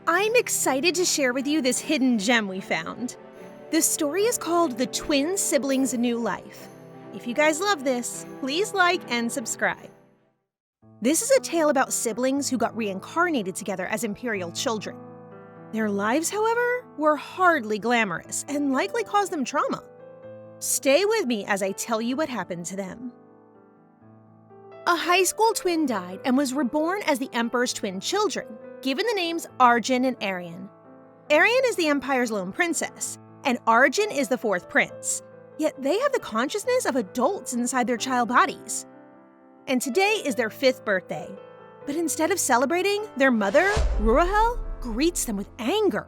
I'm excited to share with you this hidden gem we found. The story is called The Twin Siblings' New Life. If you guys love this, please like and subscribe. This is a tale about siblings who got reincarnated together as imperial children. Their lives, however, were hardly glamorous and likely caused them trauma. Stay with me as I tell you what happened to them. A high school twin died and was reborn as the Emperor's twin children, given the names Arjen and Arienne. Arienne is the Empire's lone princess, and Arjen is the fourth prince. Yet they have the consciousness of adults inside their child bodies. And today is their 5th birthday. But instead of celebrating, their mother, Ruahel, greets them with anger.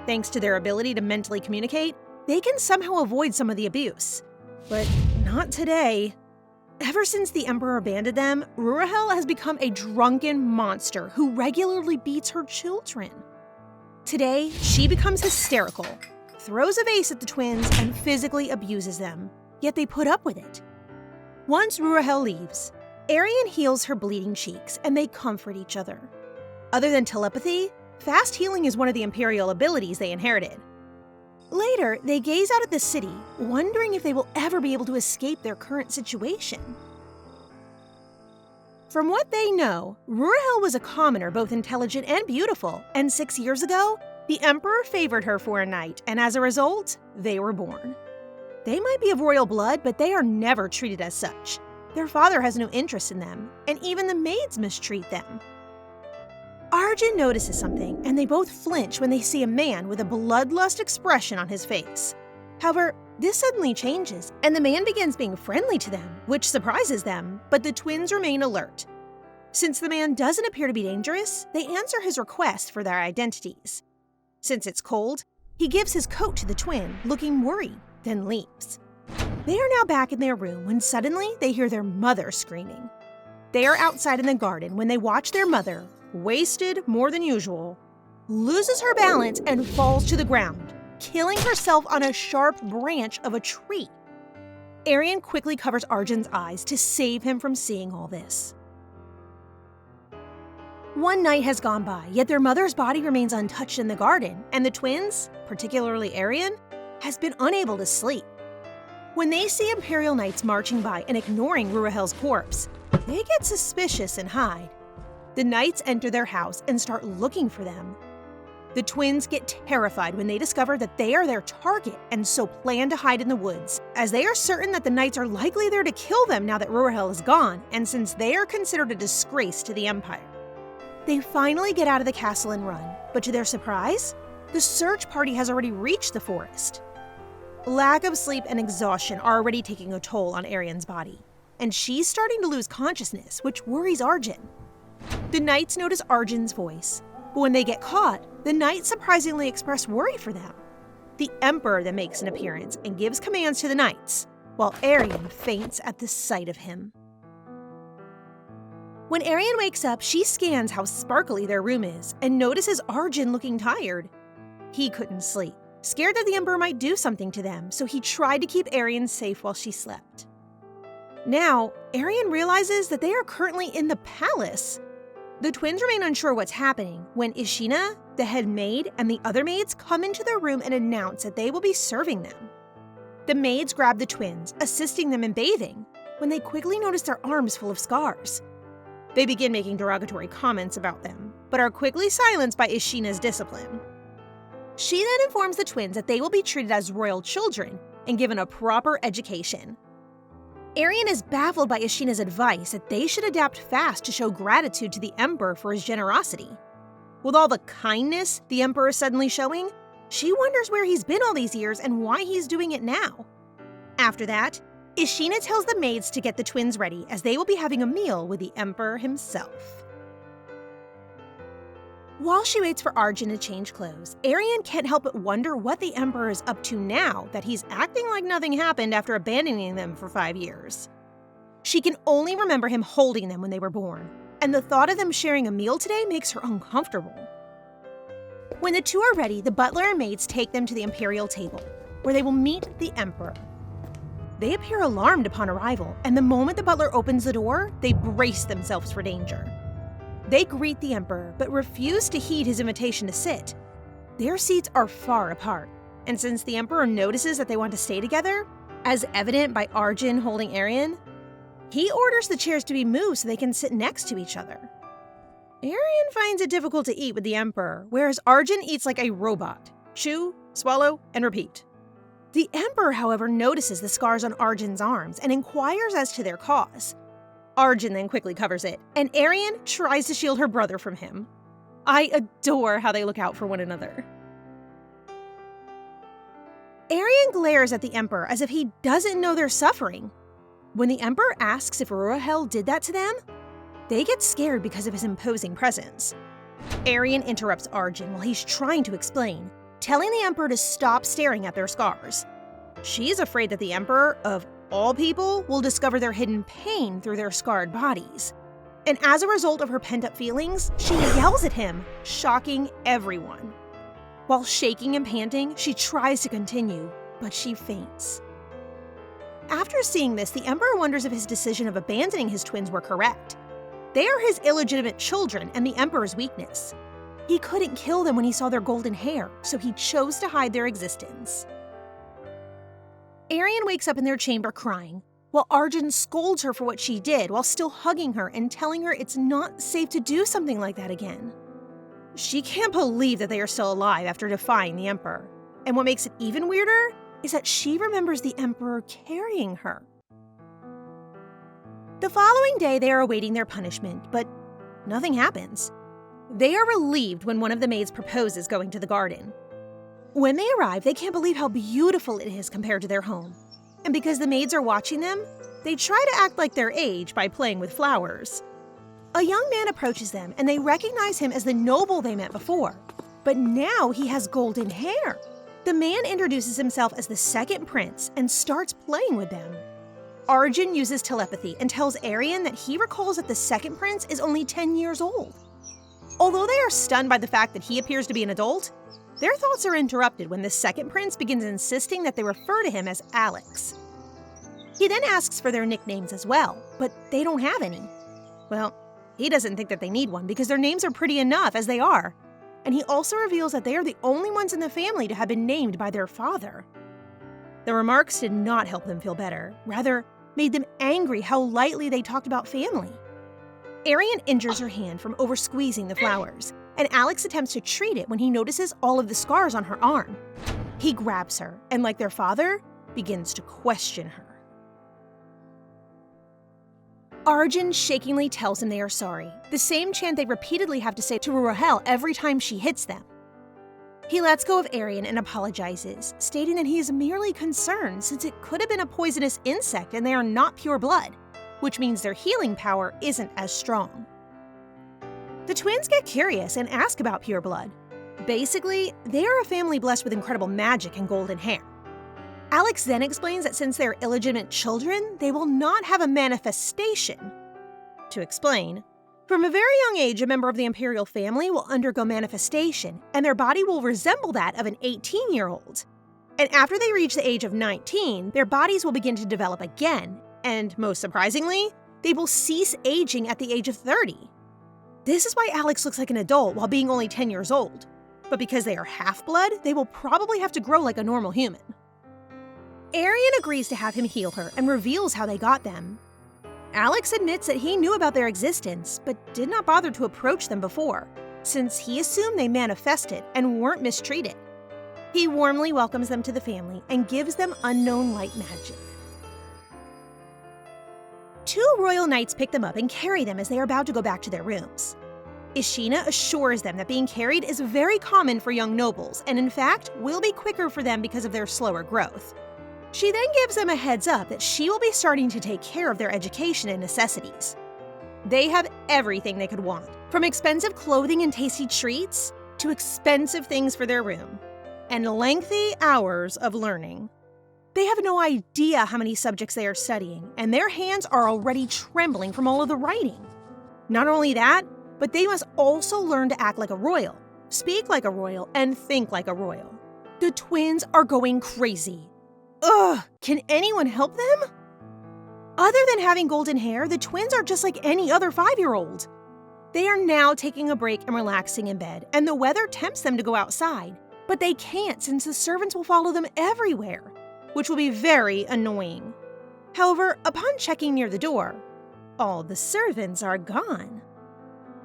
Thanks to their ability to mentally communicate, they can somehow avoid some of the abuse. But not today. Ever since the Emperor abandoned them, Ruahel has become a drunken monster who regularly beats her children. Today, she becomes hysterical, throws a vase at the twins, and physically abuses them, yet they put up with it. Once Ruahel leaves, Arienne heals her bleeding cheeks and they comfort each other. Other than telepathy, fast healing is one of the Imperial abilities they inherited. Later, they gaze out at the city, wondering if they will ever be able to escape their current situation. From what they know, Ruahel was a commoner, both intelligent and beautiful, and 6 years ago, the Emperor favored her for a night, and as a result, they were born. They might be of royal blood, but they are never treated as such. Their father has no interest in them, and even the maids mistreat them. Arjen notices something, and they both flinch when they see a man with a bloodlust expression on his face. However, this suddenly changes, and the man begins being friendly to them, which surprises them, but the twins remain alert. Since the man doesn't appear to be dangerous, they answer his request for their identities. Since it's cold, he gives his coat to the twin, looking worried, then leaves. They are now back in their room when suddenly they hear their mother screaming. They are outside in the garden when they watch their mother, wasted more than usual, loses her balance and falls to the ground, killing herself on a sharp branch of a tree. Arienne quickly covers Arjen's eyes to save him from seeing all this. One night has gone by, yet their mother's body remains untouched in the garden, and the twins, particularly Arienne, has been unable to sleep. When they see Imperial Knights marching by and ignoring Ruahel's corpse, they get suspicious and hide. The Knights enter their house and start looking for them. The twins get terrified when they discover that they are their target and so plan to hide in the woods, as they are certain that the Knights are likely there to kill them now that Ruahel is gone, and since they are considered a disgrace to the Empire. They finally get out of the castle and run, but to their surprise, the search party has already reached the forest. Lack of sleep and exhaustion are already taking a toll on Arienne's body, and she's starting to lose consciousness, which worries Arjen. The Knights notice Arjen's voice, but when they get caught, the Knights surprisingly express worry for them. The Emperor then makes an appearance and gives commands to the Knights, while Arienne faints at the sight of him. When Arienne wakes up, she scans how sparkly their room is and notices Arjen looking tired. He couldn't sleep, scared that the Emperor might do something to them, so he tried to keep Arienne safe while she slept. Now, Arienne realizes that they are currently in the palace. The twins remain unsure what's happening when Ishina, the head maid, and the other maids come into their room and announce that they will be serving them. The maids grab the twins, assisting them in bathing, when they quickly notice their arms full of scars. They begin making derogatory comments about them, but are quickly silenced by Ishina's discipline. She then informs the twins that they will be treated as royal children and given a proper education. Arienne is baffled by Ishina's advice that they should adapt fast to show gratitude to the Emperor for his generosity. With all the kindness the Emperor is suddenly showing, she wonders where he's been all these years and why he's doing it now. After that, Ishina tells the maids to get the twins ready as they will be having a meal with the Emperor himself. While she waits for Arjen to change clothes, Arienne can't help but wonder what the Emperor is up to now that he's acting like nothing happened after abandoning them for 5 years. She can only remember him holding them when they were born, and the thought of them sharing a meal today makes her uncomfortable. When the two are ready, the butler and maids take them to the Imperial table, where they will meet the Emperor. They appear alarmed upon arrival, and the moment the butler opens the door, they brace themselves for danger. They greet the Emperor, but refuse to heed his invitation to sit. Their seats are far apart, and since the Emperor notices that they want to stay together, as evident by Arjen holding Arienne, he orders the chairs to be moved so they can sit next to each other. Arienne finds it difficult to eat with the Emperor, whereas Arjen eats like a robot. Chew, swallow, and repeat. The Emperor, however, notices the scars on Arjen's arms and inquires as to their cause. Arjen then quickly covers it, and Arienne tries to shield her brother from him. I adore how they look out for one another. Arienne glares at the Emperor as if he doesn't know they're suffering. When the Emperor asks if Ruahel did that to them, they get scared because of his imposing presence. Arienne interrupts Arjen while he's trying to explain, telling the Emperor to stop staring at their scars. She's afraid that the Emperor, of all people, will discover their hidden pain through their scarred bodies. And as a result of her pent-up feelings, she yells at him, shocking everyone. While shaking and panting, she tries to continue, but she faints. After seeing this, the Emperor wonders if his decision of abandoning his twins were correct. They are his illegitimate children and the Emperor's weakness. He couldn't kill them when he saw their golden hair, so he chose to hide their existence. Arienne wakes up in their chamber crying, while Arjen scolds her for what she did while still hugging her and telling her it's not safe to do something like that again. She can't believe that they are still alive after defying the Emperor, and what makes it even weirder is that she remembers the Emperor carrying her. The following day, they are awaiting their punishment, but nothing happens. They are relieved when one of the maids proposes going to the garden. When they arrive, they can't believe how beautiful it is compared to their home. And because the maids are watching them, they try to act like their age by playing with flowers. A young man approaches them, and they recognize him as the noble they met before. But now he has golden hair. The man introduces himself as the second prince and starts playing with them. Arjen uses telepathy and tells Arienne that he recalls that the second prince is only 10 years old. Although they are stunned by the fact that he appears to be an adult, their thoughts are interrupted when the second prince begins insisting that they refer to him as Alex. He then asks for their nicknames as well, but they don't have any. Well, he doesn't think that they need one because their names are pretty enough as they are. And he also reveals that they are the only ones in the family to have been named by their father. The remarks did not help them feel better, rather made them angry how lightly they talked about family. Arienne injures her hand from over-squeezing the flowers, and Alex attempts to treat it when he notices all of the scars on her arm. He grabs her, and like their father, begins to question her. Arjen shakingly tells him they are sorry, the same chant they repeatedly have to say to Ruahel every time she hits them. He lets go of Arienne and apologizes, stating that he is merely concerned since it could have been a poisonous insect and they are not pure blood, which means their healing power isn't as strong. The twins get curious and ask about pure blood. Basically, they are a family blessed with incredible magic and golden hair. Alex then explains that since they are illegitimate children, they will not have a manifestation. To explain, from a very young age, a member of the imperial family will undergo manifestation, and their body will resemble that of an 18-year-old. And after they reach the age of 19, their bodies will begin to develop again, and most surprisingly, they will cease aging at the age of 30. This is why Alex looks like an adult while being only 10 years old. But because they are half-blood, they will probably have to grow like a normal human. Arienne agrees to have him heal her and reveals how they got them. Alex admits that he knew about their existence, but did not bother to approach them before, since he assumed they manifested and weren't mistreated. He warmly welcomes them to the family and gives them unknown light magic. Two royal knights pick them up and carry them as they are about to go back to their rooms. Ishina assures them that being carried is very common for young nobles, and in fact, will be quicker for them because of their slower growth. She then gives them a heads up that she will be starting to take care of their education and necessities. They have everything they could want, from expensive clothing and tasty treats to expensive things for their room, and lengthy hours of learning. They have no idea how many subjects they are studying, and their hands are already trembling from all of the writing. Not only that, but they must also learn to act like a royal, speak like a royal, and think like a royal. The twins are going crazy. Ugh, can anyone help them? Other than having golden hair, the twins are just like any other 5-year-old. They are now taking a break and relaxing in bed, and the weather tempts them to go outside, but they can't since the servants will follow them everywhere, which will be very annoying. However, upon checking near the door, all the servants are gone.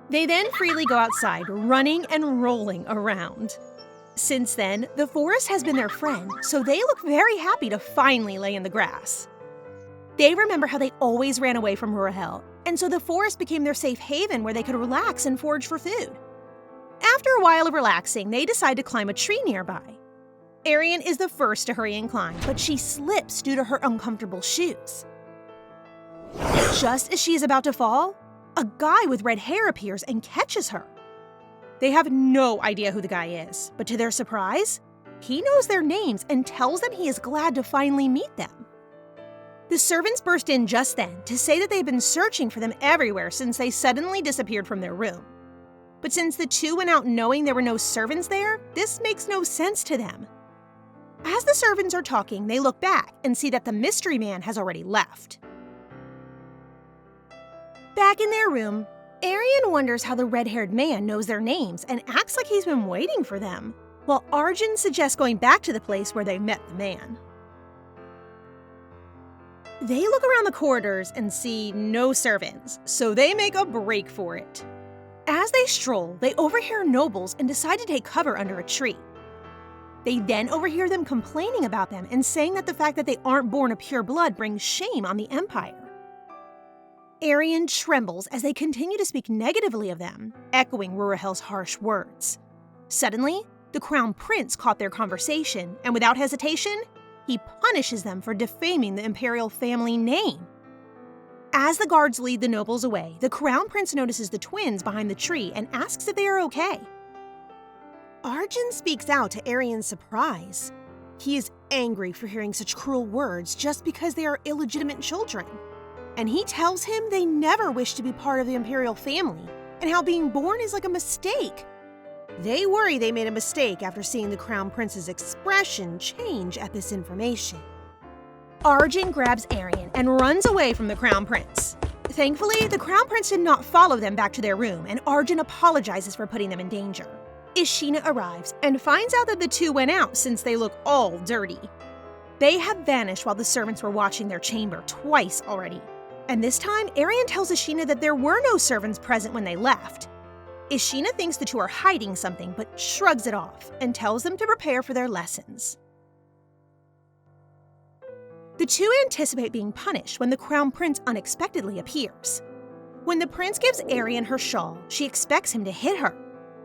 They then freely go outside, running and rolling around. Since then, the forest has been their friend, so they look very happy to finally lay in the grass. They remember how they always ran away from Rahel, and so the forest became their safe haven where they could relax and forage for food. After a while of relaxing, they decide to climb a tree nearby. Arienne is the first to hurry and climb, but she slips due to her uncomfortable shoes. Just as she is about to fall, a guy with red hair appears and catches her. They have no idea who the guy is, but to their surprise, he knows their names and tells them he is glad to finally meet them. The servants burst in just then to say that they've been searching for them everywhere since they suddenly disappeared from their room. But since the two went out knowing there were no servants there, this makes no sense to them. As the servants are talking, they look back and see that the mystery man has already left. Back in their room, Arienne wonders how the red-haired man knows their names and acts like he's been waiting for them, while Arjen suggests going back to the place where they met the man. They look around the corridors and see no servants, so they make a break for it. As they stroll, they overhear nobles and decide to take cover under a tree. They then overhear them complaining about them and saying that the fact that they aren't born of pure blood brings shame on the Empire. Arienne trembles as they continue to speak negatively of them, echoing Rurahel's harsh words. Suddenly, the Crown Prince caught their conversation, and without hesitation, he punishes them for defaming the imperial family name. As the guards lead the nobles away, the Crown Prince notices the twins behind the tree and asks if they are okay. Arjen speaks out to Arienne's surprise. He is angry for hearing such cruel words just because they are illegitimate children. And he tells him they never wish to be part of the imperial family, and how being born is like a mistake. They worry they made a mistake after seeing the Crown Prince's expression change at this information. Arjen grabs Arienne and runs away from the Crown Prince. Thankfully, the Crown Prince did not follow them back to their room, and Arjen apologizes for putting them in danger. Ishina arrives and finds out that the two went out since they look all dirty. They have vanished while the servants were watching their chamber twice already. And this time, Arienne tells Ishina that there were no servants present when they left. Ishina thinks the two are hiding something, but shrugs it off and tells them to prepare for their lessons. The two anticipate being punished when the Crown Prince unexpectedly appears. When the prince gives Arienne her shawl, she expects him to hit her,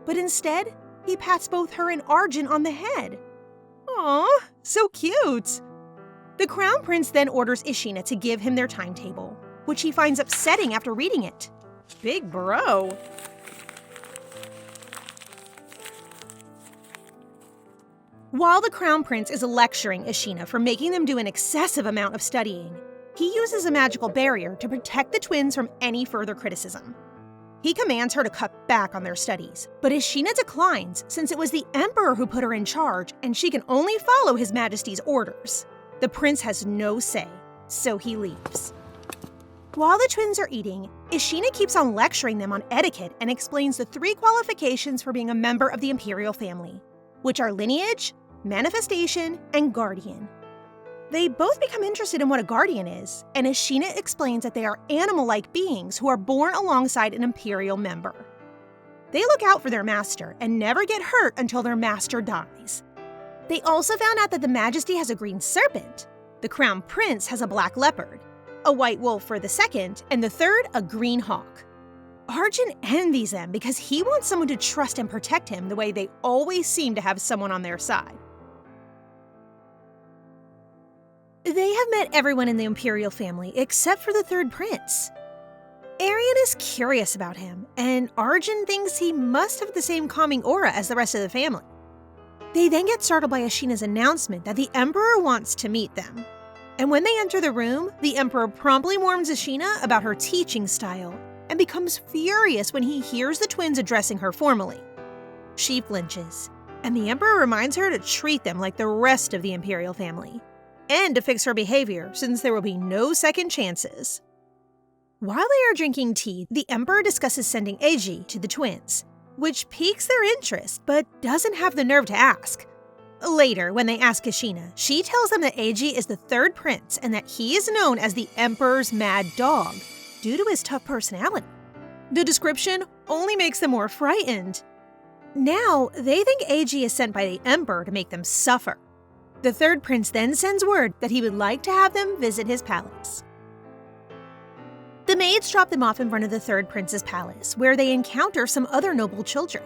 but instead, he pats both her and Arjen on the head. Aw, so cute! The Crown Prince then orders Ishina to give him their timetable, which he finds upsetting after reading it. Big bro! While the Crown Prince is lecturing Ishina for making them do an excessive amount of studying, he uses a magical barrier to protect the twins from any further criticism. He commands her to cut back on their studies, but Ishina declines since it was the Emperor who put her in charge and she can only follow His Majesty's orders. The prince has no say, so he leaves. While the twins are eating, Ishina keeps on lecturing them on etiquette and explains the 3 qualifications for being a member of the imperial family, which are lineage, manifestation, and guardian. They both become interested in what a guardian is, and Ishina explains that they are animal-like beings who are born alongside an imperial member. They look out for their master and never get hurt until their master dies. They also found out that the Majesty has a green serpent, the Crown Prince has a black leopard, a white wolf for the second, and the third a green hawk. Arjen envies them because he wants someone to trust and protect him the way they always seem to have someone on their side. They have met everyone in the imperial family except for the third prince. Arienne is curious about him, and Arjen thinks he must have the same calming aura as the rest of the family. They then get startled by Ishina's announcement that the Emperor wants to meet them. And when they enter the room, the Emperor promptly warns Ishina about her teaching style and becomes furious when he hears the twins addressing her formally. She flinches, and the Emperor reminds her to treat them like the rest of the imperial family, and to fix her behavior since there will be no second chances. While they are drinking tea, the Emperor discusses sending Eiji to the twins, which piques their interest but doesn't have the nerve to ask. Later, when they ask Kushina, she tells them that Eiji is the third prince and that he is known as the Emperor's mad dog due to his tough personality. The description only makes them more frightened. Now, they think Eiji is sent by the Emperor to make them suffer. The third prince then sends word that he would like to have them visit his palace. The maids drop them off in front of the third prince's palace, where they encounter some other noble children.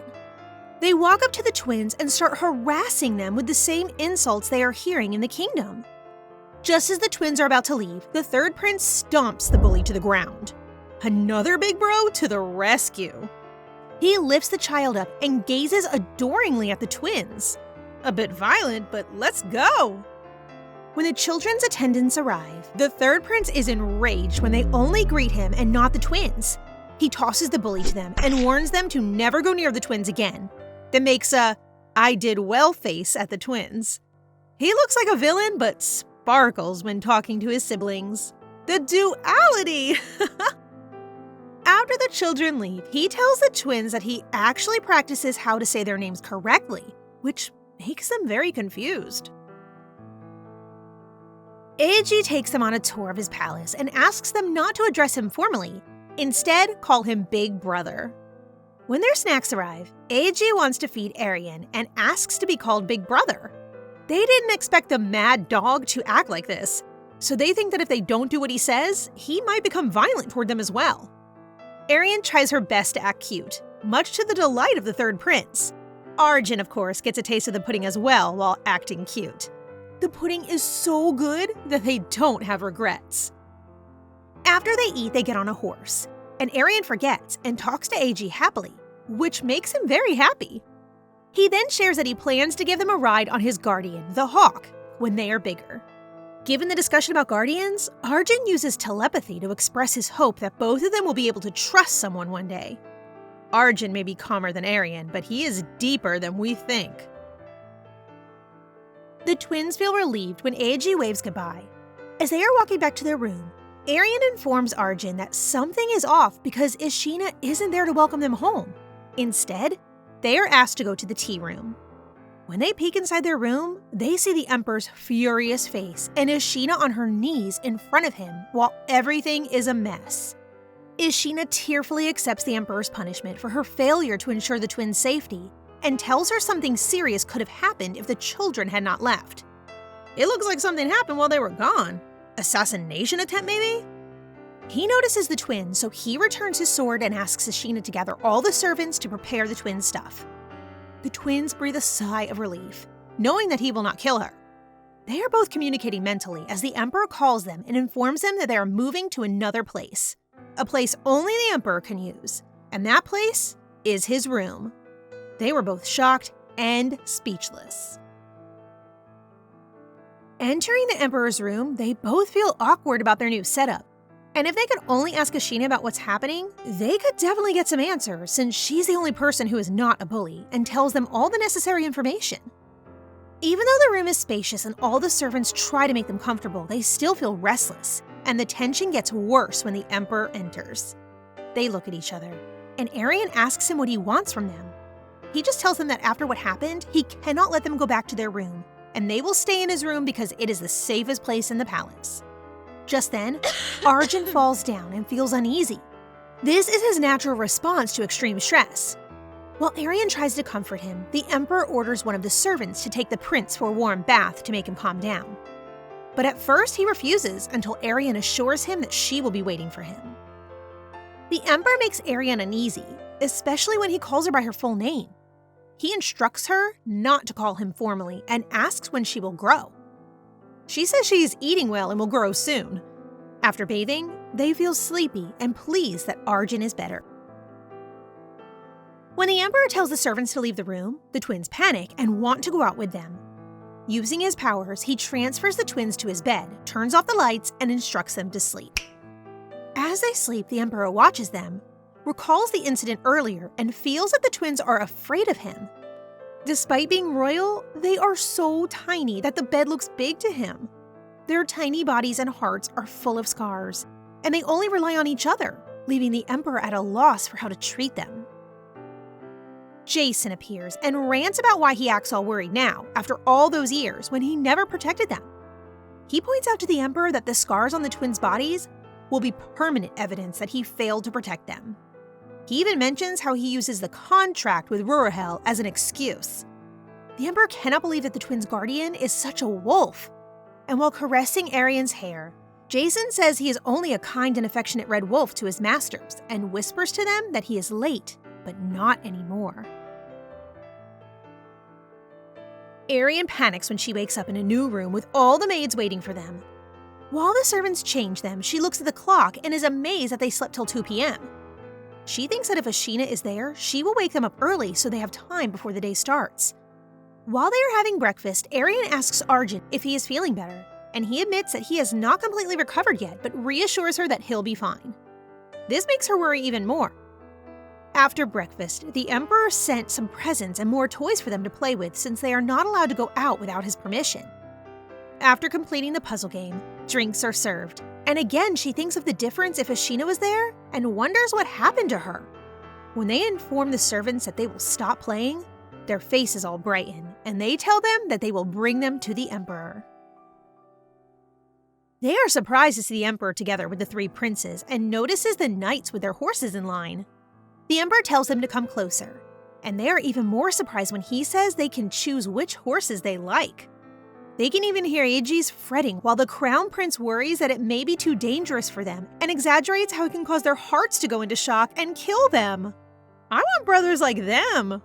They walk up to the twins and start harassing them with the same insults they are hearing in the kingdom. Just as the twins are about to leave, the third prince stomps the bully to the ground. Another big bro to the rescue. He lifts the child up and gazes adoringly at the twins. A bit violent, but let's go! When the children's attendants arrive, the third prince is enraged when they only greet him and not the twins. He tosses the bully to them and warns them to never go near the twins again. Then makes a "I did well" face at the twins. He looks like a villain, but sparkles when talking to his siblings. The duality! After the children leave, he tells the twins that he actually practices how to say their names correctly, which makes them very confused. Eiji takes them on a tour of his palace and asks them not to address him formally. Instead, call him Big Brother. When their snacks arrive, Eiji wants to feed Arienne and asks to be called Big Brother. They didn't expect the mad dog to act like this, so they think that if they don't do what he says, he might become violent toward them as well. Arienne tries her best to act cute, much to the delight of the third prince. Arjen, of course, gets a taste of the pudding as well while acting cute. The pudding is so good that they don't have regrets. After they eat, they get on a horse, and Arienne forgets and talks to Eiji happily, which makes him very happy. He then shares that he plans to give them a ride on his guardian, the hawk, when they are bigger. Given the discussion about guardians, Arjen uses telepathy to express his hope that both of them will be able to trust someone one day. Arjen may be calmer than Arienne, but he is deeper than we think. The twins feel relieved when Eiji waves goodbye. As they are walking back to their room, Arienne informs Arjen that something is off because Ishina isn't there to welcome them home. Instead, they are asked to go to the tea room. When they peek inside their room, they see the Emperor's furious face and Ishina on her knees in front of him while everything is a mess. Ishina tearfully accepts the Emperor's punishment for her failure to ensure the twins' safety and tells her something serious could have happened if the children had not left. It looks like something happened while they were gone. Assassination attempt, maybe? He notices the twins, so he returns his sword and asks Ishina to gather all the servants to prepare the twins' stuff. The twins breathe a sigh of relief, knowing that he will not kill her. They are both communicating mentally as the Emperor calls them and informs them that they are moving to another place. A place only the Emperor can use, and that place is his room. They were both shocked and speechless. Entering the Emperor's room, they both feel awkward about their new setup. And if they could only ask Ishina about what's happening, they could definitely get some answers since she's the only person who is not a bully and tells them all the necessary information. Even though the room is spacious and all the servants try to make them comfortable, they still feel restless, and the tension gets worse when the Emperor enters. They look at each other, and Arienne asks him what he wants from them. He just tells them that after what happened, he cannot let them go back to their room, and they will stay in his room because it is the safest place in the palace. Just then, Arjen falls down and feels uneasy. This is his natural response to extreme stress. While Arienne tries to comfort him, the Emperor orders one of the servants to take the prince for a warm bath to make him calm down. But at first, he refuses until Arienne assures him that she will be waiting for him. The Emperor makes Arienne uneasy, especially when he calls her by her full name. He instructs her not to call him formally and asks when she will grow. She says she is eating well and will grow soon. After bathing, they feel sleepy and pleased that Arjen is better. When the Emperor tells the servants to leave the room, the twins panic and want to go out with them. Using his powers, he transfers the twins to his bed, turns off the lights, and instructs them to sleep. As they sleep, the Emperor watches them, recalls the incident earlier, and feels that the twins are afraid of him. Despite being royal, they are so tiny that the bed looks big to him. Their tiny bodies and hearts are full of scars, and they only rely on each other, leaving the Emperor at a loss for how to treat them. Jason appears and rants about why he acts all worried now, after all those years when he never protected them. He points out to the Emperor that the scars on the twins' bodies will be permanent evidence that he failed to protect them. He even mentions how he uses the contract with Ruahel as an excuse. The Emperor cannot believe that the twins' guardian is such a wolf. And while caressing Arienne's hair, Jason says he is only a kind and affectionate red wolf to his masters and whispers to them that he is late, but not anymore. Arienne panics when she wakes up in a new room with all the maids waiting for them. While the servants change them, she looks at the clock and is amazed that they slept till 2 p.m. She thinks that if Ashina is there, she will wake them up early so they have time before the day starts. While they are having breakfast, Arienne asks Arjen if he is feeling better, and he admits that he has not completely recovered yet, but reassures her that he'll be fine. This makes her worry even more. After breakfast, the Emperor sent some presents and more toys for them to play with since they are not allowed to go out without his permission. After completing the puzzle game, drinks are served, and again she thinks of the difference if Ashina was there and wonders what happened to her. When they inform the servants that they will stop playing, their faces all brighten, and they tell them that they will bring them to the Emperor. They are surprised to see the Emperor together with the 3 princes and notices the knights with their horses in line. The Emperor tells them to come closer, and they are even more surprised when he says they can choose which horses they like. They can even hear Aegis fretting while the Crown Prince worries that it may be too dangerous for them and exaggerates how it can cause their hearts to go into shock and kill them. I want brothers like them.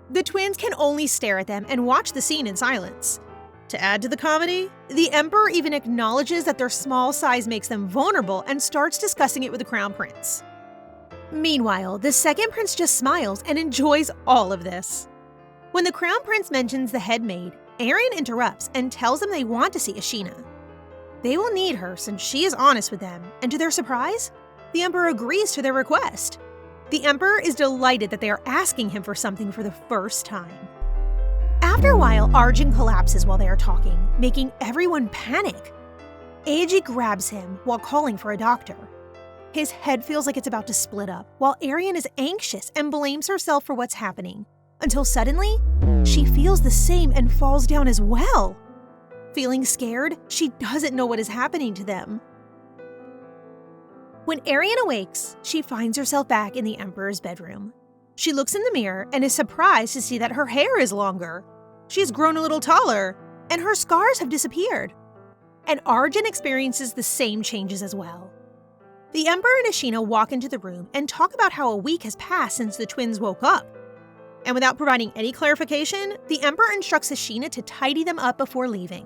The twins can only stare at them and watch the scene in silence. To add to the comedy, the Emperor even acknowledges that their small size makes them vulnerable and starts discussing it with the Crown Prince. Meanwhile, the second prince just smiles and enjoys all of this. When the Crown Prince mentions the head maid, Arienne interrupts and tells them they want to see Ashina. They will need her since she is honest with them, and to their surprise, the Emperor agrees to their request. The Emperor is delighted that they are asking him for something for the first time. After a while, Arjen collapses while they are talking, making everyone panic. Aegis grabs him while calling for a doctor. His head feels like it's about to split up, while Arienne is anxious and blames herself for what's happening, until suddenly, she feels the same and falls down as well. Feeling scared, she doesn't know what is happening to them. When Arienne awakes, she finds herself back in the Emperor's bedroom. She looks in the mirror and is surprised to see that her hair is longer. She's grown a little taller, and her scars have disappeared. And Arjen experiences the same changes as well. The Emperor and Ashina walk into the room and talk about how a week has passed since the twins woke up. And without providing any clarification, the Emperor instructs Ashina to tidy them up before leaving.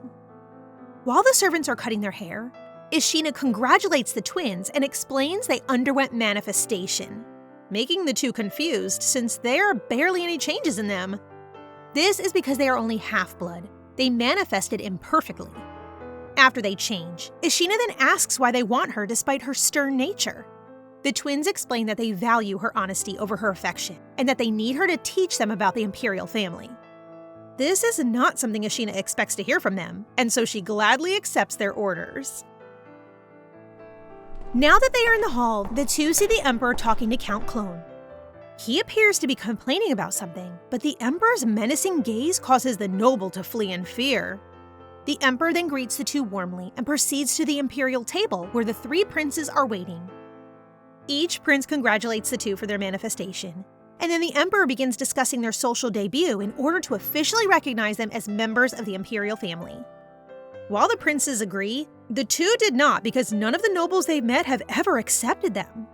While the servants are cutting their hair, Ashina congratulates the twins and explains they underwent manifestation, making the two confused since there are barely any changes in them. This is because they are only half-blood. They manifested imperfectly. After they change, Ashina then asks why they want her despite her stern nature. The twins explain that they value her honesty over her affection, and that they need her to teach them about the imperial family. This is not something Ashina expects to hear from them, and so she gladly accepts their orders. Now that they are in the hall, the two see the Emperor talking to Count Clone. He appears to be complaining about something, but the Emperor's menacing gaze causes the noble to flee in fear. The Emperor then greets the two warmly and proceeds to the imperial table where the 3 princes are waiting. Each prince congratulates the two for their manifestation, and then the Emperor begins discussing their social debut in order to officially recognize them as members of the imperial family. While the princes agree, the two did not because none of the nobles they've met have ever accepted them.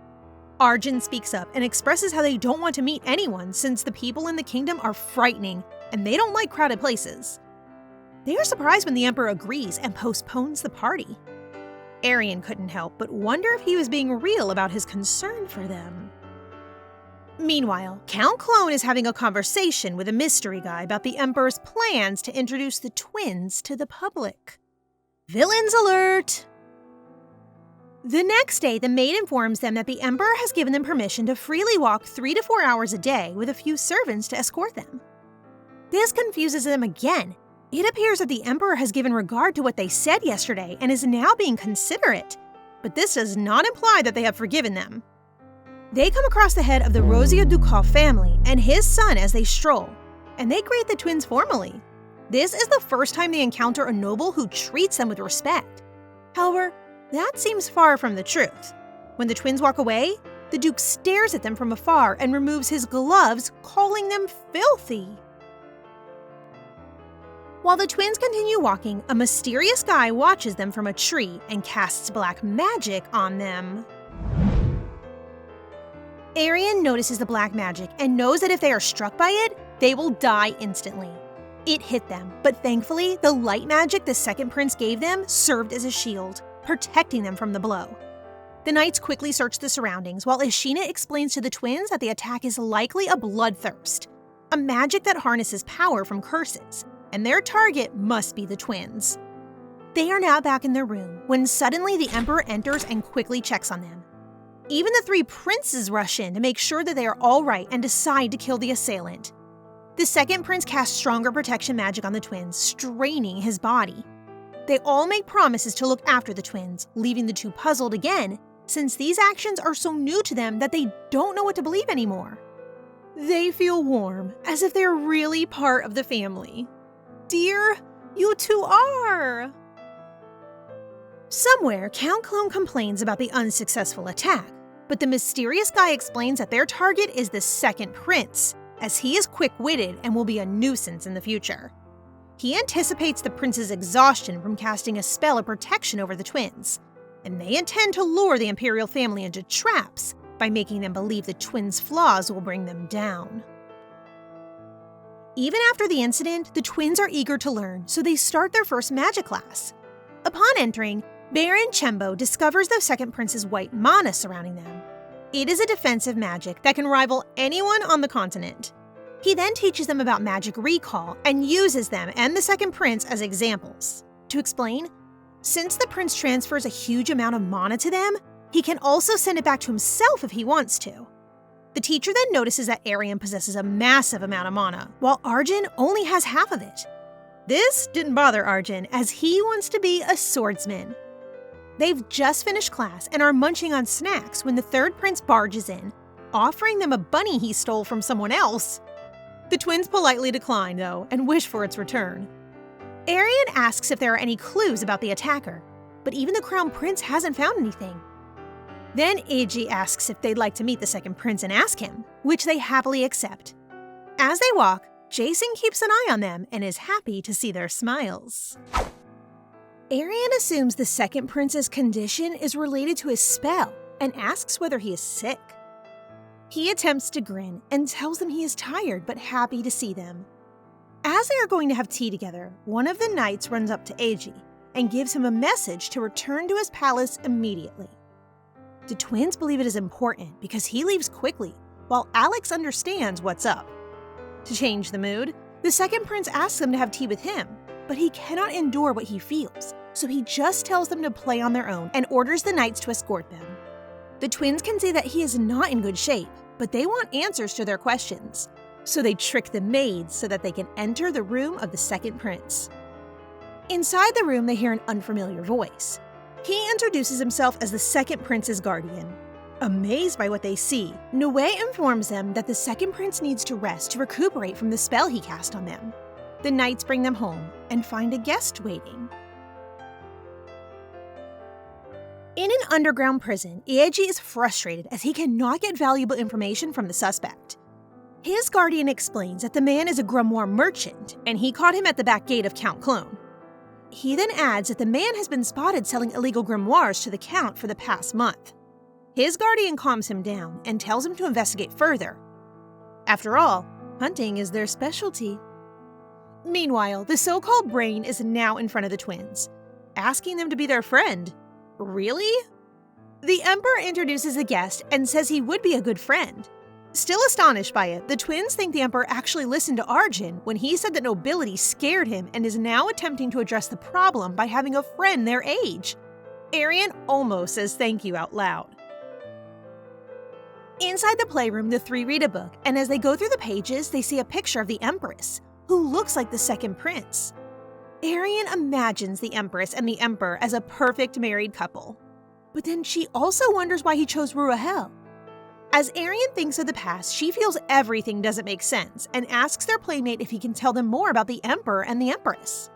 Arjen speaks up and expresses how they don't want to meet anyone since the people in the kingdom are frightening and they don't like crowded places. They are surprised when the Emperor agrees and postpones the party. Arienne couldn't help but wonder if he was being real about his concern for them. Meanwhile, Count Clone is having a conversation with a mystery guy about the Emperor's plans to introduce the twins to the public. Villains alert! The next day, the maid informs them that the Emperor has given them permission to freely walk 3 to 4 hours a day with a few servants to escort them. This confuses them again. It appears that the Emperor has given regard to what they said yesterday and is now being considerate. but this does not imply that they have forgiven them. They come across the head of the Rosia Ducal family and his son as they stroll, and they greet the twins formally. This is the first time they encounter a noble who treats them with respect. However, that seems far from the truth. When the twins walk away, the Duke stares at them from afar and removes his gloves, calling them filthy. While the twins continue walking, a mysterious guy watches them from a tree and casts black magic on them. Arienne notices the black magic and knows that if they are struck by it, they will die instantly. It hit them, but thankfully, the light magic the second prince gave them served as a shield, protecting them from the blow. The knights quickly search the surroundings, while Ashina explains to the twins that the attack is likely a bloodthirst, a magic that harnesses power from curses, and their target must be the twins. They are now back in their room, when suddenly the Emperor enters and quickly checks on them. Even the three princes rush in to make sure that they are all right and decide to kill the assailant. The second prince casts stronger protection magic on the twins, straining his body. They all make promises to look after the twins, leaving the two puzzled again, since these actions are so new to them that they don't know what to believe anymore. They feel warm, as if they're really part of the family. Dear, you two are! Somewhere, Count Clone complains about the unsuccessful attack, but the mysterious guy explains that their target is the second prince, as he is quick-witted and will be a nuisance in the future. He anticipates the prince's exhaustion from casting a spell of protection over the twins, and they intend to lure the imperial family into traps by making them believe the twins' flaws will bring them down. Even after the incident, the twins are eager to learn, so they start their first magic class. Upon entering, Baron Chembo discovers the second prince's white mana surrounding them. It is a defensive magic that can rival anyone on the continent. He then teaches them about magic recall and uses them and the second prince as examples. To explain, since the prince transfers a huge amount of mana to them, he can also send it back to himself if he wants to. The teacher then notices that Arienne possesses a massive amount of mana, while Arjen only has half of it. This didn't bother Arjen, as he wants to be a swordsman. They've just finished class and are munching on snacks when the third prince barges in, offering them a bunny he stole from someone else. The twins politely decline, though, and wish for its return. Arienne asks if there are any clues about the attacker, but even the crown prince hasn't found anything. Then Eiji asks if they'd like to meet the second prince and ask him, which they happily accept. As they walk, Jason keeps an eye on them and is happy to see their smiles. Arienne assumes the second prince's condition is related to his spell and asks whether he is sick. He attempts to grin and tells them he is tired but happy to see them. As they are going to have tea together, one of the knights runs up to Eiji and gives him a message to return to his palace immediately. The twins believe it is important because he leaves quickly, while Alex understands what's up. To change the mood, the second prince asks them to have tea with him, but he cannot endure what he feels, so he just tells them to play on their own and orders the knights to escort them. The twins can see that he is not in good shape, but they want answers to their questions, so they trick the maids so that they can enter the room of the second prince. Inside the room, they hear an unfamiliar voice. He introduces himself as the second prince's guardian. Amazed by what they see, Noe informs them that the second prince needs to rest to recuperate from the spell he cast on them. The knights bring them home and find a guest waiting. In an underground prison, Eiji is frustrated as he cannot get valuable information from the suspect. His guardian explains that the man is a grimoire merchant, and he caught him at the back gate of Count Clone. He then adds that the man has been spotted selling illegal grimoires to the Count for the past month. His guardian calms him down and tells him to investigate further. After all, hunting is their specialty. Meanwhile, the so-called brain is now in front of the twins, asking them to be their friend. Really? The Emperor introduces the guest and says he would be a good friend. Still astonished by it, the twins think the Emperor actually listened to Arjen when he said that nobility scared him and is now attempting to address the problem by having a friend their age. Arienne almost says thank you out loud. Inside the playroom, the three read a book, and as they go through the pages, they see a picture of the Empress, who looks like the second prince. Arienne imagines the Empress and the Emperor as a perfect married couple. But then she also wonders why he chose Ruahel. As Arienne thinks of the past, she feels everything doesn't make sense and asks their playmate if he can tell them more about the Emperor and the Empress.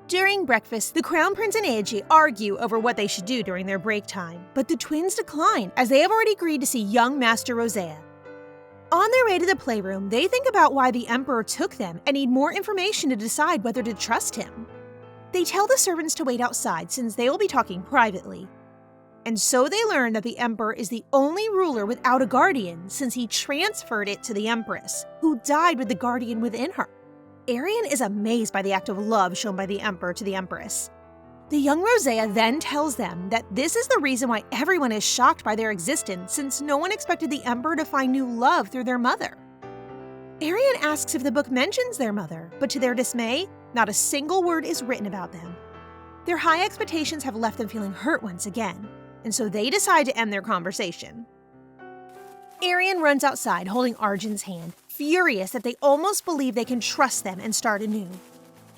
During breakfast, the Crown Prince and Aegae argue over what they should do during their break time, but the twins decline as they have already agreed to see young Master Rosea. On their way to the playroom, they think about why the Emperor took them and need more information to decide whether to trust him. They tell the servants to wait outside since they will be talking privately. And so they learn that the Emperor is the only ruler without a guardian since he transferred it to the Empress, who died with the guardian within her. Arienne is amazed by the act of love shown by the Emperor to the Empress. The young Rosea then tells them that this is the reason why everyone is shocked by their existence since no one expected the Emperor to find new love through their mother. Arienne asks if the book mentions their mother, but to their dismay, not a single word is written about them. Their high expectations have left them feeling hurt once again, and so they decide to end their conversation. Arienne runs outside holding Arjen's hand, furious that they almost believe they can trust them and start anew.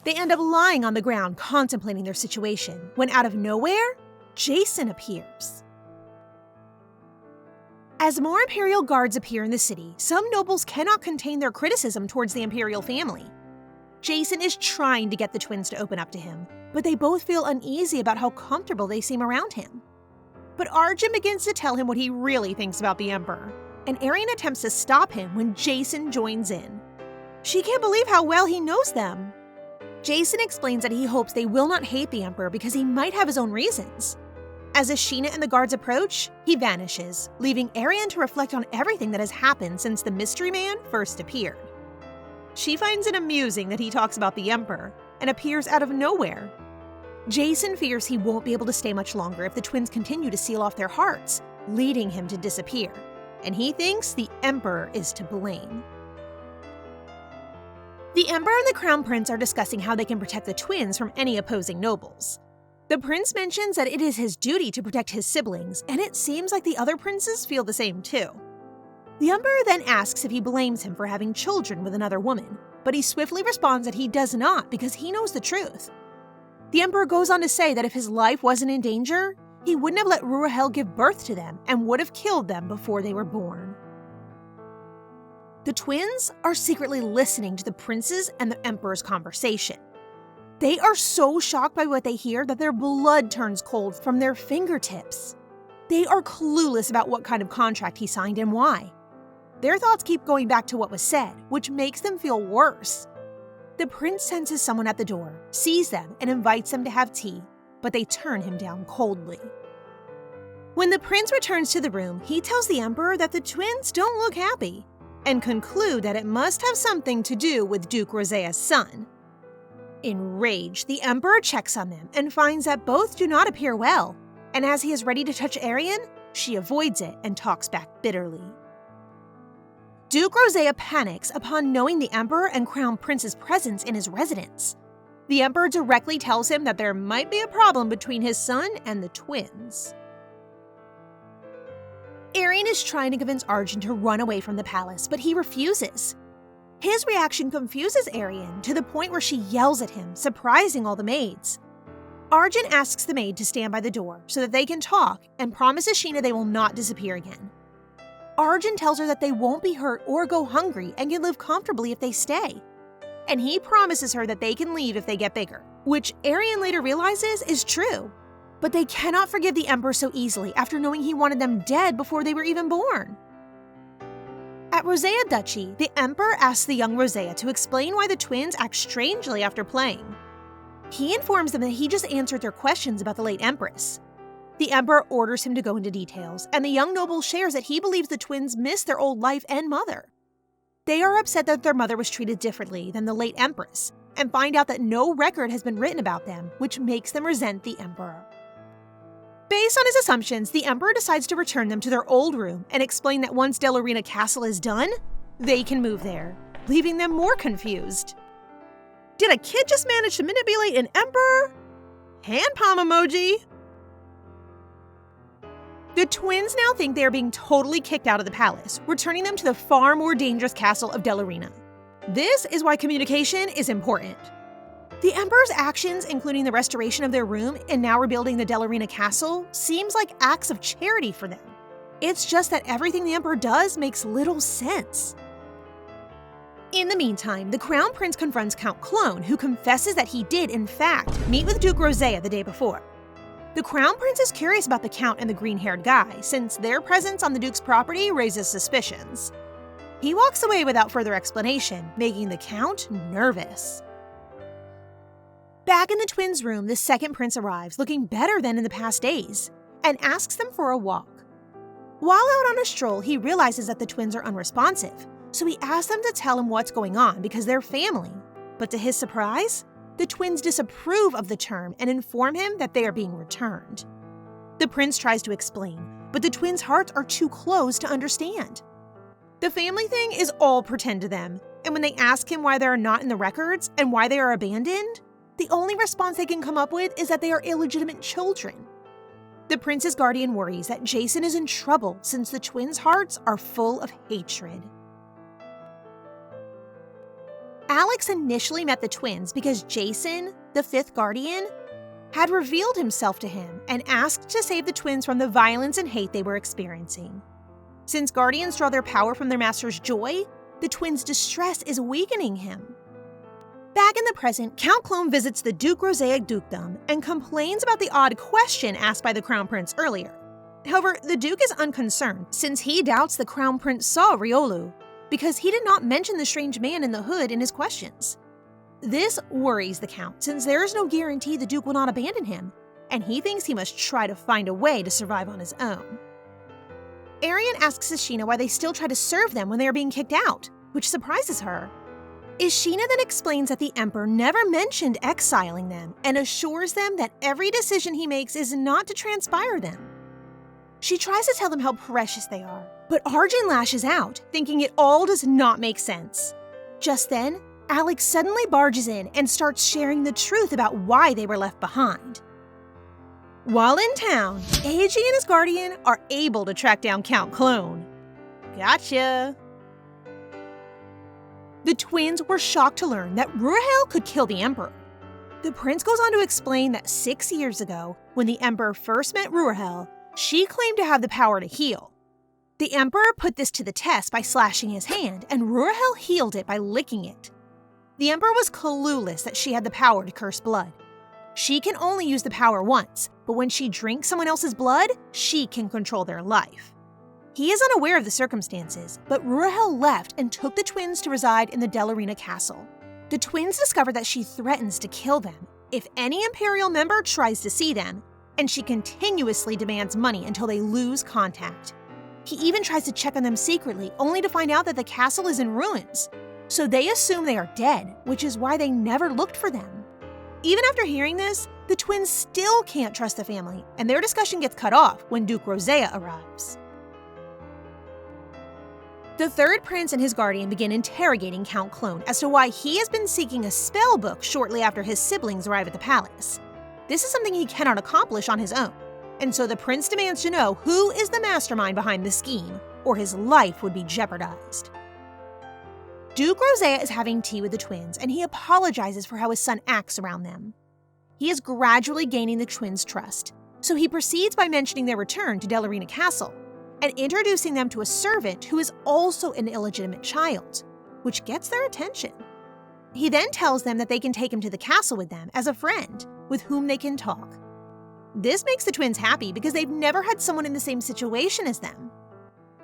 They end up lying on the ground contemplating their situation, when out of nowhere, Jason appears. As more Imperial guards appear in the city, some nobles cannot contain their criticism towards the Imperial family. Jason is trying to get the twins to open up to him, but they both feel uneasy about how comfortable they seem around him. But Arjen begins to tell him what he really thinks about the Emperor, and Arienne attempts to stop him when Jason joins in. She can't believe how well he knows them. Jason explains that he hopes they will not hate the Emperor because he might have his own reasons. As Ashina and the guards approach, he vanishes, leaving Arienne to reflect on everything that has happened since the Mystery Man first appeared. She finds it amusing that he talks about the Emperor and appears out of nowhere. Jason fears he won't be able to stay much longer if the twins continue to seal off their hearts, leading him to disappear, and he thinks the Emperor is to blame. The Emperor and the Crown Prince are discussing how they can protect the twins from any opposing nobles. The prince mentions that it is his duty to protect his siblings, and it seems like the other princes feel the same too. The Emperor then asks if he blames him for having children with another woman, but he swiftly responds that he does not because he knows the truth. The Emperor goes on to say that if his life wasn't in danger, he wouldn't have let Ruahel give birth to them and would have killed them before they were born. The twins are secretly listening to the prince's and the Emperor's conversation. They are so shocked by what they hear that their blood turns cold from their fingertips. They are clueless about what kind of contract he signed and why. Their thoughts keep going back to what was said, which makes them feel worse. The prince senses someone at the door, sees them, and invites them to have tea, but they turn him down coldly. When the prince returns to the room, he tells the Emperor that the twins don't look happy, and conclude that it must have something to do with Duke Rosea's son. Enraged, the Emperor checks on them and finds that both do not appear well, and as he is ready to touch Arienne, she avoids it and talks back bitterly. Duke Rosea panics upon knowing the Emperor and Crown Prince's presence in his residence. The Emperor directly tells him that there might be a problem between his son and the twins. Arienne is trying to convince Arjen to run away from the palace, but he refuses. His reaction confuses Arienne to the point where she yells at him, surprising all the maids. Arjen asks the maid to stand by the door so that they can talk and promises Sheena they will not disappear again. Arjen tells her that they won't be hurt or go hungry and can live comfortably if they stay. And he promises her that they can leave if they get bigger, which Arienne later realizes is true. But they cannot forgive the Emperor so easily after knowing he wanted them dead before they were even born. At Rosea Duchy, the Emperor asks the young Rosea to explain why the twins act strangely after playing. He informs them that he just answered their questions about the late Empress. The Emperor orders him to go into details, and the young noble shares that he believes the twins miss their old life and mother. They are upset that their mother was treated differently than the late Empress, and find out that no record has been written about them, which makes them resent the Emperor. Based on his assumptions, the Emperor decides to return them to their old room and explain that once Delorina Castle is done, they can move there, leaving them more confused. Did a kid just manage to manipulate an Emperor? Hand palm emoji! The twins now think they are being totally kicked out of the palace, returning them to the far more dangerous castle of Delorina. This is why communication is important. The Emperor's actions, including the restoration of their room and now rebuilding the Dellarina castle, seems like acts of charity for them. It's just that everything the Emperor does makes little sense. In the meantime, the Crown Prince confronts Count Clone, who confesses that he did, in fact, meet with Duke Rosea the day before. The Crown Prince is curious about the Count and the green-haired guy, since their presence on the Duke's property raises suspicions. He walks away without further explanation, making the Count nervous. Back in the twins' room, the second prince arrives, looking better than in the past days, and asks them for a walk. While out on a stroll, he realizes that the twins are unresponsive, so he asks them to tell him what's going on because they're family. But to his surprise, the twins disapprove of the term and inform him that they are being returned. The prince tries to explain, but the twins' hearts are too closed to understand. The family thing is all pretend to them, and when they ask him why they are not in the records and why they are abandoned, the only response they can come up with is that they are illegitimate children. The prince's guardian worries that Jason is in trouble since the twins' hearts are full of hatred. Alex initially met the twins because Jason, the fifth guardian, had revealed himself to him and asked to save the twins from the violence and hate they were experiencing. Since guardians draw their power from their master's joy, the twins' distress is weakening him. Back in the present, Count Clone visits the Duke Rosea dukedom and complains about the odd question asked by the Crown Prince earlier. However, the Duke is unconcerned since he doubts the Crown Prince saw Riolu, because he did not mention the strange man in the hood in his questions. This worries the Count since there is no guarantee the Duke will not abandon him, and he thinks he must try to find a way to survive on his own. Arienne asks Ishina why they still try to serve them when they are being kicked out, which surprises her. Ishina then explains that the Emperor never mentioned exiling them and assures them that every decision he makes is not to transpire them. She tries to tell them how precious they are, but Arjen lashes out, thinking it all does not make sense. Just then, Alex suddenly barges in and starts sharing the truth about why they were left behind. While in town, Eiji and his guardian are able to track down Count Clone. Gotcha! The twins were shocked to learn that Ruahel could kill the Emperor. The prince goes on to explain that 6 years ago, when the Emperor first met Ruahel, she claimed to have the power to heal. The Emperor put this to the test by slashing his hand, and Ruahel healed it by licking it. The Emperor was clueless that she had the power to curse blood. She can only use the power once, but when she drinks someone else's blood, she can control their life. He is unaware of the circumstances, but Ruahel left and took the twins to reside in the Dellarina castle. The twins discover that she threatens to kill them if any Imperial member tries to see them, and she continuously demands money until they lose contact. He even tries to check on them secretly, only to find out that the castle is in ruins. So they assume they are dead, which is why they never looked for them. Even after hearing this, the twins still can't trust the family, and their discussion gets cut off when Duke Rosea arrives. The third prince and his guardian begin interrogating Count Clone as to why he has been seeking a spell book shortly after his siblings arrive at the palace. This is something he cannot accomplish on his own, and so the prince demands to know who is the mastermind behind the scheme, or his life would be jeopardized. Duke Rosea is having tea with the twins, and he apologizes for how his son acts around them. He is gradually gaining the twins' trust, so he proceeds by mentioning their return to Dellarina Castle, and introducing them to a servant who is also an illegitimate child, which gets their attention. He then tells them that they can take him to the castle with them as a friend, with whom they can talk. This makes the twins happy because they've never had someone in the same situation as them.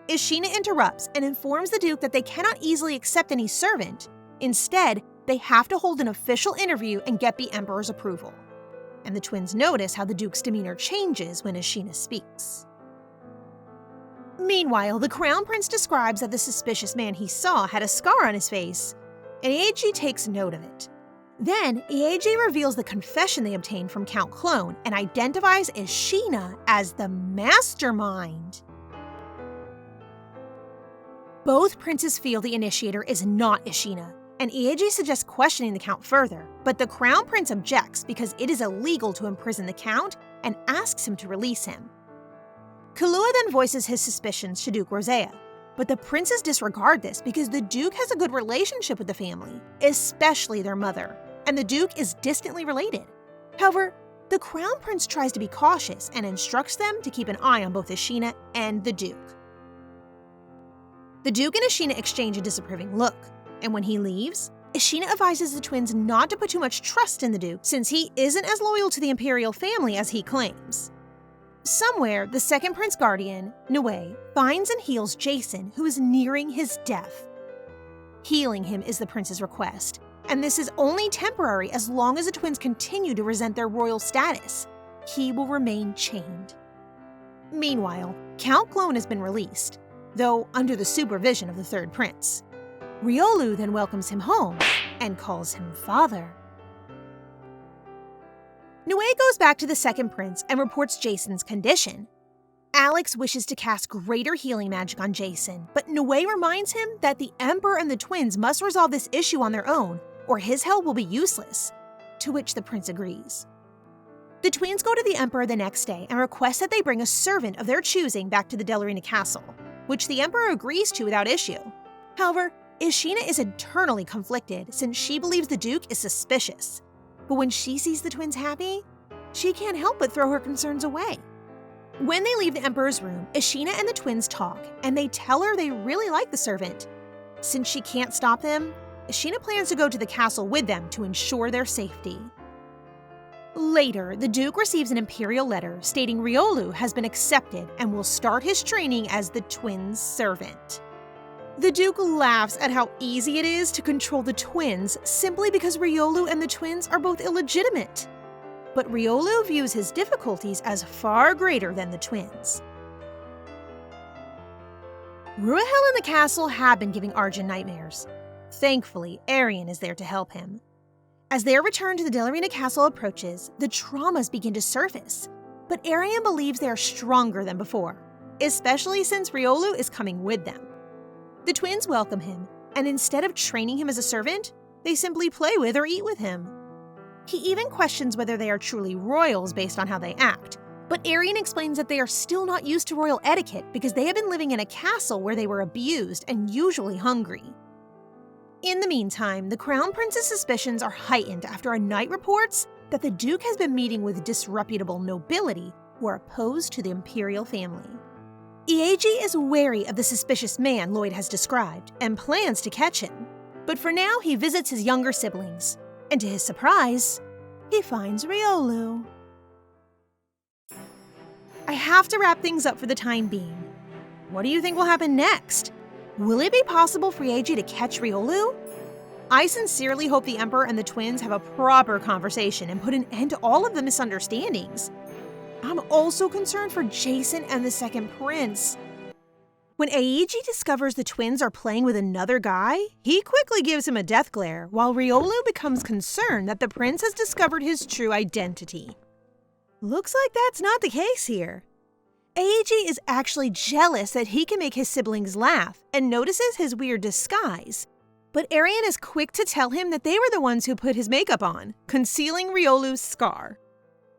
Ishina interrupts and informs the Duke that they cannot easily accept any servant. Instead, they have to hold an official interview and get the Emperor's approval. And the twins notice how the Duke's demeanor changes when Ishina speaks. Meanwhile, the Crown Prince describes that the suspicious man he saw had a scar on his face, and Eiji takes note of it. Then, Eiji reveals the confession they obtained from Count Clone and identifies Ishina as the mastermind. Both princes feel the initiator is not Ishina, and Eiji suggests questioning the Count further, but the Crown Prince objects because it is illegal to imprison the Count and asks him to release him. Kalua then voices his suspicions to Duke Rosea, but the princes disregard this because the Duke has a good relationship with the family, especially their mother, and the Duke is distantly related. However, the Crown Prince tries to be cautious and instructs them to keep an eye on both Ashina and the Duke. The Duke and Ashina exchange a disapproving look, and when he leaves, Ashina advises the twins not to put too much trust in the Duke since he isn't as loyal to the Imperial family as he claims. Somewhere, the second Prince Guardian, Nue, finds and heals Jason, who is nearing his death. Healing him is the prince's request, and this is only temporary as long as the twins continue to resent their royal status. He will remain chained. Meanwhile, Count Clone has been released, though under the supervision of the third prince. Riolu then welcomes him home and calls him father. Nue goes back to the second prince and reports Jason's condition. Alex wishes to cast greater healing magic on Jason, but Nue reminds him that the Emperor and the twins must resolve this issue on their own, or his help will be useless, to which the prince agrees. The twins go to the Emperor the next day and request that they bring a servant of their choosing back to the Delorina castle, which the Emperor agrees to without issue. However, Ashina is internally conflicted since she believes the Duke is suspicious. But when she sees the twins happy, she can't help but throw her concerns away. When they leave the Emperor's room, Ashina and the twins talk, and they tell her they really like the servant. Since she can't stop them, Ashina plans to go to the castle with them to ensure their safety. Later, the Duke receives an imperial letter stating Riolu has been accepted and will start his training as the twins' servant. The Duke laughs at how easy it is to control the twins simply because Riolu and the twins are both illegitimate. But Riolu views his difficulties as far greater than the twins. Ruahel and the castle have been giving Arjen nightmares. Thankfully, Arienne is there to help him. As their return to the Delorina castle approaches, the traumas begin to surface. But Arienne believes they are stronger than before, especially since Riolu is coming with them. The twins welcome him, and instead of training him as a servant, they simply play with or eat with him. He even questions whether they are truly royals based on how they act, but Arienne explains that they are still not used to royal etiquette because they have been living in a castle where they were abused and usually hungry. In the meantime, the Crown Prince's suspicions are heightened after a knight reports that the Duke has been meeting with disreputable nobility who are opposed to the imperial family. Ieji is wary of the suspicious man Lloyd has described and plans to catch him, but for now he visits his younger siblings, and to his surprise, he finds Riolu. I have to wrap things up for the time being. What do you think will happen next? Will it be possible for Ieji to catch Riolu? I sincerely hope the Emperor and the twins have a proper conversation and put an end to all of the misunderstandings. I'm also concerned for Jason and the second prince. When Ieji discovers the twins are playing with another guy, he quickly gives him a death glare, while Riolu becomes concerned that the prince has discovered his true identity. Looks like that's not the case here. Ieji is actually jealous that he can make his siblings laugh and notices his weird disguise. But Arienne is quick to tell him that they were the ones who put his makeup on, concealing Riolu's scar.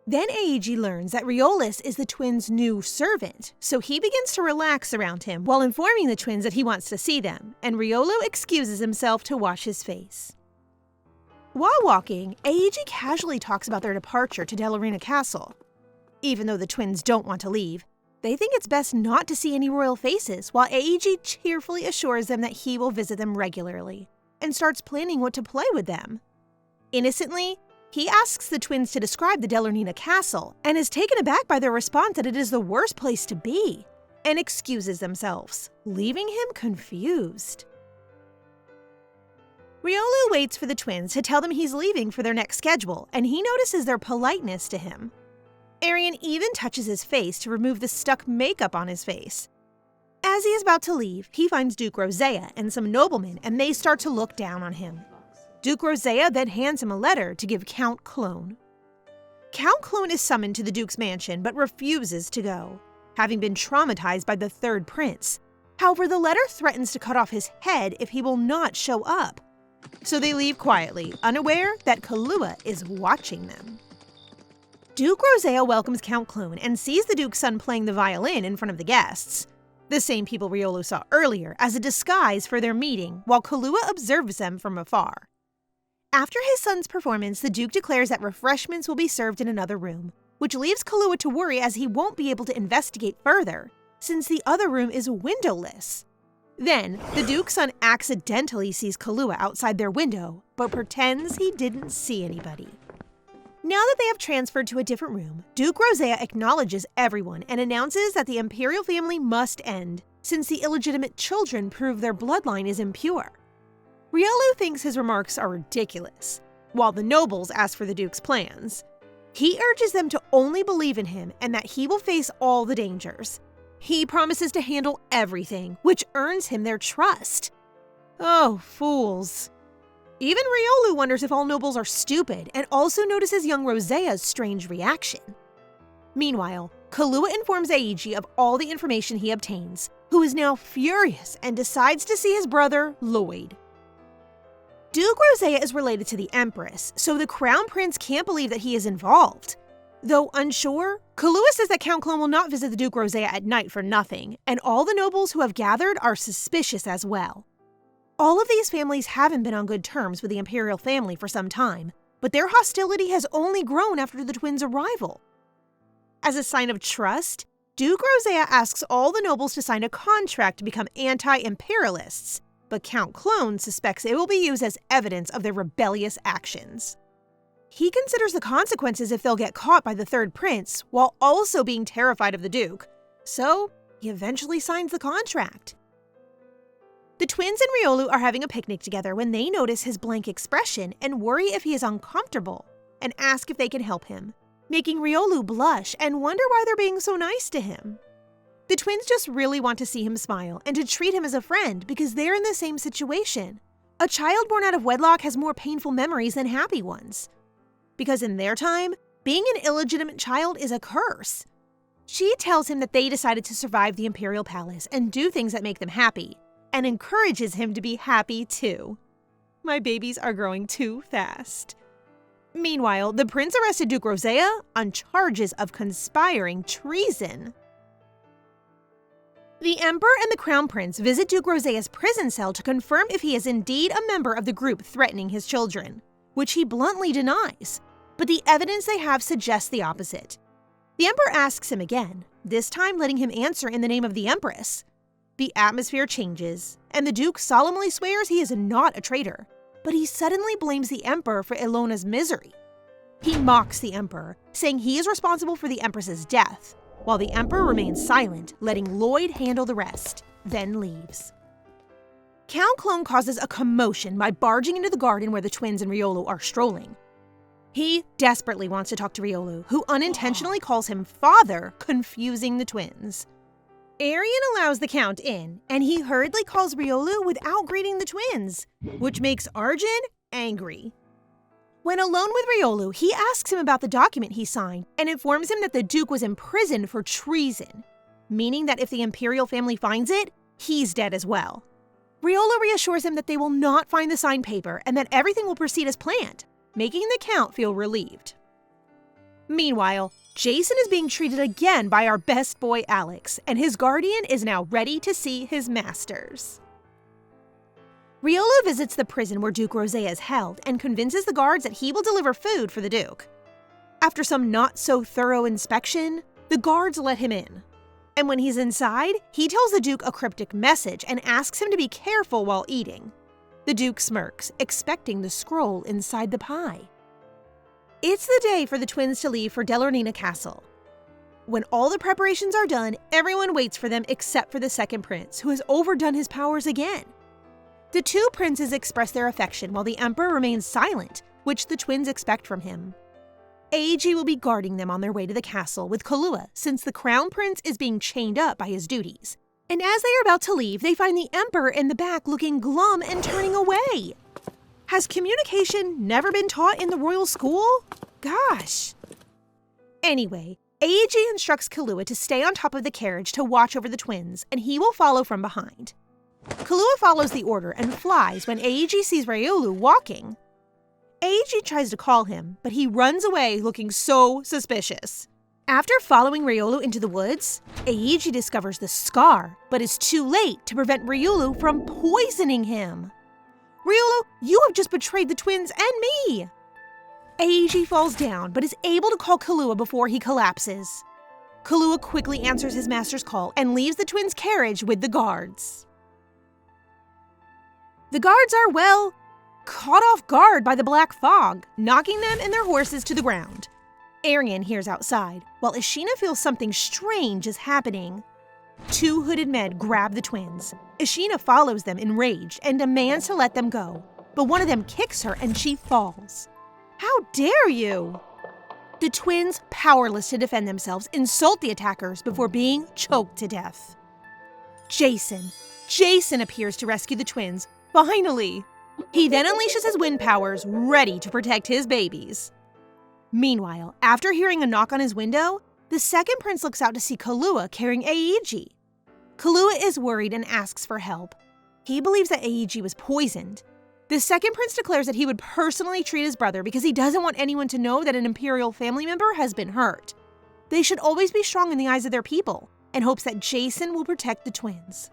Then Ieji learns that Riolus is the twins' new servant, so he begins to relax around him while informing the twins that he wants to see them, and Riolu excuses himself to wash his face. While walking, Ieji casually talks about their departure to Delorina Castle. Even though the twins don't want to leave, they think it's best not to see any royal faces, while Ieji cheerfully assures them that he will visit them regularly, and starts planning what to play with them. Innocently, he asks the twins to describe the Delorina Castle, and is taken aback by their response that it is the worst place to be, and excuses themselves, leaving him confused. Riolu waits for the twins to tell them he's leaving for their next schedule, and he notices their politeness to him. Arienne even touches his face to remove the stuck makeup on his face. As he is about to leave, he finds Duke Rosea and some noblemen, and they start to look down on him. Duke Rosea then hands him a letter to give Count Clone. Count Clone is summoned to the Duke's mansion but refuses to go, having been traumatized by the third prince. However, the letter threatens to cut off his head if he will not show up. So they leave quietly, unaware that Kahlua is watching them. Duke Rosea welcomes Count Clone and sees the Duke's son playing the violin in front of the guests, the same people Riolu saw earlier, as a disguise for their meeting, while Kahlua observes them from afar. After his son's performance, the Duke declares that refreshments will be served in another room, which leaves Kahlua to worry as he won't be able to investigate further, since the other room is windowless. Then, the Duke's son accidentally sees Kahlua outside their window, but pretends he didn't see anybody. Now that they have transferred to a different room, Duke Rosea acknowledges everyone and announces that the imperial family must end, since the illegitimate children prove their bloodline is impure. Riolu thinks his remarks are ridiculous, while the nobles ask for the Duke's plans. He urges them to only believe in him and that he will face all the dangers. He promises to handle everything, which earns him their trust. Oh, fools. Even Riolu wonders if all nobles are stupid and also notices young Rosea's strange reaction. Meanwhile, Kahlua informs Aiji of all the information he obtains, who is now furious and decides to see his brother, Lloyd. Duke Rosea is related to the Empress, so the Crown Prince can't believe that he is involved. Though unsure, Kahlua says that Count Clone will not visit the Duke Rosea at night for nothing, and all the nobles who have gathered are suspicious as well. All of these families haven't been on good terms with the imperial family for some time, but their hostility has only grown after the twins' arrival. As a sign of trust, Duke Rosea asks all the nobles to sign a contract to become anti-imperialists, but Count Clone suspects it will be used as evidence of their rebellious actions. He considers the consequences if they'll get caught by the third prince, while also being terrified of the Duke, so he eventually signs the contract. The twins and Riolu are having a picnic together when they notice his blank expression and worry if he is uncomfortable, and ask if they can help him, making Riolu blush and wonder why they're being so nice to him. The twins just really want to see him smile and to treat him as a friend because they're in the same situation. A child born out of wedlock has more painful memories than happy ones. Because in their time, being an illegitimate child is a curse. She tells him that they decided to survive the Imperial Palace and do things that make them happy, and encourages him to be happy too. My babies are growing too fast. Meanwhile, the prince arrested Duke Rosea on charges of conspiring treason. The Emperor and the Crown Prince visit Duke Rosea's prison cell to confirm if he is indeed a member of the group threatening his children, which he bluntly denies, but the evidence they have suggests the opposite. The Emperor asks him again, this time letting him answer in the name of the Empress. The atmosphere changes, and the Duke solemnly swears he is not a traitor, but he suddenly blames the Emperor for Ilona's misery. He mocks the Emperor, saying he is responsible for the Empress's death, while the Emperor remains silent, letting Lloyd handle the rest, then leaves. Count Clone causes a commotion by barging into the garden where the twins and Riolu are strolling. He desperately wants to talk to Riolu, who unintentionally calls him father, confusing the twins. Arienne allows the Count in, and he hurriedly calls Riolu without greeting the twins, which makes Arjen angry. When alone with Riolu, he asks him about the document he signed and informs him that the Duke was imprisoned for treason, meaning that if the Imperial family finds it, he's dead as well. Riolu reassures him that they will not find the signed paper and that everything will proceed as planned, making the Count feel relieved. Meanwhile, Jason is being treated again by our best boy Alex, and his guardian is now ready to see his masters. Riolu visits the prison where Duke Rosea is held and convinces the guards that he will deliver food for the Duke. After some not-so-thorough inspection, the guards let him in. And when he's inside, he tells the Duke a cryptic message and asks him to be careful while eating. The Duke smirks, expecting the scroll inside the pie. It's the day for the twins to leave for Delornina Castle. When all the preparations are done, everyone waits for them except for the second prince, who has overdone his powers again. The two princes express their affection while the Emperor remains silent, which the twins expect from him. Aiji will be guarding them on their way to the castle with Kahlua, since the Crown Prince is being chained up by his duties. And as they are about to leave, they find the Emperor in the back looking glum and turning away. Has communication never been taught in the royal school? Gosh. Anyway, Aiji instructs Kahlua to stay on top of the carriage to watch over the twins, and he will follow from behind. Kahlua follows the order and flies when Aiji sees Riolu walking. Aiji tries to call him, but he runs away looking so suspicious. After following Riolu into the woods, Aiji discovers the scar, but is too late to prevent Riolu from poisoning him. Riolu, you have just betrayed the twins and me! Eiji falls down, but is able to call Kahlua before he collapses. Kahlua quickly answers his master's call and leaves the twins' carriage with the guards. The guards are, well, caught off guard by the black fog, knocking them and their horses to the ground. Arienne hears outside, while Ashina feels something strange is happening. Two hooded men grab the twins. Ashina follows them enraged and demands to let them go, but one of them kicks her and she falls. How dare you! The twins, powerless to defend themselves, insult the attackers before being choked to death. Jason appears to rescue the twins, finally! He then unleashes his wind powers, ready to protect his babies. Meanwhile, after hearing a knock on his window, the second prince looks out to see Kahlua carrying Eiji. Kahlua is worried and asks for help. He believes that Eiji was poisoned. The second prince declares that he would personally treat his brother because he doesn't want anyone to know that an imperial family member has been hurt. They should always be strong in the eyes of their people, and hopes that Jason will protect the twins.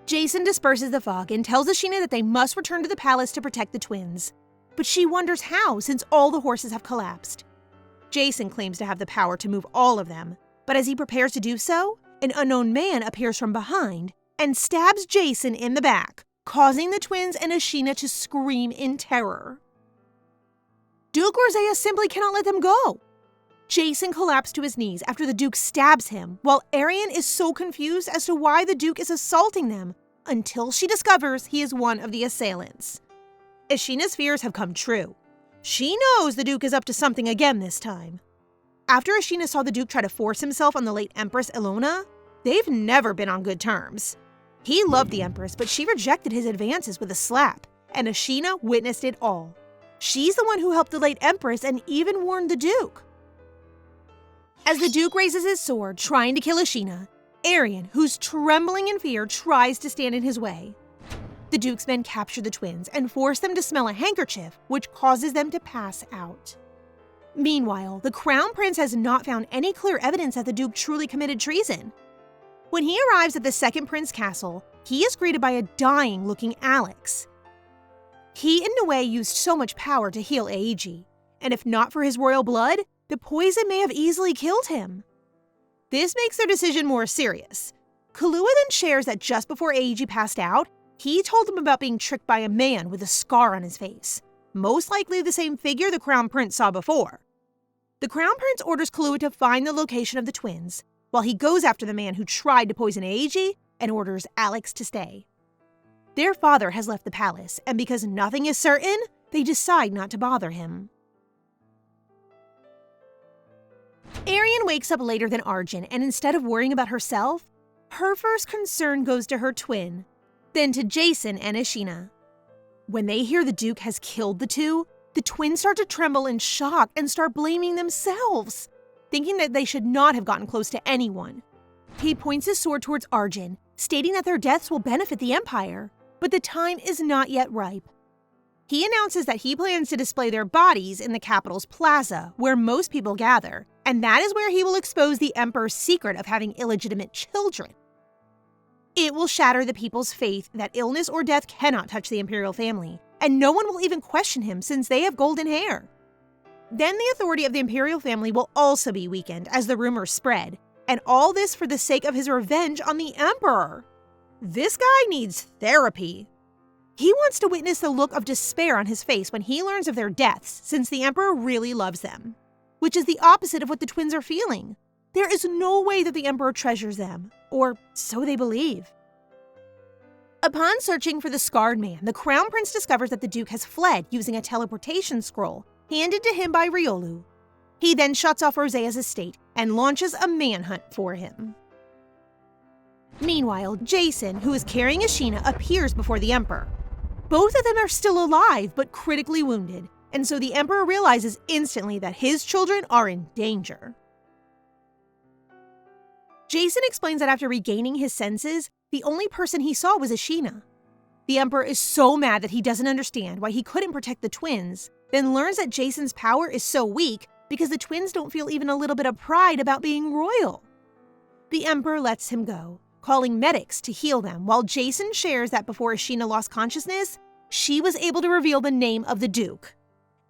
Jason disperses the fog and tells Ashina that they must return to the palace to protect the twins. But she wonders how, since all the horses have collapsed. Jason claims to have the power to move all of them, but as he prepares to do so, an unknown man appears from behind and stabs Jason in the back, causing the twins and Ashina to scream in terror. Duke Rosea simply cannot let them go. Jason collapsed to his knees after the Duke stabs him, while Arienne is so confused as to why the Duke is assaulting them, until she discovers he is one of the assailants. Ashina's fears have come true. She knows the Duke is up to something again this time. After Ashina saw the Duke try to force himself on the late Empress Ilona, they've never been on good terms. He loved the Empress, but she rejected his advances with a slap, and Ashina witnessed it all. She's the one who helped the late Empress and even warned the Duke. As the Duke raises his sword, trying to kill Ashina, Arienne, who's trembling in fear, tries to stand in his way. The Duke's men capture the twins and force them to smell a handkerchief, which causes them to pass out. Meanwhile, the Crown Prince has not found any clear evidence that the Duke truly committed treason. When he arrives at the Second Prince Castle, he is greeted by a dying-looking Alex. He in Niue used so much power to heal Eiji, and if not for his royal blood, the poison may have easily killed him. This makes their decision more serious. Kahlua then shares that just before Eiji passed out, he told them about being tricked by a man with a scar on his face, most likely the same figure the Crown Prince saw before. The Crown Prince orders Kahlua to find the location of the twins, while he goes after the man who tried to poison Eiji and orders Alex to stay. Their father has left the palace, and because nothing is certain, they decide not to bother him. Arienne wakes up later than Arjen, and instead of worrying about herself, her first concern goes to her twin, then to Jason and Ashina. When they hear the Duke has killed the two, the twins start to tremble in shock and start blaming themselves, thinking that they should not have gotten close to anyone. He points his sword towards Arjen, stating that their deaths will benefit the Empire, but the time is not yet ripe. He announces that he plans to display their bodies in the capital's plaza, where most people gather, and that is where he will expose the Emperor's secret of having illegitimate children. It will shatter the people's faith that illness or death cannot touch the imperial family, and no one will even question him since they have golden hair. Then the authority of the imperial family will also be weakened as the rumors spread, and all this for the sake of his revenge on the Emperor. This guy needs therapy. He wants to witness the look of despair on his face when he learns of their deaths, since the Emperor really loves them, which is the opposite of what the twins are feeling. There is no way that the Emperor treasures them, or so they believe. Upon searching for the scarred man, the Crown Prince discovers that the Duke has fled using a teleportation scroll handed to him by Riolu. He then shuts off Rosea's estate and launches a manhunt for him. Meanwhile, Jason, who is carrying Ashina, appears before the Emperor. Both of them are still alive, but critically wounded, and so the Emperor realizes instantly that his children are in danger. Jason explains that after regaining his senses, the only person he saw was Ashina. The Emperor is so mad that he doesn't understand why he couldn't protect the twins, then learns that Jason's power is so weak because the twins don't feel even a little bit of pride about being royal. The Emperor lets him go, calling medics to heal them, while Jason shares that before Ashina lost consciousness, she was able to reveal the name of the Duke.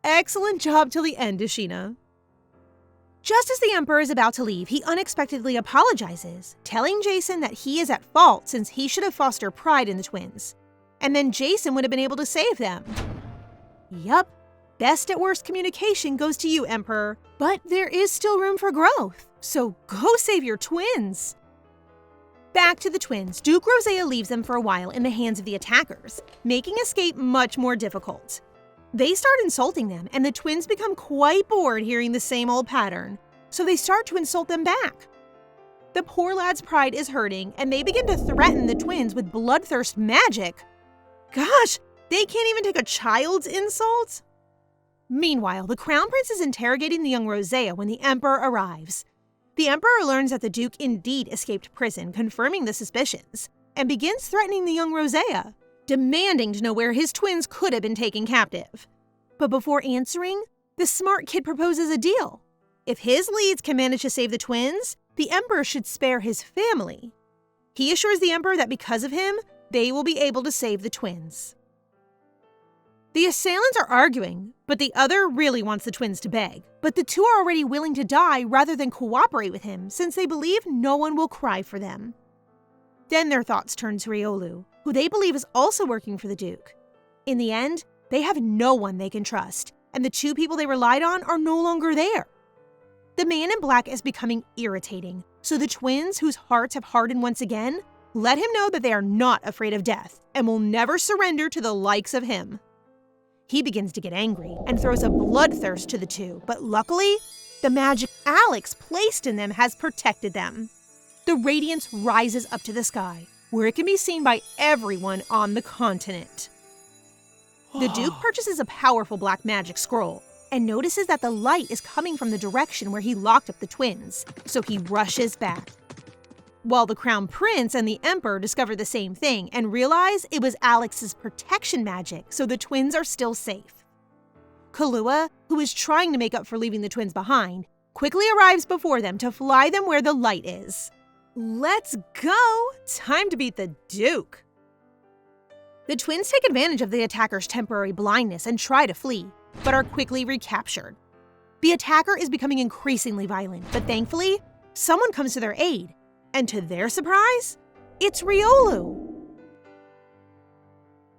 Excellent job till the end, Ashina. Just as the Emperor is about to leave, he unexpectedly apologizes, telling Jason that he is at fault since he should have fostered pride in the twins. And then Jason would have been able to save them. Yup, best at worst communication goes to you, Emperor. But there is still room for growth, so go save your twins. Back to the twins, Duke Rosea leaves them for a while in the hands of the attackers, making escape much more difficult. They start insulting them, and the twins become quite bored hearing the same old pattern, so they start to insult them back. The poor lad's pride is hurting, and they begin to threaten the twins with bloodthirst magic. Gosh, they can't even take a child's insult? Meanwhile, the Crown Prince is interrogating the young Rosea when the Emperor arrives. The Emperor learns that the Duke indeed escaped prison, confirming the suspicions, and begins threatening the young Rosea, demanding to know where his twins could have been taken captive. But before answering, the smart kid proposes a deal. If his leads can manage to save the twins, the Emperor should spare his family. He assures the Emperor that because of him, they will be able to save the twins. The assailants are arguing, but the other really wants the twins to beg. But the two are already willing to die rather than cooperate with him, since they believe no one will cry for them. Then their thoughts turn to Riolu, who they believe is also working for the Duke. In the end, they have no one they can trust, and the two people they relied on are no longer there. The man in black is becoming irritating, so the twins, whose hearts have hardened once again, let him know that they are not afraid of death and will never surrender to the likes of him. He begins to get angry and throws a bloodthirst to the two, but luckily, the magic Alex placed in them has protected them. The radiance rises up to the sky, where it can be seen by everyone on the continent. The Duke purchases a powerful black magic scroll and notices that the light is coming from the direction where he locked up the twins, so he rushes back. While the Crown Prince and the Emperor discover the same thing and realize it was Alex's protection magic, so the twins are still safe. Kahlua, who is trying to make up for leaving the twins behind, quickly arrives before them to fly them where the light is. Let's go! Time to beat the Duke! The twins take advantage of the attacker's temporary blindness and try to flee, but are quickly recaptured. The attacker is becoming increasingly violent, but thankfully, someone comes to their aid. And to their surprise, it's Riolu.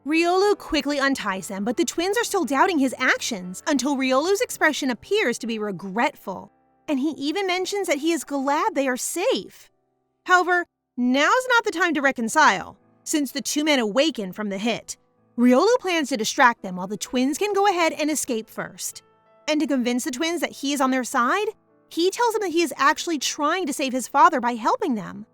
Riolu quickly unties them, but the twins are still doubting his actions until Riolu's expression appears to be regretful, and he even mentions that he is glad they are safe. However, now's not the time to reconcile, since the two men awaken from the hit. Riolu plans to distract them while the twins can go ahead and escape first. And to convince the twins that he is on their side, he tells them that he is actually trying to save his father by helping them.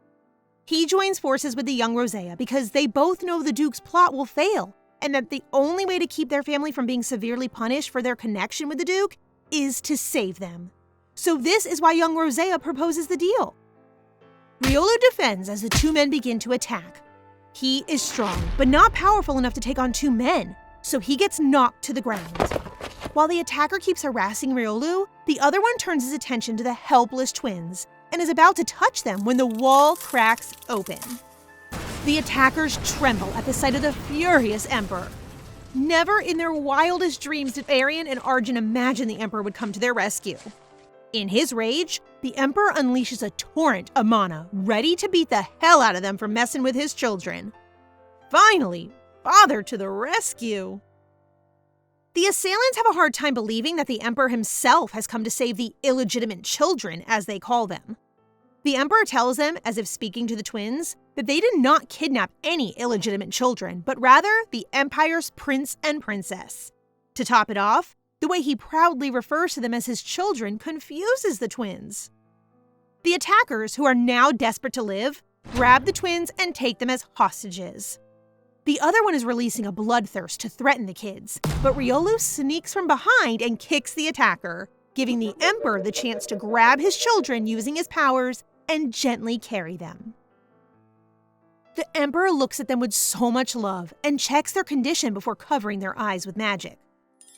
He joins forces with the young Rosea because they both know the Duke's plot will fail, and that the only way to keep their family from being severely punished for their connection with the Duke is to save them. So this is why young Rosea proposes the deal. Riolu defends as the two men begin to attack. He is strong, but not powerful enough to take on two men, so he gets knocked to the ground. While the attacker keeps harassing Riolu, the other one turns his attention to the helpless twins and is about to touch them when the wall cracks open. The attackers tremble at the sight of the furious Emperor. Never in their wildest dreams did Arienne and Arjen imagine the Emperor would come to their rescue. In his rage, the Emperor unleashes a torrent of mana, ready to beat the hell out of them for messing with his children. Finally, father to the rescue! The assailants have a hard time believing that the Emperor himself has come to save the illegitimate children, as they call them. The Emperor tells them, as if speaking to the twins, that they did not kidnap any illegitimate children, but rather the Empire's prince and princess. To top it off, the way he proudly refers to them as his children confuses the twins. The attackers, who are now desperate to live, grab the twins and take them as hostages. The other one is releasing a bloodthirst to threaten the kids, but Riolu sneaks from behind and kicks the attacker, giving the Emperor the chance to grab his children using his powers and gently carry them. The Emperor looks at them with so much love and checks their condition before covering their eyes with magic.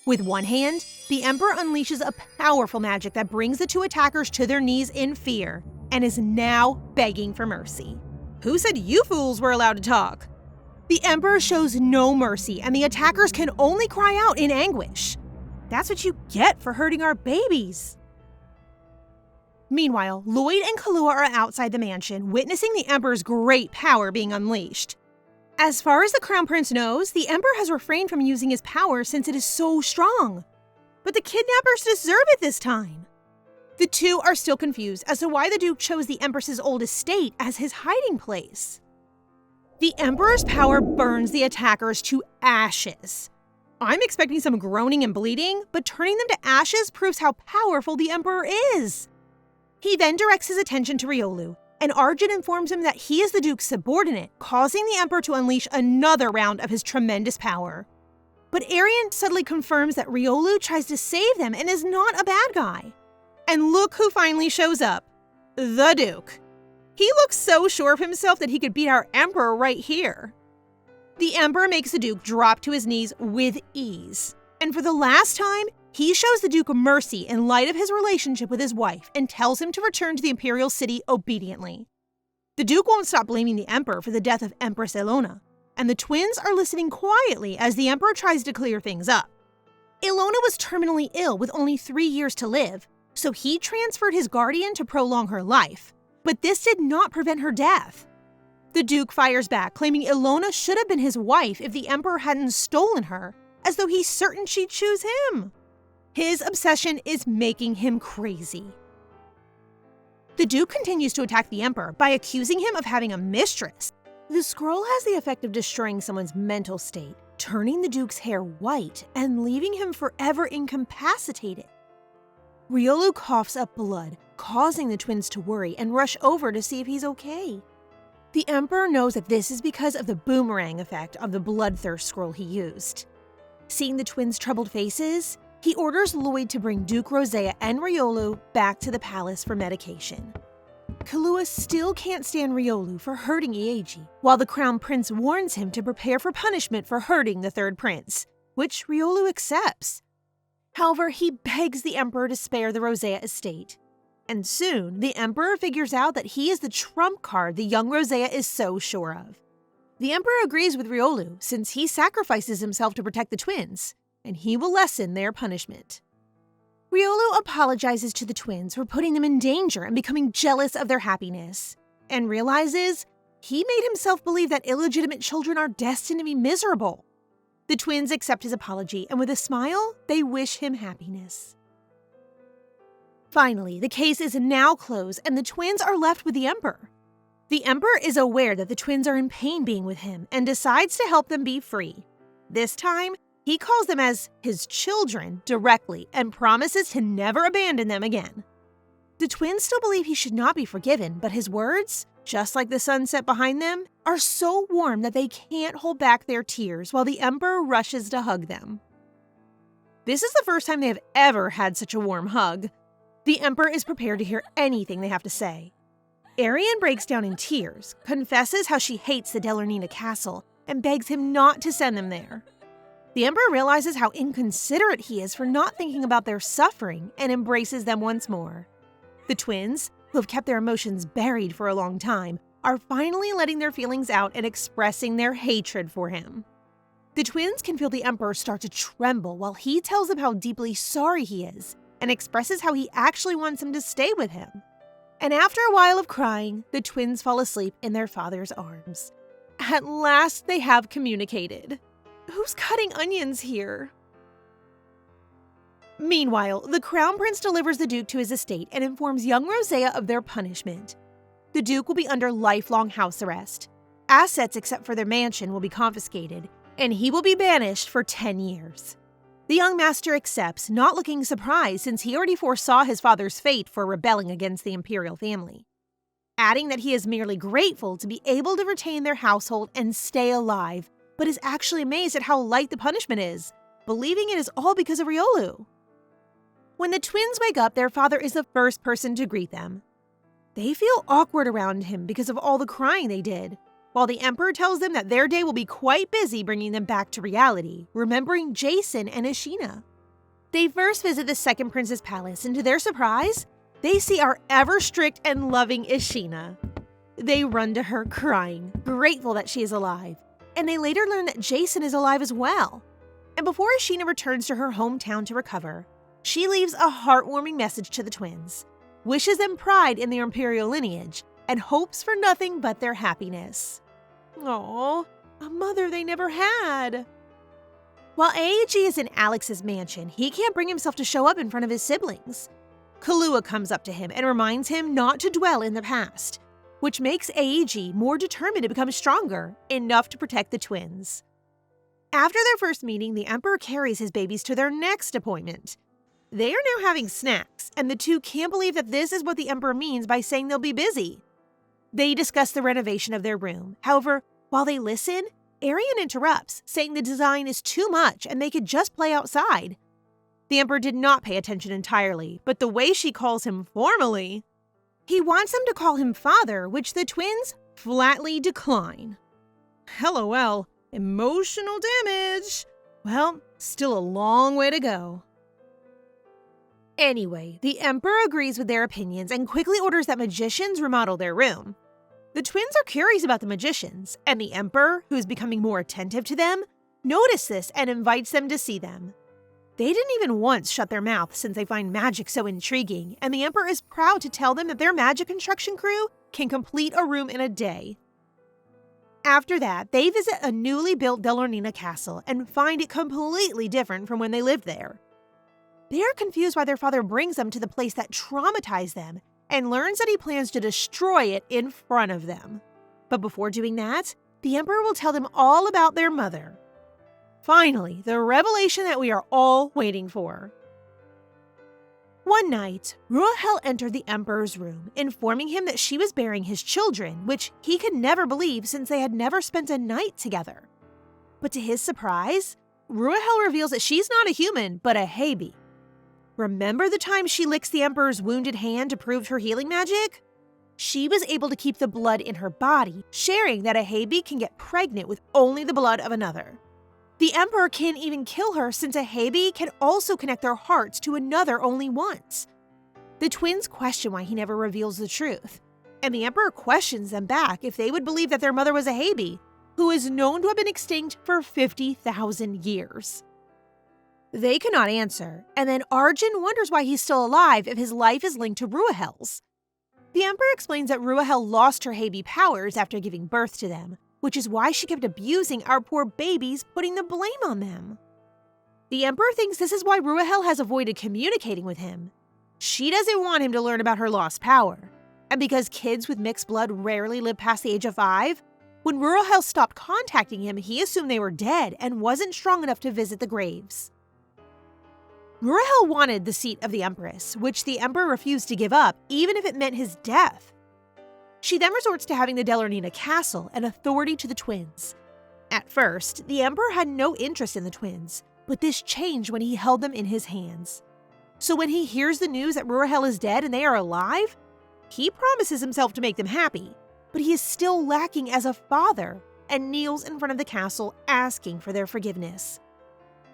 With one hand, the Emperor unleashes a powerful magic that brings the two attackers to their knees in fear and is now begging for mercy. Who said you fools were allowed to talk? The Emperor shows no mercy, and the attackers can only cry out in anguish. That's what you get for hurting our babies. Meanwhile, Lloyd and Kahlua are outside the mansion, witnessing the Emperor's great power being unleashed. As far as the Crown Prince knows, the Emperor has refrained from using his power since it is so strong. But the kidnappers deserve it this time. The two are still confused as to why the Duke chose the Empress's old estate as his hiding place. The Emperor's power burns the attackers to ashes. I'm expecting some groaning and bleeding, but turning them to ashes proves how powerful the Emperor is. He then directs his attention to Riolu, and Arjen informs him that he is the Duke's subordinate, causing the Emperor to unleash another round of his tremendous power. But Arienne suddenly confirms that Riolu tries to save them and is not a bad guy. And look who finally shows up. The Duke. He looks so sure of himself that he could beat our Emperor right here. The Emperor makes the Duke drop to his knees with ease. And for the last time, he shows the Duke mercy in light of his relationship with his wife and tells him to return to the Imperial City obediently. The Duke won't stop blaming the Emperor for the death of Empress Ilona, and the twins are listening quietly as the Emperor tries to clear things up. Ilona was terminally ill with only 3 years to live, so he transferred his guardian to prolong her life. But this did not prevent her death. The Duke fires back, claiming Ilona should have been his wife if the Emperor hadn't stolen her, as though he's certain she'd choose him. His obsession is making him crazy. The Duke continues to attack the Emperor by accusing him of having a mistress. The scroll has the effect of destroying someone's mental state, turning the Duke's hair white and leaving him forever incapacitated. Riolu coughs up blood, causing the twins to worry and rush over to see if he's okay. The Emperor knows that this is because of the boomerang effect of the bloodthirst scroll he used. Seeing the twins' troubled faces, he orders Lloyd to bring Duke Rosea and Riolu back to the palace for medication. Kahlua still can't stand Riolu for hurting Ieiji, while the Crown Prince warns him to prepare for punishment for hurting the third prince, which Riolu accepts. However, he begs the Emperor to spare the Rosea estate. And soon, the Emperor figures out that he is the trump card the young Rosea is so sure of. The Emperor agrees with Riolu since he sacrifices himself to protect the twins, and he will lessen their punishment. Riolu apologizes to the twins for putting them in danger and becoming jealous of their happiness, and realizes he made himself believe that illegitimate children are destined to be miserable. The twins accept his apology, and with a smile, they wish him happiness. Finally, the case is now closed, and the twins are left with the Emperor. The Emperor is aware that the twins are in pain being with him and decides to help them be free. This time, he calls them as his children directly and promises to never abandon them again. The twins still believe he should not be forgiven, but his words, just like the sunset behind them, are so warm that they can't hold back their tears while the Emperor rushes to hug them. This is the first time they have ever had such a warm hug. The Emperor is prepared to hear anything they have to say. Arienne breaks down in tears, confesses how she hates the Delornina castle, and begs him not to send them there. The Emperor realizes how inconsiderate he is for not thinking about their suffering and embraces them once more. The twins, who have kept their emotions buried for a long time, are finally letting their feelings out and expressing their hatred for him. The twins can feel the Emperor start to tremble while he tells them how deeply sorry he is and expresses how he actually wants them to stay with him. And after a while of crying, the twins fall asleep in their father's arms. At last, they have communicated. Who's cutting onions here? Meanwhile, the Crown Prince delivers the Duke to his estate and informs young Rosea of their punishment. The Duke will be under lifelong house arrest. Assets except for their mansion will be confiscated, and he will be banished for 10 years. The young master accepts, not looking surprised since he already foresaw his father's fate for rebelling against the imperial family, adding that he is merely grateful to be able to retain their household and stay alive, but is actually amazed at how light the punishment is, believing it is all because of Riolu. When the twins wake up, their father is the first person to greet them. They feel awkward around him because of all the crying they did, while the Emperor tells them that their day will be quite busy bringing them back to reality, remembering Jason and Ashina. They first visit the second prince's palace, and to their surprise, they see our ever-strict and loving Ashina. They run to her crying, grateful that she is alive, and they later learn that Jason is alive as well. And before Ashina returns to her hometown to recover, she leaves a heartwarming message to the twins, wishes them pride in their imperial lineage, and hopes for nothing but their happiness. Aww, a mother they never had. While AAG is in Alex's mansion, he can't bring himself to show up in front of his siblings. Kahlua comes up to him and reminds him not to dwell in the past, which makes AAG more determined to become stronger, enough to protect the twins. After their first meeting, the Emperor carries his babies to their next appointment. They are now having snacks, and the two can't believe that this is what the Emperor means by saying they'll be busy. They discuss the renovation of their room. However, while they listen, Arienne interrupts, saying the design is too much and they could just play outside. The Emperor did not pay attention entirely, but the way she calls him formally, he wants them to call him father, which the twins flatly decline. LOL, emotional damage. Well, still a long way to go. Anyway, the Emperor agrees with their opinions and quickly orders that magicians remodel their room. The twins are curious about the magicians, and the Emperor, who is becoming more attentive to them, notices this and invites them to see them. They didn't even once shut their mouth since they find magic so intriguing, and the Emperor is proud to tell them that their magic construction crew can complete a room in a day. After that, they visit a newly built Delornina castle and find it completely different from when they lived there. They are confused why their father brings them to the place that traumatized them and learns that he plans to destroy it in front of them. But before doing that, the Emperor will tell them all about their mother. Finally, the revelation that we are all waiting for. One night, Ruahel entered the Emperor's room, informing him that she was bearing his children, which he could never believe since they had never spent a night together. But to his surprise, Ruahel reveals that she's not a human, but a Habi. Remember the time she licks the Emperor's wounded hand to prove her healing magic? She was able to keep the blood in her body, sharing that a Habi can get pregnant with only the blood of another. The Emperor can't even kill her since a Habi can also connect their hearts to another only once. The twins question why he never reveals the truth, and the Emperor questions them back if they would believe that their mother was a Habi, who is known to have been extinct for 50,000 years. They cannot answer, and then Arjen wonders why he's still alive if his life is linked to Ruahel's. The Emperor explains that Ruahel lost her Habi powers after giving birth to them, which is why she kept abusing our poor babies, putting the blame on them. The Emperor thinks this is why Ruahel has avoided communicating with him. She doesn't want him to learn about her lost power. And because kids with mixed blood rarely live past the age of 5, when Ruahel stopped contacting him, he assumed they were dead and wasn't strong enough to visit the graves. Ruahel wanted the seat of the Empress, which the Emperor refused to give up, even if it meant his death. She then resorts to having the Delornina castle and authority to the twins. At first, the Emperor had no interest in the twins, but this changed when he held them in his hands. So when he hears the news that Ruahel is dead and they are alive, he promises himself to make them happy, but he is still lacking as a father and kneels in front of the castle asking for their forgiveness.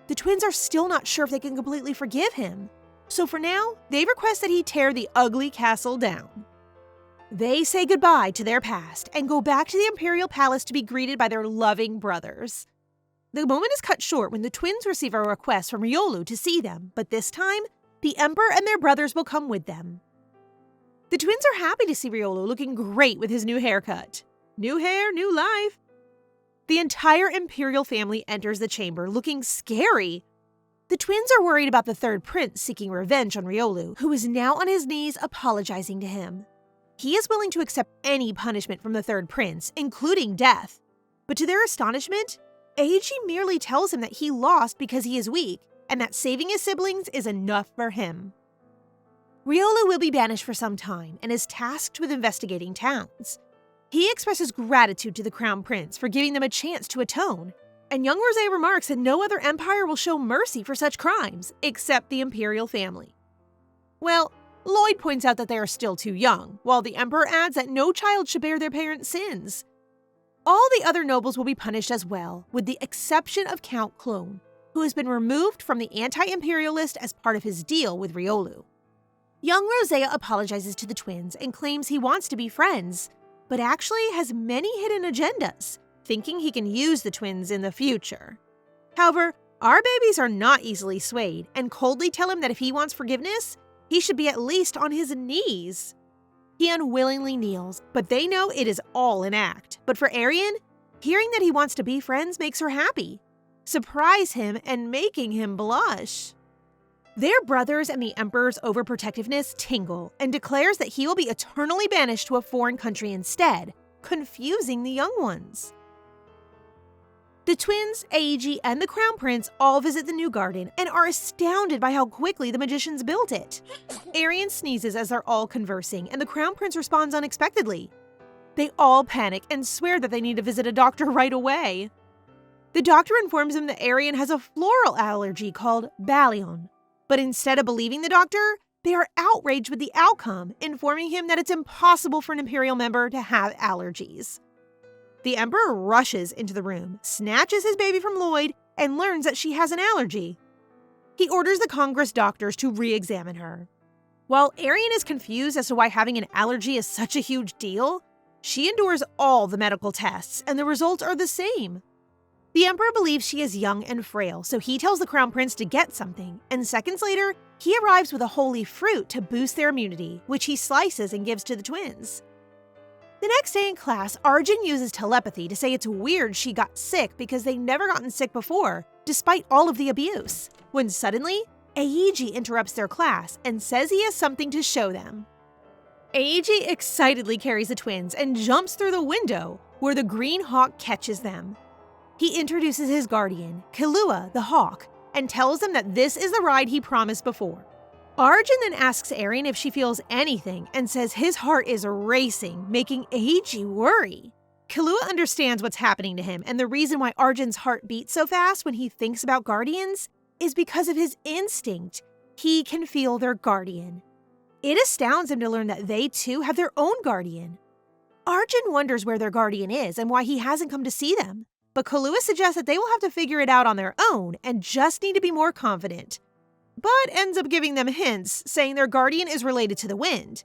The twins are still not sure if they can completely forgive him, so for now, they request that he tear the ugly castle down. They say goodbye to their past and go back to the Imperial Palace to be greeted by their loving brothers. The moment is cut short when the twins receive a request from Riolu to see them, but this time, the Emperor and their brothers will come with them. The twins are happy to see Riolu looking great with his new haircut. New hair, new life. The entire Imperial family enters the chamber looking scary. The twins are worried about the third prince seeking revenge on Riolu, who is now on his knees apologizing to him. He is willing to accept any punishment from the third prince, including death. But to their astonishment, Eiji merely tells him that he lost because he is weak, and that saving his siblings is enough for him. Riolu will be banished for some time and is tasked with investigating towns. He expresses gratitude to the Crown Prince for giving them a chance to atone, and young Rosé remarks that no other empire will show mercy for such crimes, except the Imperial family. Well, Lloyd points out that they are still too young, while the Emperor adds that no child should bear their parents' sins. All the other nobles will be punished as well, with the exception of Count Clone, who has been removed from the anti-imperial list as part of his deal with Riolu. Young Rosea apologizes to the twins and claims he wants to be friends, but actually has many hidden agendas, thinking he can use the twins in the future. However, our babies are not easily swayed and coldly tell him that if he wants forgiveness, he should be at least on his knees. He unwillingly kneels, but they know it is all an act. But for Arienne, hearing that he wants to be friends makes her happy, surprise him and making him blush. Their brothers and the Emperor's overprotectiveness tingle and declares that he will be eternally banished to a foreign country instead, confusing the young ones. The twins, Aegi, and the Crown Prince all visit the new garden and are astounded by how quickly the magicians built it. Arienne sneezes as they're all conversing, and the Crown Prince responds unexpectedly. They all panic and swear that they need to visit a doctor right away. The doctor informs them that Arienne has a floral allergy called Balion, but instead of believing the doctor, they are outraged with the outcome, informing him that it's impossible for an Imperial member to have allergies. The Emperor rushes into the room, snatches his baby from Lloyd, and learns that she has an allergy. He orders the Congress doctors to re-examine her. While Arienne is confused as to why having an allergy is such a huge deal, she endures all the medical tests, and the results are the same. The Emperor believes she is young and frail, so he tells the Crown Prince to get something, and seconds later, he arrives with a holy fruit to boost their immunity, which he slices and gives to the twins. The next day in class, Arjen uses telepathy to say it's weird she got sick because they've never gotten sick before, despite all of the abuse, when suddenly, Aegi interrupts their class and says he has something to show them. Aegi excitedly carries the twins and jumps through the window, where the green hawk catches them. He introduces his guardian, Killua the hawk, and tells them that this is the ride he promised before. Arjen then asks Arienne if she feels anything and says his heart is racing, making Aegi worry. Killua understands what's happening to him, and the reason why Arjen's heart beats so fast when he thinks about guardians is because of his instinct. He can feel their guardian. It astounds him to learn that they too have their own guardian. Arjen wonders where their guardian is and why he hasn't come to see them, but Killua suggests that they will have to figure it out on their own and just need to be more confident, but ends up giving them hints, saying their guardian is related to the wind.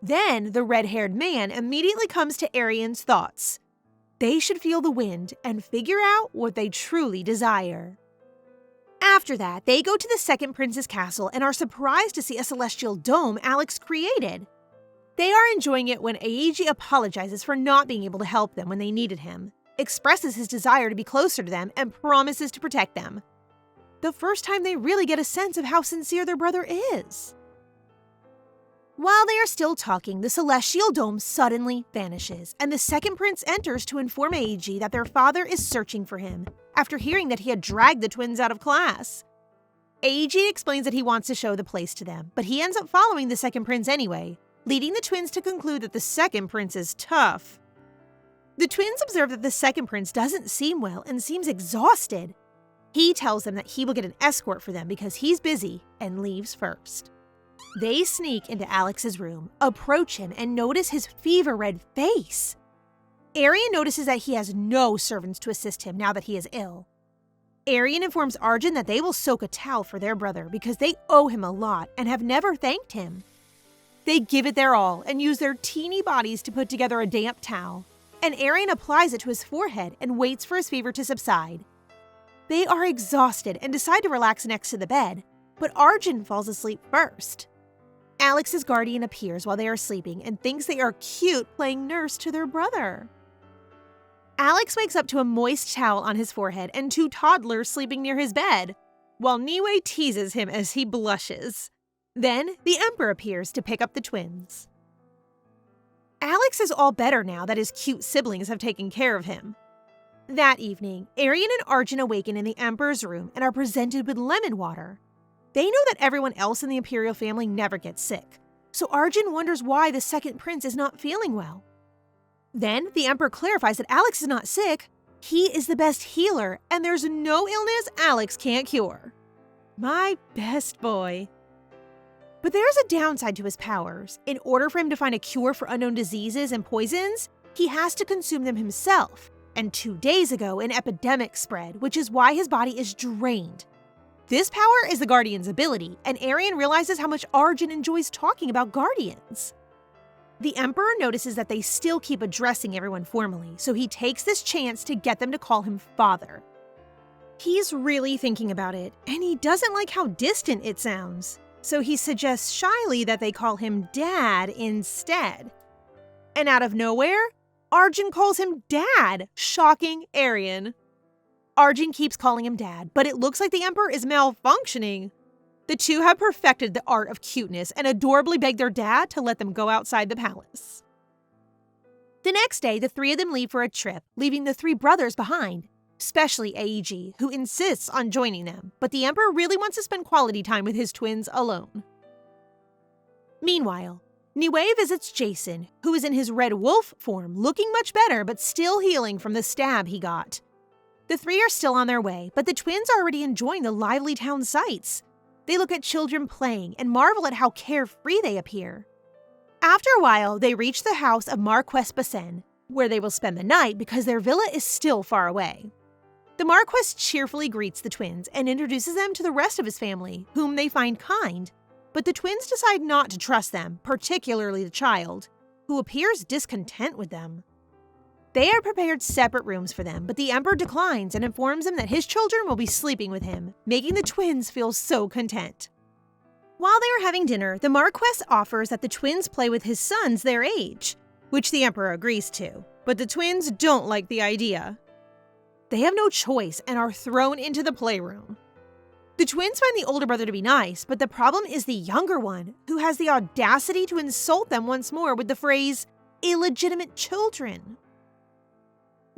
Then the red-haired man immediately comes to Arienne's thoughts. They should feel the wind and figure out what they truly desire. After that, they go to the second prince's castle and are surprised to see a celestial dome Alex created. They are enjoying it when Aegi apologizes for not being able to help them when they needed him, expresses his desire to be closer to them, and promises to protect them. The first time they really get a sense of how sincere their brother is. While they are still talking, the celestial dome suddenly vanishes, and the second prince enters to inform Aegi that their father is searching for him after hearing that he had dragged the twins out of class. Aegi explains that he wants to show the place to them, but he ends up following the second prince anyway, leading the twins to conclude that the second prince is tough. The twins observe that the second prince doesn't seem well and seems exhausted. He tells them that he will get an escort for them because he's busy and leaves first. They sneak into Alex's room, approach him, and notice his fever-red face. Arienne notices that he has no servants to assist him now that he is ill. Arienne informs Arjen that they will soak a towel for their brother because they owe him a lot and have never thanked him. They give it their all and use their teeny bodies to put together a damp towel, and Arienne applies it to his forehead and waits for his fever to subside. They are exhausted and decide to relax next to the bed, but Arjen falls asleep first. Alex's guardian appears while they are sleeping and thinks they are cute playing nurse to their brother. Alex wakes up to a moist towel on his forehead and two toddlers sleeping near his bed, while Niue teases him as he blushes. Then, the Emperor appears to pick up the twins. Alex is all better now that his cute siblings have taken care of him. That evening, Arienne and Arjen awaken in the Emperor's room and are presented with lemon water. They know that everyone else in the Imperial family never gets sick, so Arjen wonders why the second prince is not feeling well. Then, the Emperor clarifies that Alex is not sick. He is the best healer, and there's no illness Alex can't cure. My best boy. But there's a downside to his powers. In order for him to find a cure for unknown diseases and poisons, he has to consume them himself. And 2 days ago, an epidemic spread, which is why his body is drained. This power is the Guardian's ability, and Arienne realizes how much Arjen enjoys talking about Guardians. The Emperor notices that they still keep addressing everyone formally, so he takes this chance to get them to call him father. He's really thinking about it, and he doesn't like how distant it sounds, so he suggests shyly that they call him dad instead. And out of nowhere, Arjen calls him dad, shocking Arienne. Arjen keeps calling him dad, but it looks like the Emperor is malfunctioning. The two have perfected the art of cuteness and adorably beg their dad to let them go outside the palace. The next day, the three of them leave for a trip, leaving the three brothers behind, especially Aeg, who insists on joining them, but the Emperor really wants to spend quality time with his twins alone. Meanwhile, Niue visits Jason, who is in his red wolf form, looking much better but still healing from the stab he got. The three are still on their way, but the twins are already enjoying the lively town sights. They look at children playing and marvel at how carefree they appear. After a while, they reach the house of Marquess Basen, where they will spend the night because their villa is still far away. The Marquess cheerfully greets the twins and introduces them to the rest of his family, whom they find kind. But the twins decide not to trust them, particularly the child, who appears discontent with them. They are prepared separate rooms for them, but the Emperor declines and informs them that his children will be sleeping with him, making the twins feel so content. While they are having dinner, the Marquess offers that the twins play with his sons their age, which the Emperor agrees to, but the twins don't like the idea. They have no choice and are thrown into the playroom. The twins find the older brother to be nice, but the problem is the younger one, who has the audacity to insult them once more with the phrase, illegitimate children.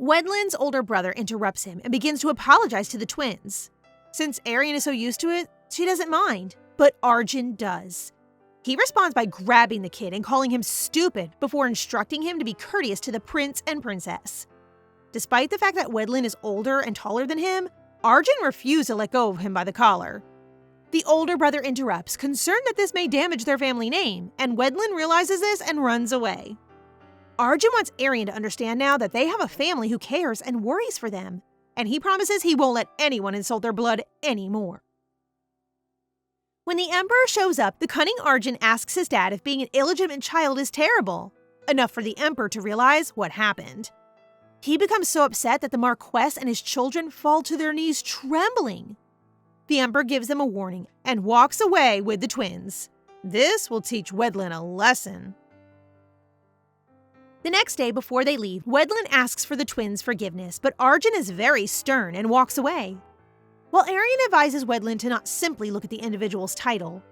Wedlin's older brother interrupts him and begins to apologize to the twins. Since Arienne is so used to it, she doesn't mind, but Arjen does. He responds by grabbing the kid and calling him stupid before instructing him to be courteous to the prince and princess. Despite the fact that Wedlin is older and taller than him, Arjen refused to let go of him by the collar. The older brother interrupts, concerned that this may damage their family name, and Wedlin realizes this and runs away. Arjen wants Arienne to understand now that they have a family who cares and worries for them, and he promises he won't let anyone insult their blood anymore. When the Emperor shows up, the cunning Arjen asks his dad if being an illegitimate child is terrible, enough for the Emperor to realize what happened. He becomes so upset that the Marquess and his children fall to their knees trembling. The Emperor gives them a warning and walks away with the twins. This will teach Wedlin a lesson. The next day before they leave, Wedlin asks for the twins' forgiveness, but Arjen is very stern and walks away. While Arienne advises Wedlin to not simply look at the individual's title,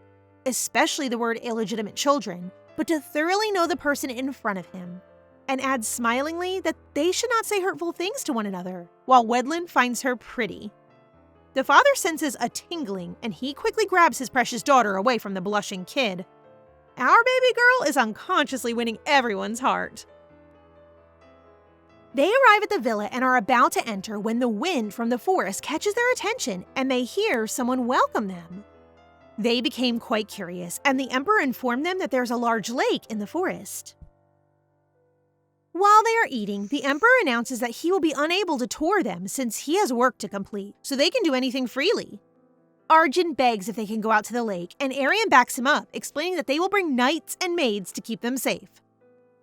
especially the word illegitimate children, but to thoroughly know the person in front of him, and adds smilingly that they should not say hurtful things to one another, while Wedlin finds her pretty. The father senses a tingling, and he quickly grabs his precious daughter away from the blushing kid. Our baby girl is unconsciously winning everyone's heart. They arrive at the villa and are about to enter when the wind from the forest catches their attention and they hear someone welcome them. They became quite curious, and the Emperor informed them that there's a large lake in the forest. While they are eating, the Emperor announces that he will be unable to tour them since he has work to complete, so they can do anything freely. Arjen begs if they can go out to the lake, and Arienne backs him up, explaining that they will bring knights and maids to keep them safe.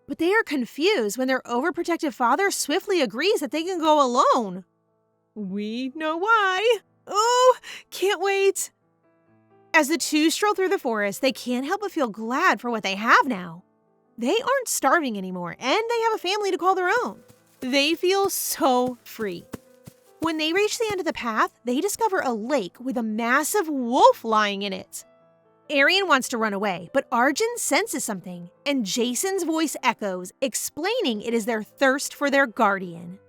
But they are confused when their overprotective father swiftly agrees that they can go alone. We know why. Oh, can't wait. As the two stroll through the forest, they can't help but feel glad for what they have now. They aren't starving anymore, and they have a family to call their own. They feel so free. When they reach the end of the path, they discover a lake with a massive wolf lying in it. Arienne wants to run away, but Arjen senses something, and Jason's voice echoes, explaining it is their thirst for their guardian.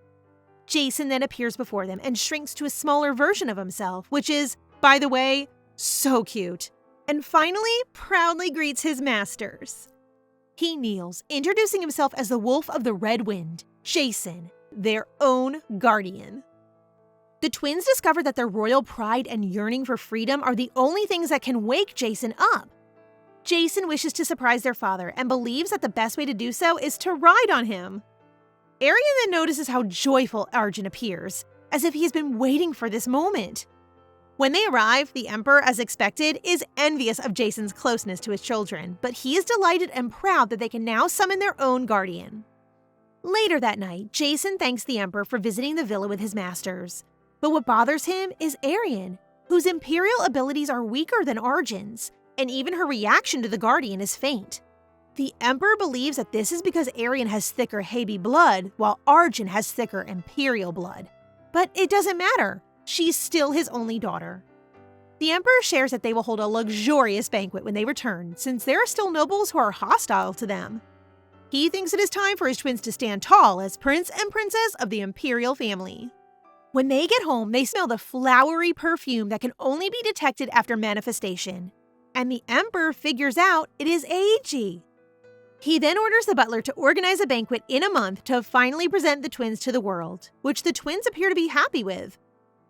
Jason then appears before them and shrinks to a smaller version of himself, which is, by the way, so cute, and finally proudly greets his masters. He kneels, introducing himself as the Wolf of the Red Wind, Jason, their own guardian. The twins discover that their royal pride and yearning for freedom are the only things that can wake Jason up. Jason wishes to surprise their father and believes that the best way to do so is to ride on him. Arienne then notices how joyful Arjen appears, as if he has been waiting for this moment. When they arrive, the Emperor, as expected, is envious of Jason's closeness to his children, but he is delighted and proud that they can now summon their own guardian. Later that night, Jason thanks the Emperor for visiting the villa with his masters. But what bothers him is Arienne, whose imperial abilities are weaker than Arjen's, and even her reaction to the guardian is faint. The Emperor believes that this is because Arienne has thicker Habi blood, while Arjen has thicker imperial blood. But it doesn't matter. She's still his only daughter. The Emperor shares that they will hold a luxurious banquet when they return, since there are still nobles who are hostile to them. He thinks it is time for his twins to stand tall as Prince and Princess of the imperial family. When they get home, they smell the flowery perfume that can only be detected after manifestation. And the Emperor figures out it is Eiji. He then orders the butler to organize a banquet in a month to finally present the twins to the world, which the twins appear to be happy with.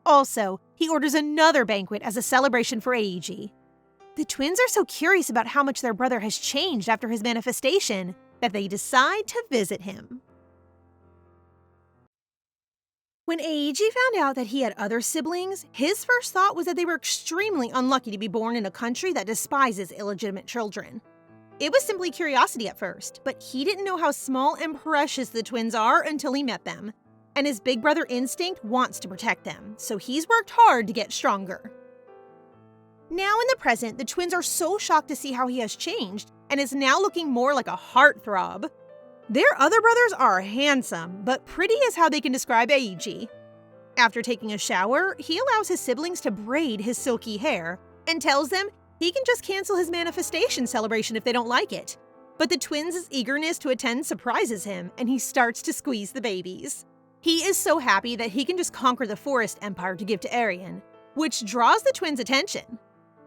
Also, he orders another banquet as a celebration for Eiji. The twins are so curious about how much their brother has changed after his manifestation that they decide to visit him. When Eiji found out that he had other siblings, his first thought was that they were extremely unlucky to be born in a country that despises illegitimate children. It was simply curiosity at first, but he didn't know how small and precious the twins are until he met them. And his big brother instinct wants to protect them, so he's worked hard to get stronger. Now in the present, the twins are so shocked to see how he has changed and is now looking more like a heartthrob. Their other brothers are handsome, but pretty is how they can describe Eiji. After taking a shower, he allows his siblings to braid his silky hair and tells them he can just cancel his manifestation celebration if they don't like it. But the twins' eagerness to attend surprises him, and he starts to squeeze the babies. He is so happy that he can just conquer the Forest Empire to give to Arienne, which draws the twins' attention.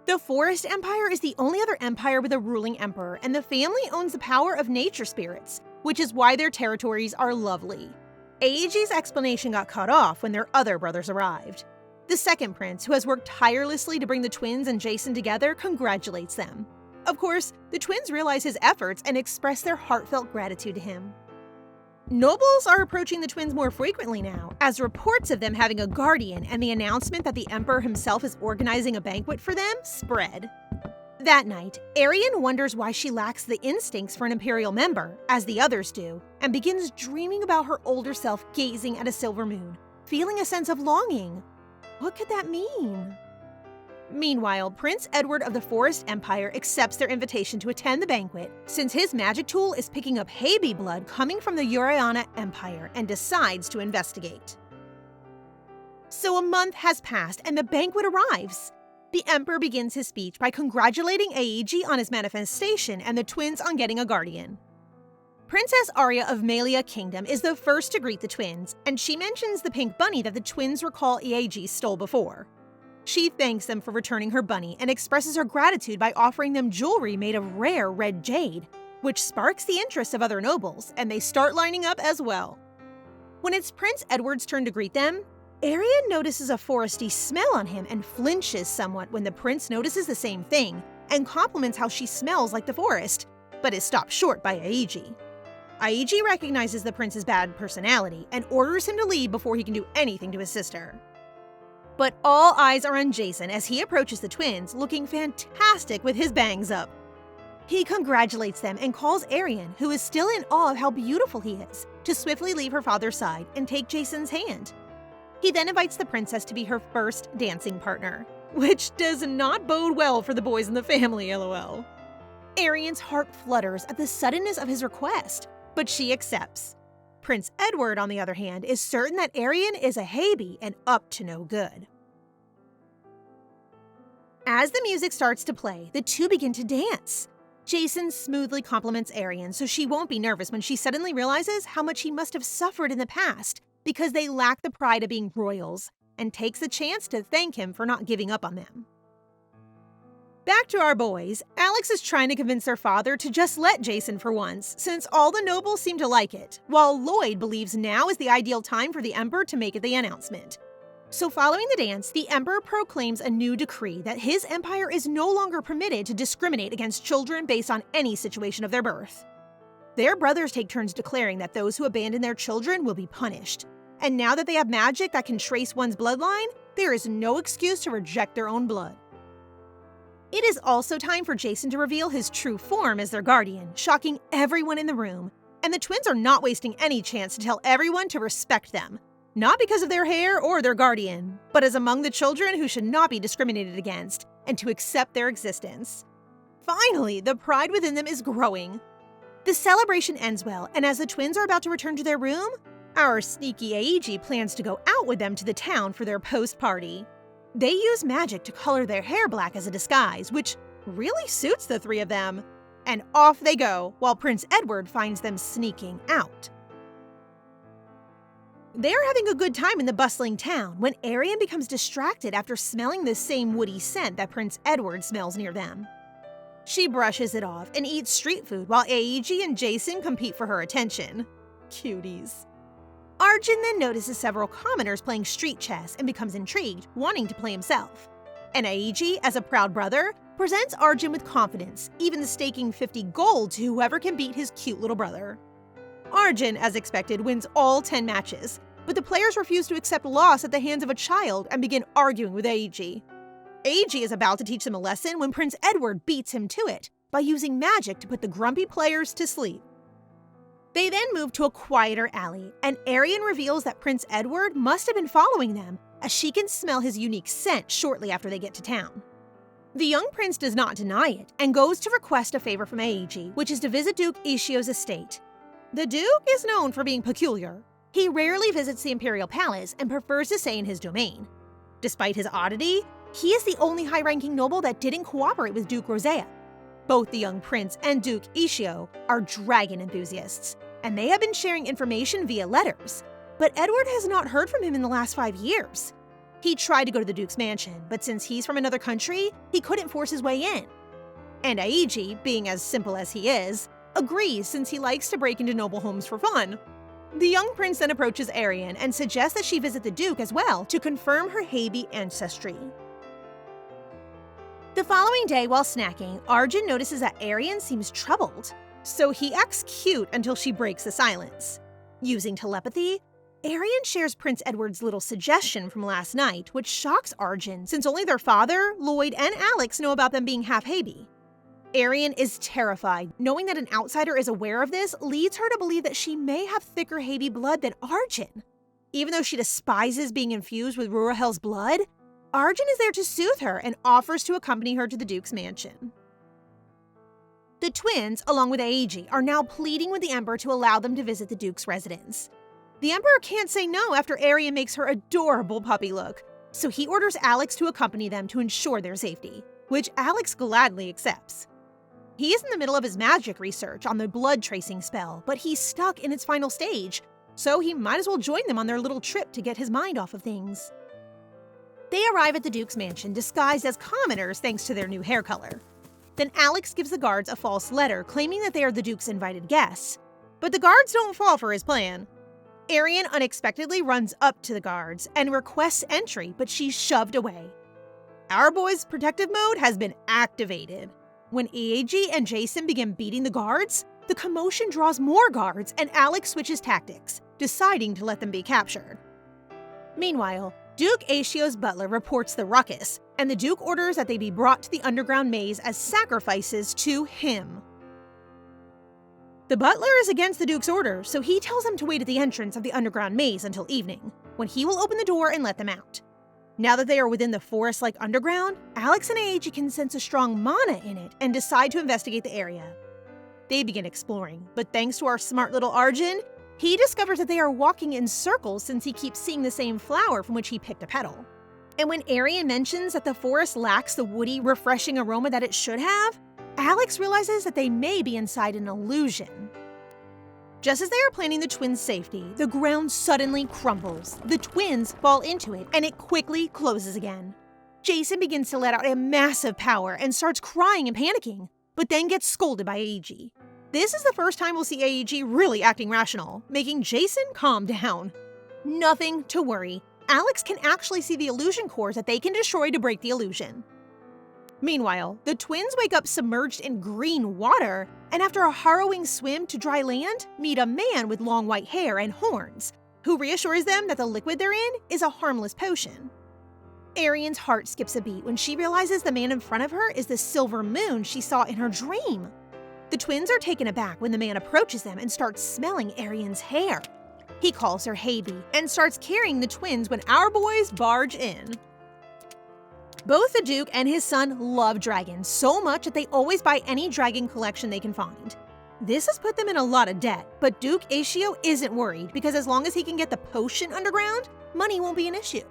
The Forest Empire is the only other empire with a ruling emperor, and the family owns the power of nature spirits, which is why their territories are lovely. Eiji's explanation got cut off when their other brothers arrived. The second prince, who has worked tirelessly to bring the twins and Jason together, congratulates them. Of course, the twins realize his efforts and express their heartfelt gratitude to him. Nobles are approaching the twins more frequently now, as reports of them having a guardian and the announcement that the Emperor himself is organizing a banquet for them spread. That night, Arienne wonders why she lacks the instincts for an imperial member, as the others do, and begins dreaming about her older self gazing at a silver moon, feeling a sense of longing. What could that mean? Meanwhile, Prince Edward of the Forest Empire accepts their invitation to attend the banquet, since his magic tool is picking up Habi blood coming from the Yuriana Empire, and decides to investigate. So a month has passed and the banquet arrives. The Emperor begins his speech by congratulating Eiji on his manifestation and the twins on getting a guardian. Princess Arya of Malia Kingdom is the first to greet the twins, and she mentions the pink bunny that the twins recall Eiji stole before. She thanks them for returning her bunny and expresses her gratitude by offering them jewelry made of rare red jade, which sparks the interest of other nobles, and they start lining up as well. When it's Prince Edward's turn to greet them, Arienne notices a foresty smell on him and flinches somewhat when the prince notices the same thing and compliments how she smells like the forest, but is stopped short by Eiji. Eiji recognizes the prince's bad personality and orders him to leave before he can do anything to his sister. But all eyes are on Jason as he approaches the twins, looking fantastic with his bangs up. He congratulates them and calls Arienne, who is still in awe of how beautiful he is, to swiftly leave her father's side and take Jason's hand. He then invites the princess to be her first dancing partner, which does not bode well for the boys in the family, lol. Arienne's heart flutters at the suddenness of his request, but she accepts. Prince Edward, on the other hand, is certain that Arienne is a Habi and up to no good. As the music starts to play, the two begin to dance. Jason smoothly compliments Arienne so she won't be nervous when she suddenly realizes how much he must have suffered in the past because they lack the pride of being royals, and takes the chance to thank him for not giving up on them. Back to our boys, Alex is trying to convince their father to just let Jason for once, since all the nobles seem to like it, while Lloyd believes now is the ideal time for the Emperor to make the announcement. So following the dance, the Emperor proclaims a new decree that his empire is no longer permitted to discriminate against children based on any situation of their birth. Their brothers take turns declaring that those who abandon their children will be punished, and now that they have magic that can trace one's bloodline, there is no excuse to reject their own blood. It is also time for Jason to reveal his true form as their guardian, shocking everyone in the room. And the twins are not wasting any chance to tell everyone to respect them. Not because of their hair or their guardian, but as among the children who should not be discriminated against, and to accept their existence. Finally, the pride within them is growing. The celebration ends well, and as the twins are about to return to their room, our sneaky Aiji plans to go out with them to the town for their post-party. They use magic to color their hair black as a disguise, which really suits the three of them. And off they go, while Prince Edward finds them sneaking out. They are having a good time in the bustling town when Arienne becomes distracted after smelling the same woody scent that Prince Edward smells near them. She brushes it off and eats street food while Aiji and Jason compete for her attention. Cuties. Arjen then notices several commoners playing street chess and becomes intrigued, wanting to play himself. And Aiji, as a proud brother, presents Arjen with confidence, even staking 50 gold to whoever can beat his cute little brother. Arjen, as expected, wins all 10 matches, but the players refuse to accept loss at the hands of a child and begin arguing with Aiji. Aiji is about to teach them a lesson when Prince Edward beats him to it by using magic to put the grumpy players to sleep. They then move to a quieter alley, and Arienne reveals that Prince Edward must have been following them, as she can smell his unique scent shortly after they get to town. The young prince does not deny it, and goes to request a favor from Aiji, which is to visit Duke Ishio's estate. The Duke is known for being peculiar. He rarely visits the imperial palace and prefers to stay in his domain. Despite his oddity, he is the only high-ranking noble that didn't cooperate with Duke Rosea. Both the young prince and Duke Ishio are dragon enthusiasts, and they have been sharing information via letters. But Edward has not heard from him in the last 5 years. He tried to go to the Duke's mansion, but since he's from another country, he couldn't force his way in. And Aiji, being as simple as he is, agrees since he likes to break into noble homes for fun. The young prince then approaches Arienne and suggests that she visit the Duke as well to confirm her Heibi ancestry. The following day, while snacking, Arjen notices that Arienne seems troubled, so he acts cute until she breaks the silence. Using telepathy, Arienne shares Prince Edward's little suggestion from last night, which shocks Arjen since only their father, Lloyd, and Alex know about them being half Heibi. Arienne is terrified. Knowing that an outsider is aware of this leads her to believe that she may have thicker Heibi blood than Arjen. Even though she despises being infused with Ruahel's blood, Arjen is there to soothe her and offers to accompany her to the Duke's mansion. The twins, along with Aiji, are now pleading with the Emperor to allow them to visit the Duke's residence. The Emperor can't say no after Arienne makes her adorable puppy look, so he orders Alex to accompany them to ensure their safety, which Alex gladly accepts. He is in the middle of his magic research on the blood tracing spell, but he's stuck in its final stage, so he might as well join them on their little trip to get his mind off of things. They arrive at the Duke's mansion disguised as commoners thanks to their new hair color. Then Alex gives the guards a false letter claiming that they are the Duke's invited guests, but the guards don't fall for his plan. Arienne unexpectedly runs up to the guards and requests entry, but she's shoved away. Our boy's protective mode has been activated. When Aiji and Jason begin beating the guards, the commotion draws more guards and Alex switches tactics, deciding to let them be captured. Meanwhile, Duke Ishio's butler reports the ruckus, and the Duke orders that they be brought to the underground maze as sacrifices to him. The butler is against the Duke's order, so he tells them to wait at the entrance of the underground maze until evening, when he will open the door and let them out. Now that they are within the forest-like underground, Alex and Aiji can sense a strong mana in it and decide to investigate the area. They begin exploring, but thanks to our smart little Arjen, he discovers that they are walking in circles since he keeps seeing the same flower from which he picked a petal. And when Arienne mentions that the forest lacks the woody, refreshing aroma that it should have, Alex realizes that they may be inside an illusion. Just as they are planning the twins' safety, the ground suddenly crumbles. The twins fall into it, and it quickly closes again. Jason begins to let out a massive power and starts crying and panicking, but then gets scolded by Aiji. This is the first time we'll see Aiji really acting rational, making Jason calm down. Nothing to worry. Alex can actually see the illusion cores that they can destroy to break the illusion. Meanwhile, the twins wake up submerged in green water, and after a harrowing swim to dry land, meet a man with long white hair and horns. who reassures them that the liquid they're in is a harmless potion. Arienne's heart skips a beat when she realizes the man in front of her is the silver moon she saw in her dream. The twins are taken aback when the man approaches them and starts smelling Arienne's hair. He calls her Haby and starts carrying the twins when our boys barge in. Both the Duke and his son love dragons so much that they always buy any dragon collection they can find. This has put them in a lot of debt, but Duke Acio isn't worried because as long as he can get the potion underground, money won't be an issue.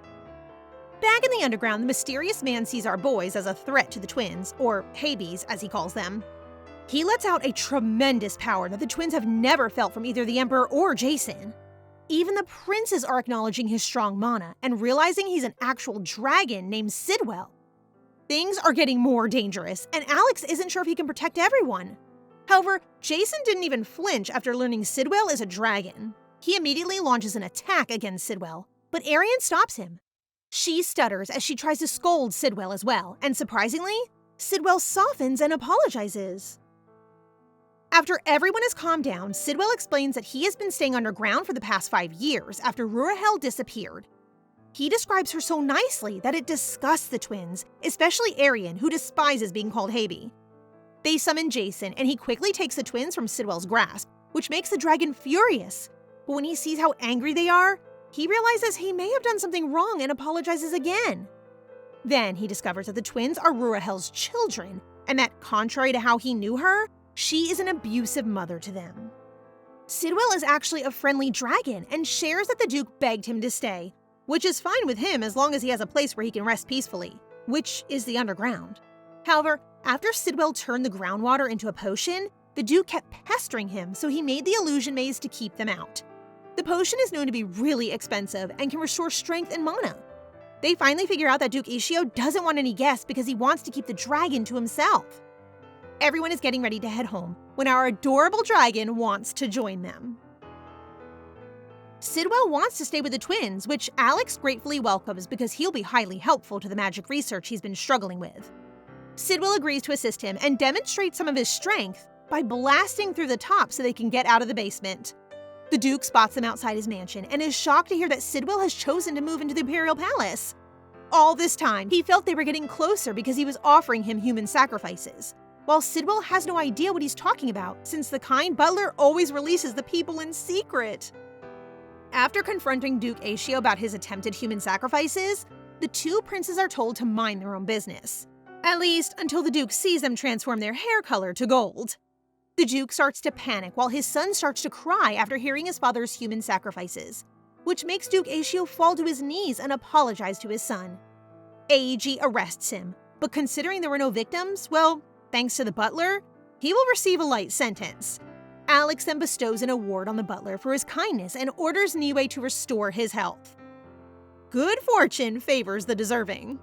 Back in the underground, the mysterious man sees our boys as a threat to the twins, or Habys as he calls them. He lets out a tremendous power that the twins have never felt from either the Emperor or Jason. Even the princes are acknowledging his strong mana and realizing he's an actual dragon named Sidwell. Things are getting more dangerous, and Alex isn't sure if he can protect everyone. However, Jason didn't even flinch after learning Sidwell is a dragon. He immediately launches an attack against Sidwell, but Arienne stops him. She stutters as she tries to scold Sidwell as well, and surprisingly, Sidwell softens and apologizes. After everyone has calmed down, Sidwell explains that he has been staying underground for the past 5 years after Rurahel disappeared. He describes her so nicely that it disgusts the twins, especially Arienne, who despises being called Haby. They summon Jason, and he quickly takes the twins from Sidwell's grasp, which makes the dragon furious. But when he sees how angry they are, he realizes he may have done something wrong and apologizes again. Then he discovers that the twins are Rurahel's children, and that, contrary to how he knew her, she is an abusive mother to them. Sidwell is actually a friendly dragon and shares that the Duke begged him to stay, which is fine with him as long as he has a place where he can rest peacefully, which is the underground. However, after Sidwell turned the groundwater into a potion, the Duke kept pestering him, so he made the illusion maze to keep them out. The potion is known to be really expensive and can restore strength and mana. They finally figure out that Duke Acio doesn't want any guests because he wants to keep the dragon to himself. Everyone is getting ready to head home when our adorable dragon wants to join them. Sidwell wants to stay with the twins, which Alex gratefully welcomes because he'll be highly helpful to the magic research he's been struggling with. Sidwell agrees to assist him and demonstrates some of his strength by blasting through the top so they can get out of the basement. The Duke spots them outside his mansion and is shocked to hear that Sidwell has chosen to move into the Imperial Palace. All this time, he felt they were getting closer because he was offering him human sacrifices, while Sidwell has no idea what he's talking about since the kind butler always releases the people in secret. After confronting Duke Acio about his attempted human sacrifices, the two princes are told to mind their own business. At least until the Duke sees them transform their hair color to gold. The Duke starts to panic while his son starts to cry after hearing his father's human sacrifices, which makes Duke Acio fall to his knees and apologize to his son. AEG arrests him, but considering there were no victims, well, thanks to the butler, he will receive a light sentence. Alex then bestows an award on the butler for his kindness and orders Niue to restore his health. Good fortune favors the deserving.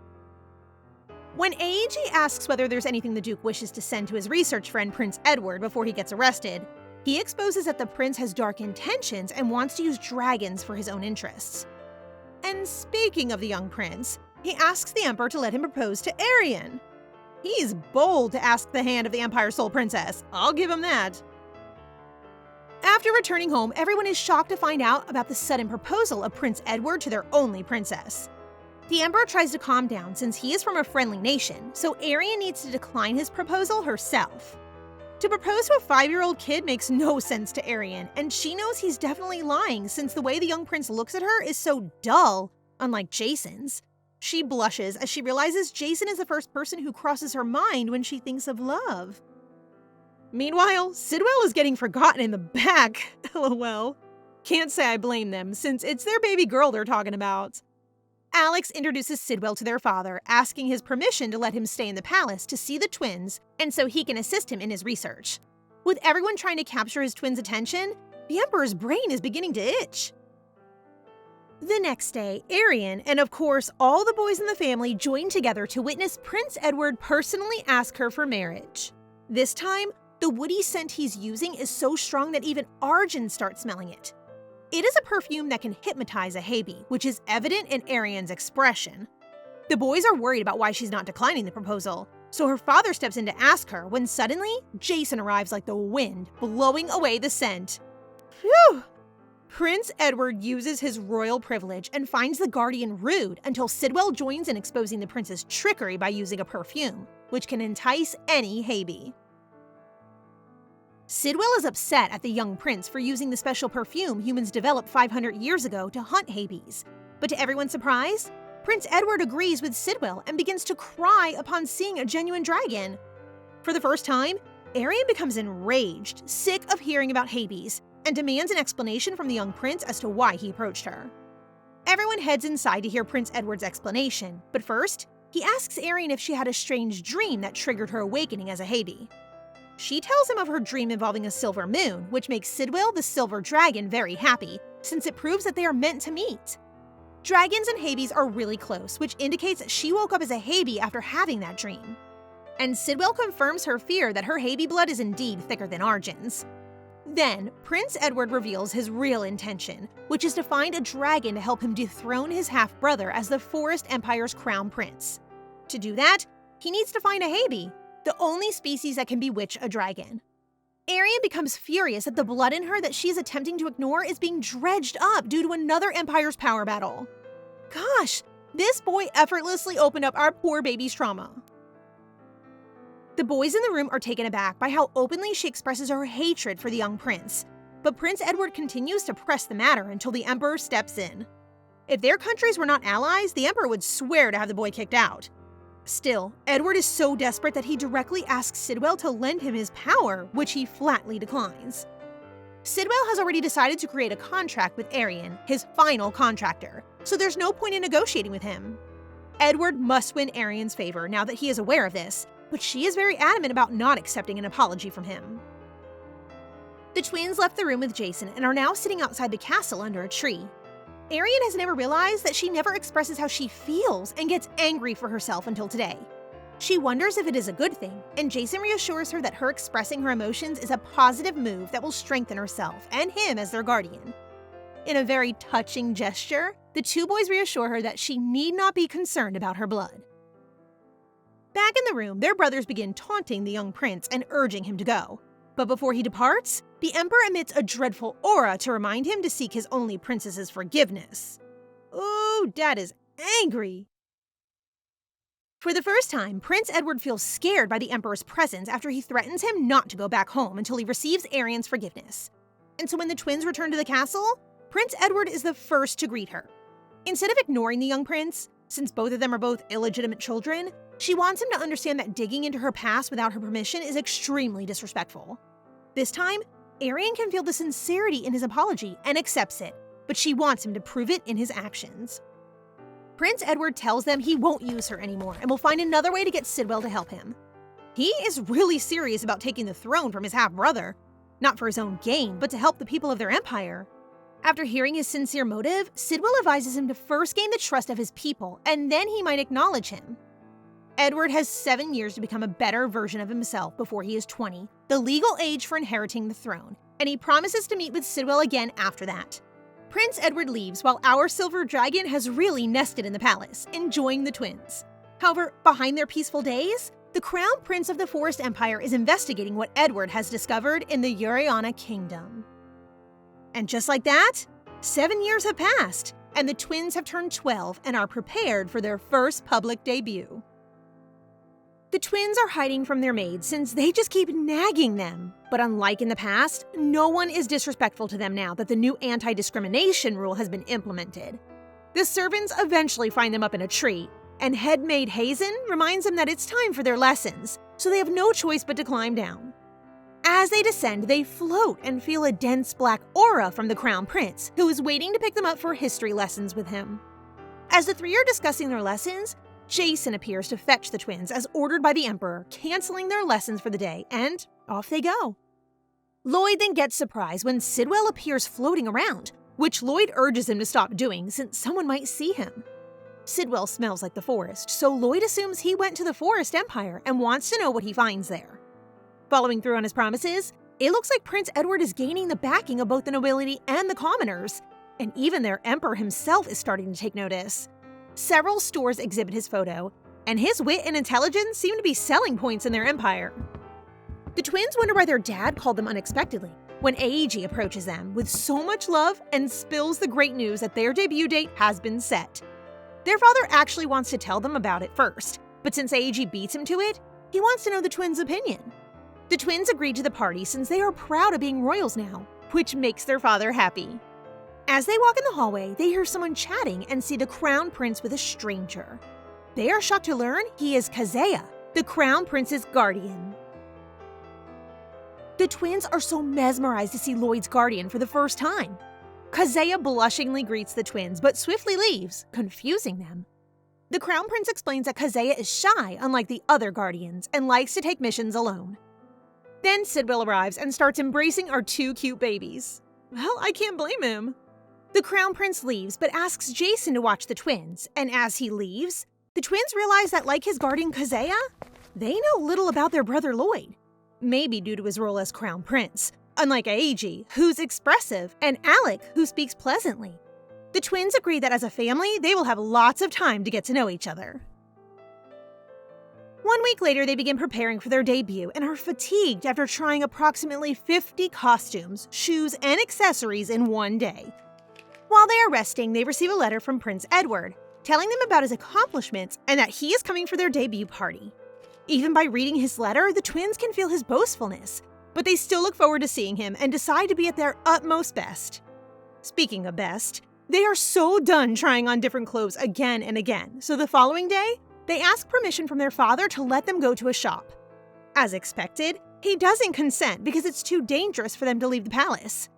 When AEG asks whether there's anything the Duke wishes to send to his research friend Prince Edward before he gets arrested, he exposes that the prince has dark intentions and wants to use dragons for his own interests. And speaking of the young prince, he asks the Emperor to let him propose to Arienne. He's bold to ask the hand of the Empire's sole princess, I'll give him that. After returning home, everyone is shocked to find out about the sudden proposal of Prince Edward to their only princess. The Emperor tries to calm down since he is from a friendly nation, so Arienne needs to decline his proposal herself. To propose to a 5-year-old kid makes no sense to Arienne, and she knows he's definitely lying since the way the young prince looks at her is so dull, unlike Jason's. She blushes as she realizes Jason is the first person who crosses her mind when she thinks of love. Meanwhile, Sidwell is getting forgotten in the back, lol. Can't say I blame them, since it's their baby girl they're talking about. Alex introduces Sidwell to their father, asking his permission to let him stay in the palace to see the twins and so he can assist him in his research. With everyone trying to capture his twins' attention, the Emperor's brain is beginning to itch. The next day, Arienne and of course all the boys in the family join together to witness Prince Edward personally ask her for marriage. This time, the woody scent he's using is so strong that even Arjen starts smelling it. It is a perfume that can hypnotize a Haby, which is evident in Arienne's expression. The boys are worried about why she's not declining the proposal, so her father steps in to ask her when suddenly Jason arrives like the wind, blowing away the scent. Phew! Prince Edward uses his royal privilege and finds the Guardian rude until Sidwell joins in exposing the prince's trickery by using a perfume, which can entice any Haybee. Sidwell is upset at the young prince for using the special perfume humans developed 500 years ago to hunt Haybees, but to everyone's surprise, Prince Edward agrees with Sidwell and begins to cry upon seeing a genuine dragon. For the first time, Arienne becomes enraged, sick of hearing about Haybees, and demands an explanation from the young prince as to why he approached her. Everyone heads inside to hear Prince Edward's explanation, but first, he asks Arienne if she had a strange dream that triggered her awakening as a Haybee. She tells him of her dream involving a silver moon, which makes Sidwell the silver dragon very happy, since it proves that they are meant to meet. Dragons and Haybees are really close, which indicates that she woke up as a Haybee after having that dream. And Sidwell confirms her fear that her Haybee blood is indeed thicker than Arjen's. Then, Prince Edward reveals his real intention, which is to find a dragon to help him dethrone his half-brother as the Forest Empire's crown prince. To do that, he needs to find a Haybee, the only species that can bewitch a dragon. Arienne becomes furious at the blood in her that she is attempting to ignore is being dredged up due to another Empire's power battle. Gosh, this boy effortlessly opened up our poor baby's trauma. The boys in the room are taken aback by how openly she expresses her hatred for the young prince, but Prince Edward continues to press the matter until the Emperor steps in. If their countries were not allies, the Emperor would swear to have the boy kicked out. Still, Edward is so desperate that he directly asks Sidwell to lend him his power, which he flatly declines. Sidwell has already decided to create a contract with Arienne, his final contractor, so there's no point in negotiating with him. Edward must win Arienne's favor now that he is aware of this, but she is very adamant about not accepting an apology from him. The twins left the room with Jason and are now sitting outside the castle under a tree. Arienne has never realized that she never expresses how she feels and gets angry for herself until today. She wonders if it is a good thing, and Jason reassures her that her expressing her emotions is a positive move that will strengthen herself and him as their guardian. In a very touching gesture, the two boys reassure her that she need not be concerned about her blood. Back in the room, their brothers begin taunting the young prince and urging him to go. But before he departs, the Emperor emits a dreadful aura to remind him to seek his only princess's forgiveness. Ooh, Dad is angry. For the first time, Prince Edward feels scared by the Emperor's presence after he threatens him not to go back home until he receives Arienne's forgiveness. And so when the twins return to the castle, Prince Edward is the first to greet her. Instead of ignoring the young prince, since both of them are both illegitimate children, she wants him to understand that digging into her past without her permission is extremely disrespectful. This time, Arienne can feel the sincerity in his apology and accepts it, but she wants him to prove it in his actions. Prince Edward tells them he won't use her anymore and will find another way to get Sidwell to help him. He is really serious about taking the throne from his half-brother, not for his own gain, but to help the people of their empire. After hearing his sincere motive, Sidwell advises him to first gain the trust of his people, and then he might acknowledge him. Edward has 7 years to become a better version of himself before he is 20, the legal age for inheriting the throne, and he promises to meet with Sidwell again after that. Prince Edward leaves while our silver dragon has really nested in the palace, enjoying the twins. However, behind their peaceful days, the crown prince of the Forest Empire is investigating what Edward has discovered in the Yuriana kingdom. And just like that, 7 years have passed, and the twins have turned 12 and are prepared for their first public debut. The twins are hiding from their maids since they just keep nagging them. But unlike in the past, no one is disrespectful to them now that the new anti-discrimination rule has been implemented. The servants eventually find them up in a tree, and head maid Hazen reminds them that it's time for their lessons, so they have no choice but to climb down. As they descend, they float and feel a dense black aura from the crown prince, who is waiting to pick them up for history lessons with him. As the three are discussing their lessons, Jason appears to fetch the twins as ordered by the Emperor, canceling their lessons for the day, and off they go. Lloyd then gets surprised when Sidwell appears floating around, which Lloyd urges him to stop doing since someone might see him. Sidwell smells like the forest, so Lloyd assumes he went to the Forest Empire and wants to know what he finds there. Following through on his promises, it looks like Prince Edward is gaining the backing of both the nobility and the commoners, and even their Emperor himself is starting to take notice. Several stores exhibit his photo, and his wit and intelligence seem to be selling points in their empire. The twins wonder why their dad called them unexpectedly, when Eiji approaches them with so much love and spills the great news that their debut date has been set. Their father actually wants to tell them about it first, but since Eiji beats him to it, he wants to know the twins' opinion. The twins agree to the party since they are proud of being royals now, which makes their father happy. As they walk in the hallway, they hear someone chatting and see the crown prince with a stranger. They are shocked to learn he is Kazuya, the crown prince's guardian. The twins are so mesmerized to see Lloyd's guardian for the first time. Kazuya blushingly greets the twins, but swiftly leaves, confusing them. The crown prince explains that Kazuya is shy, unlike the other guardians, and likes to take missions alone. Then Sidwell arrives and starts embracing our two cute babies. Well, I can't blame him. The crown prince leaves, but asks Jason to watch the twins, and as he leaves, the twins realize that like his guardian Kazuya, they know little about their brother Lloyd. Maybe due to his role as crown prince, unlike Eiji, who's expressive, and Alec, who speaks pleasantly. The twins agree that as a family, they will have lots of time to get to know each other. 1 week later, they begin preparing for their debut and are fatigued after trying approximately 50 costumes, shoes, and accessories in one day. While they are resting, they receive a letter from Prince Edward, telling them about his accomplishments and that he is coming for their debut party. Even by reading his letter, the twins can feel his boastfulness, but they still look forward to seeing him and decide to be at their utmost best. Speaking of best, they are so done trying on different clothes again and again, so the following day, they ask permission from their father to let them go to a shop. As expected, he doesn't consent because it's too dangerous for them to leave the palace.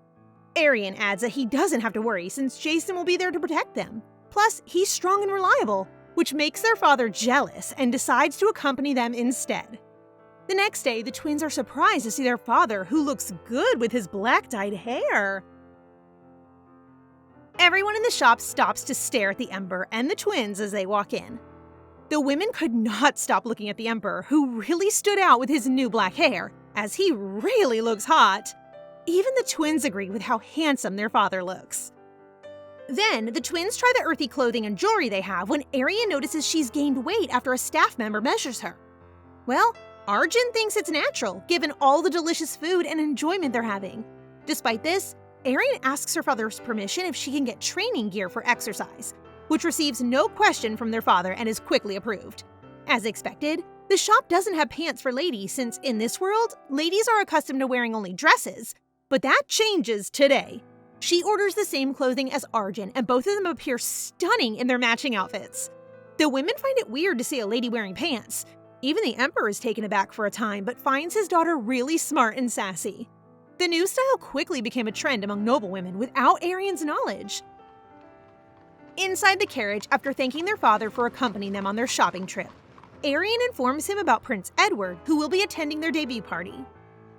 Arienne adds that he doesn't have to worry since Jason will be there to protect them. Plus, he's strong and reliable, which makes their father jealous and decides to accompany them instead. The next day, the twins are surprised to see their father, who looks good with his black-dyed hair. Everyone in the shop stops to stare at the Emperor and the twins as they walk in. The women could not stop looking at the Emperor, who really stood out with his new black hair, as he really looks hot. Even the twins agree with how handsome their father looks. Then, the twins try the earthy clothing and jewelry they have when Arienne notices she's gained weight after a staff member measures her. Well, Arjen thinks it's natural, given all the delicious food and enjoyment they're having. Despite this, Arienne asks her father's permission if she can get training gear for exercise, which receives no question from their father and is quickly approved. As expected, the shop doesn't have pants for ladies since in this world, ladies are accustomed to wearing only dresses, but that changes today. She orders the same clothing as Arjen, and both of them appear stunning in their matching outfits. The women find it weird to see a lady wearing pants. Even the Emperor is taken aback for a time, but finds his daughter really smart and sassy. The new style quickly became a trend among noble women without Arienne's knowledge. Inside the carriage, after thanking their father for accompanying them on their shopping trip, Arienne informs him about Prince Edward, who will be attending their debut party.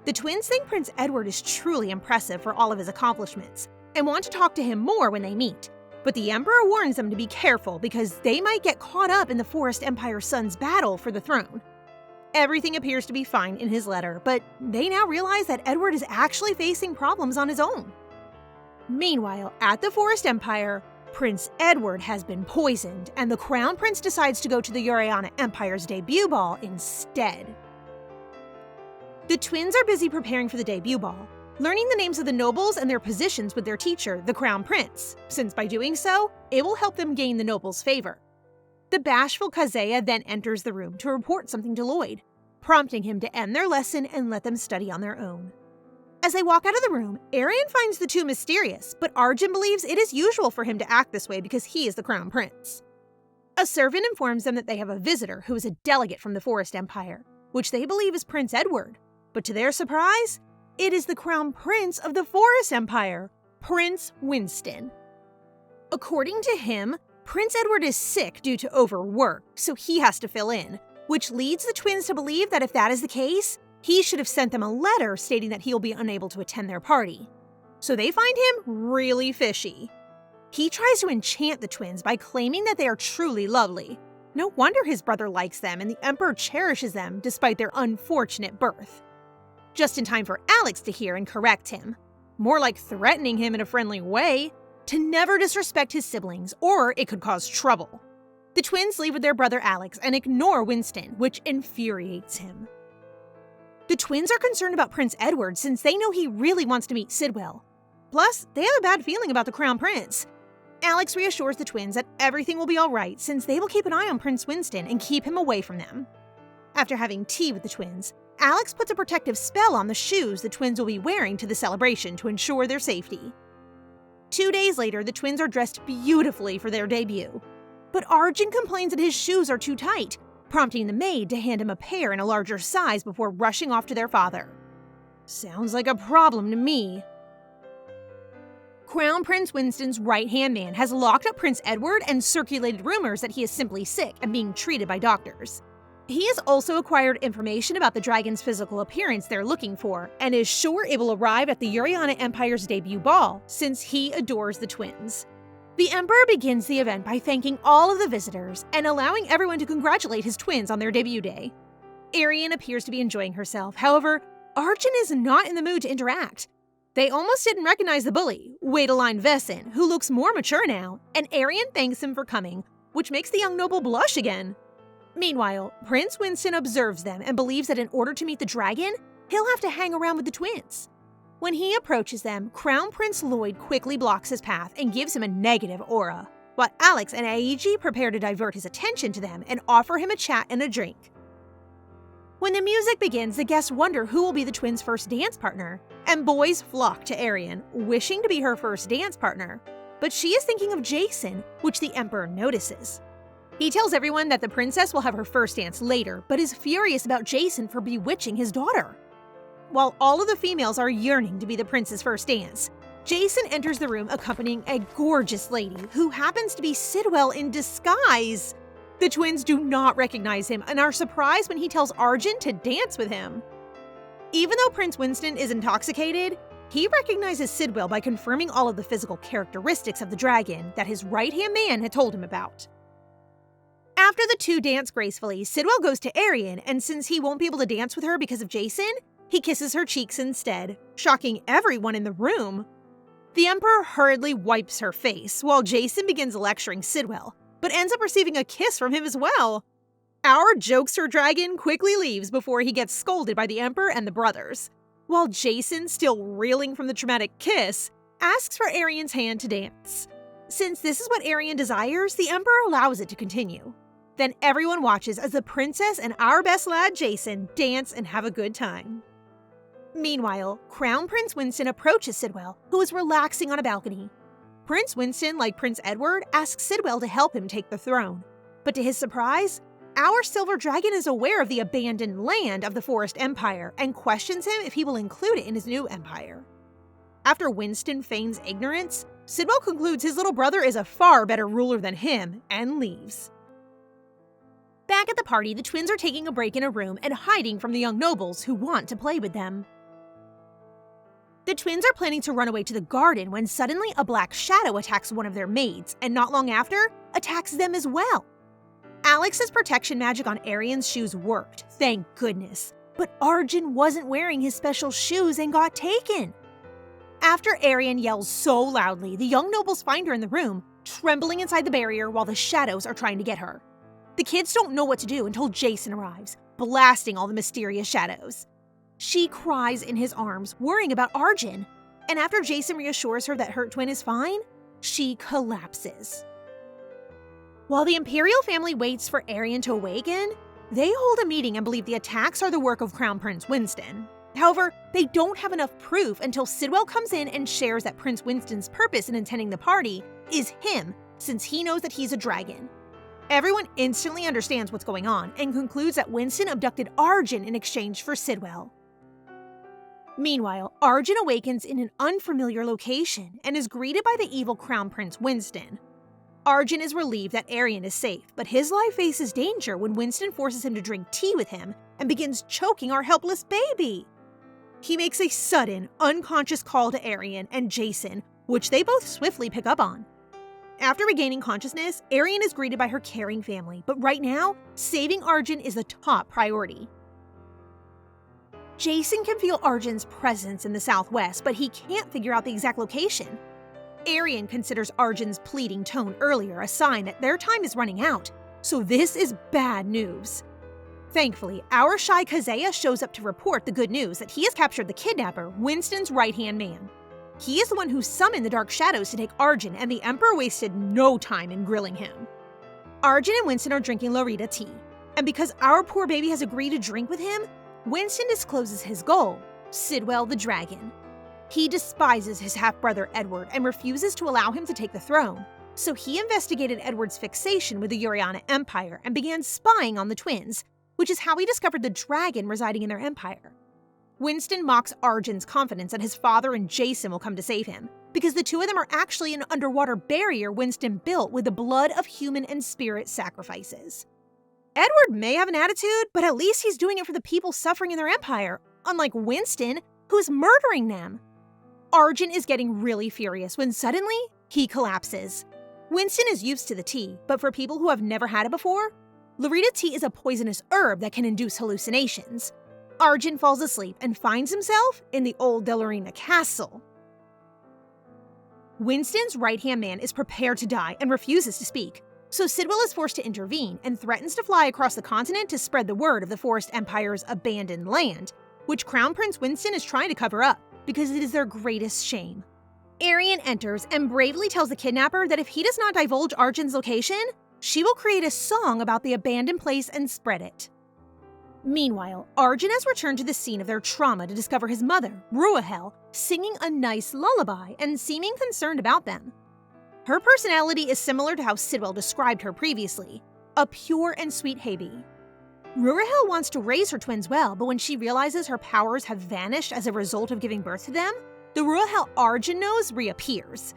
The twins think Prince Edward is truly impressive for all of his accomplishments, and want to talk to him more when they meet. But the Emperor warns them to be careful because they might get caught up in the Forest Empire's son's battle for the throne. Everything appears to be fine in his letter, but they now realize that Edward is actually facing problems on his own. Meanwhile, at the Forest Empire, Prince Edward has been poisoned, and the Crown Prince decides to go to the Yuriana Empire's debut ball instead. The twins are busy preparing for the debut ball, learning the names of the nobles and their positions with their teacher, the Crown Prince, since by doing so, it will help them gain the nobles' favor. The bashful Kazuya then enters the room to report something to Lloyd, prompting him to end their lesson and let them study on their own. As they walk out of the room, Arienne finds the two mysterious, but Arjen believes it is usual for him to act this way because he is the Crown Prince. A servant informs them that they have a visitor who is a delegate from the Forest Empire, which they believe is Prince Edward, but to their surprise, it is the Crown Prince of the Forest Empire, Prince Winston. According to him, Prince Edward is sick due to overwork, so he has to fill in, which leads the twins to believe that if that is the case, he should have sent them a letter stating that he'll be unable to attend their party. So they find him really fishy. He tries to enchant the twins by claiming that they are truly lovely. No wonder his brother likes them and the Emperor cherishes them despite their unfortunate birth. Just in time for Alex to hear and correct him, more like threatening him in a friendly way, to never disrespect his siblings or it could cause trouble. The twins leave with their brother Alex and ignore Winston, which infuriates him. The twins are concerned about Prince Edward since they know he really wants to meet Sidwell. Plus, they have a bad feeling about the Crown Prince. Alex reassures the twins that everything will be alright since they will keep an eye on Prince Winston and keep him away from them. After having tea with the twins, Alex puts a protective spell on the shoes the twins will be wearing to the celebration to ensure their safety. 2 days later, the twins are dressed beautifully for their debut. But Arjen complains that his shoes are too tight, prompting the maid to hand him a pair in a larger size before rushing off to their father. Sounds like a problem to me. Crown Prince Winston's right-hand man has locked up Prince Edward and circulated rumors that he is simply sick and being treated by doctors. He has also acquired information about the dragon's physical appearance they're looking for, and is sure it will arrive at the Yuriana Empire's debut ball, since he adores the twins. The Emperor begins the event by thanking all of the visitors and allowing everyone to congratulate his twins on their debut day. Arienne appears to be enjoying herself, however, Arjen is not in the mood to interact. They almost didn't recognize the bully, Wadeline Vesson, who looks more mature now, and Arienne thanks him for coming, which makes the young noble blush again. Meanwhile, Prince Winston observes them and believes that in order to meet the dragon, he'll have to hang around with the twins. When he approaches them, Crown Prince Lloyd quickly blocks his path and gives him a negative aura, while Alex and Aiji prepare to divert his attention to them and offer him a chat and a drink. When the music begins, the guests wonder who will be the twins' first dance partner, and boys flock to Arienne, wishing to be her first dance partner. But she is thinking of Jason, which the Emperor notices. He tells everyone that the princess will have her first dance later, but is furious about Jason for bewitching his daughter. While all of the females are yearning to be the prince's first dance, Jason enters the room accompanying a gorgeous lady who happens to be Sidwell in disguise. The twins do not recognize him and are surprised when he tells Arjen to dance with him. Even though Prince Winston is intoxicated, he recognizes Sidwell by confirming all of the physical characteristics of the dragon that his right-hand man had told him about. After the two dance gracefully, Sidwell goes to Arienne, and since he won't be able to dance with her because of Jason, he kisses her cheeks instead, shocking everyone in the room. The Emperor hurriedly wipes her face, while Jason begins lecturing Sidwell, but ends up receiving a kiss from him as well. Our jokester dragon quickly leaves before he gets scolded by the Emperor and the brothers, while Jason, still reeling from the traumatic kiss, asks for Arienne's hand to dance. Since this is what Arienne desires, the Emperor allows it to continue. Then everyone watches as the princess and our best lad Jason dance and have a good time. Meanwhile, Crown Prince Winston approaches Sidwell, who is relaxing on a balcony. Prince Winston, like Prince Edward, asks Sidwell to help him take the throne. But to his surprise, our silver dragon is aware of the abandoned land of the Forest Empire and questions him if he will include it in his new empire. After Winston feigns ignorance, Sidwell concludes his little brother is a far better ruler than him and leaves. Back at the party, the twins are taking a break in a room and hiding from the young nobles who want to play with them. The twins are planning to run away to the garden when suddenly a black shadow attacks one of their maids, and not long after, attacks them as well. Alex's protection magic on Arienne's shoes worked, thank goodness, but Arjen wasn't wearing his special shoes and got taken. After Arienne yells so loudly, the young nobles find her in the room, trembling inside the barrier while the shadows are trying to get her. The kids don't know what to do until Jason arrives, blasting all the mysterious shadows. She cries in his arms, worrying about Arjen, and after Jason reassures her that her twin is fine, she collapses. While the Imperial family waits for Arienne to awaken, they hold a meeting and believe the attacks are the work of Crown Prince Winston. However, they don't have enough proof until Sidwell comes in and shares that Prince Winston's purpose in attending the party is him, since he knows that he's a dragon. Everyone instantly understands what's going on and concludes that Winston abducted Arjen in exchange for Sidwell. Meanwhile, Arjen awakens in an unfamiliar location and is greeted by the evil Crown Prince Winston. Arjen is relieved that Arienne is safe, but his life faces danger when Winston forces him to drink tea with him and begins choking our helpless baby. He makes a sudden, unconscious call to Arienne and Jason, which they both swiftly pick up on. After regaining consciousness, Arienne is greeted by her caring family, but right now, saving Arjen is the top priority. Jason can feel Arjen's presence in the southwest, but he can't figure out the exact location. Arienne considers Arjen's pleading tone earlier a sign that their time is running out, so this is bad news. Thankfully, our shy Kazea shows up to report the good news that he has captured the kidnapper, Winston's right-hand man. He is the one who summoned the Dark Shadows to take Arjen, and the Emperor wasted no time in grilling him. Arjen and Winston are drinking Lorita tea, and because our poor baby has agreed to drink with him, Winston discloses his goal, Sidwell the Dragon. He despises his half-brother Edward and refuses to allow him to take the throne, so he investigated Edward's fixation with the Yuriana Empire and began spying on the twins, which is how he discovered the dragon residing in their empire. Winston mocks Arjen's confidence that his father and Jason will come to save him, because the two of them are actually an underwater barrier Winston built with the blood of human and spirit sacrifices. Edward may have an attitude, but at least he's doing it for the people suffering in their empire, unlike Winston, who is murdering them. Arjen is getting really furious when suddenly he collapses. Winston is used to the tea, but for people who have never had it before, Lorita tea is a poisonous herb that can induce hallucinations. Arjen falls asleep and finds himself in the old Delorina castle. Winston's right-hand man is prepared to die and refuses to speak, so Sidwell is forced to intervene and threatens to fly across the continent to spread the word of the Forest Empire's abandoned land, which Crown Prince Winston is trying to cover up because it is their greatest shame. Arienne enters and bravely tells the kidnapper that if he does not divulge Arjen's location, she will create a song about the abandoned place and spread it. Meanwhile, Arjen has returned to the scene of their trauma to discover his mother, Ruahel, singing a nice lullaby and seeming concerned about them. Her personality is similar to how Sidwell described her previously, a pure and sweet Haby. Ruahel wants to raise her twins well, but when she realizes her powers have vanished as a result of giving birth to them, the Ruahel Arjen knows reappears.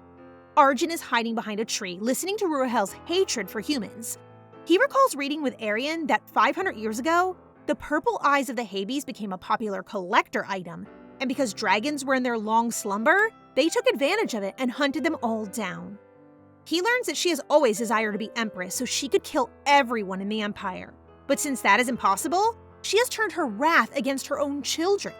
Arjen is hiding behind a tree, listening to Ruahel's hatred for humans. He recalls reading with Arienne that 500 years ago, the purple eyes of the Habys became a popular collector item, and because dragons were in their long slumber, they took advantage of it and hunted them all down. He learns that she has always desired to be empress so she could kill everyone in the empire. But since that is impossible, she has turned her wrath against her own children.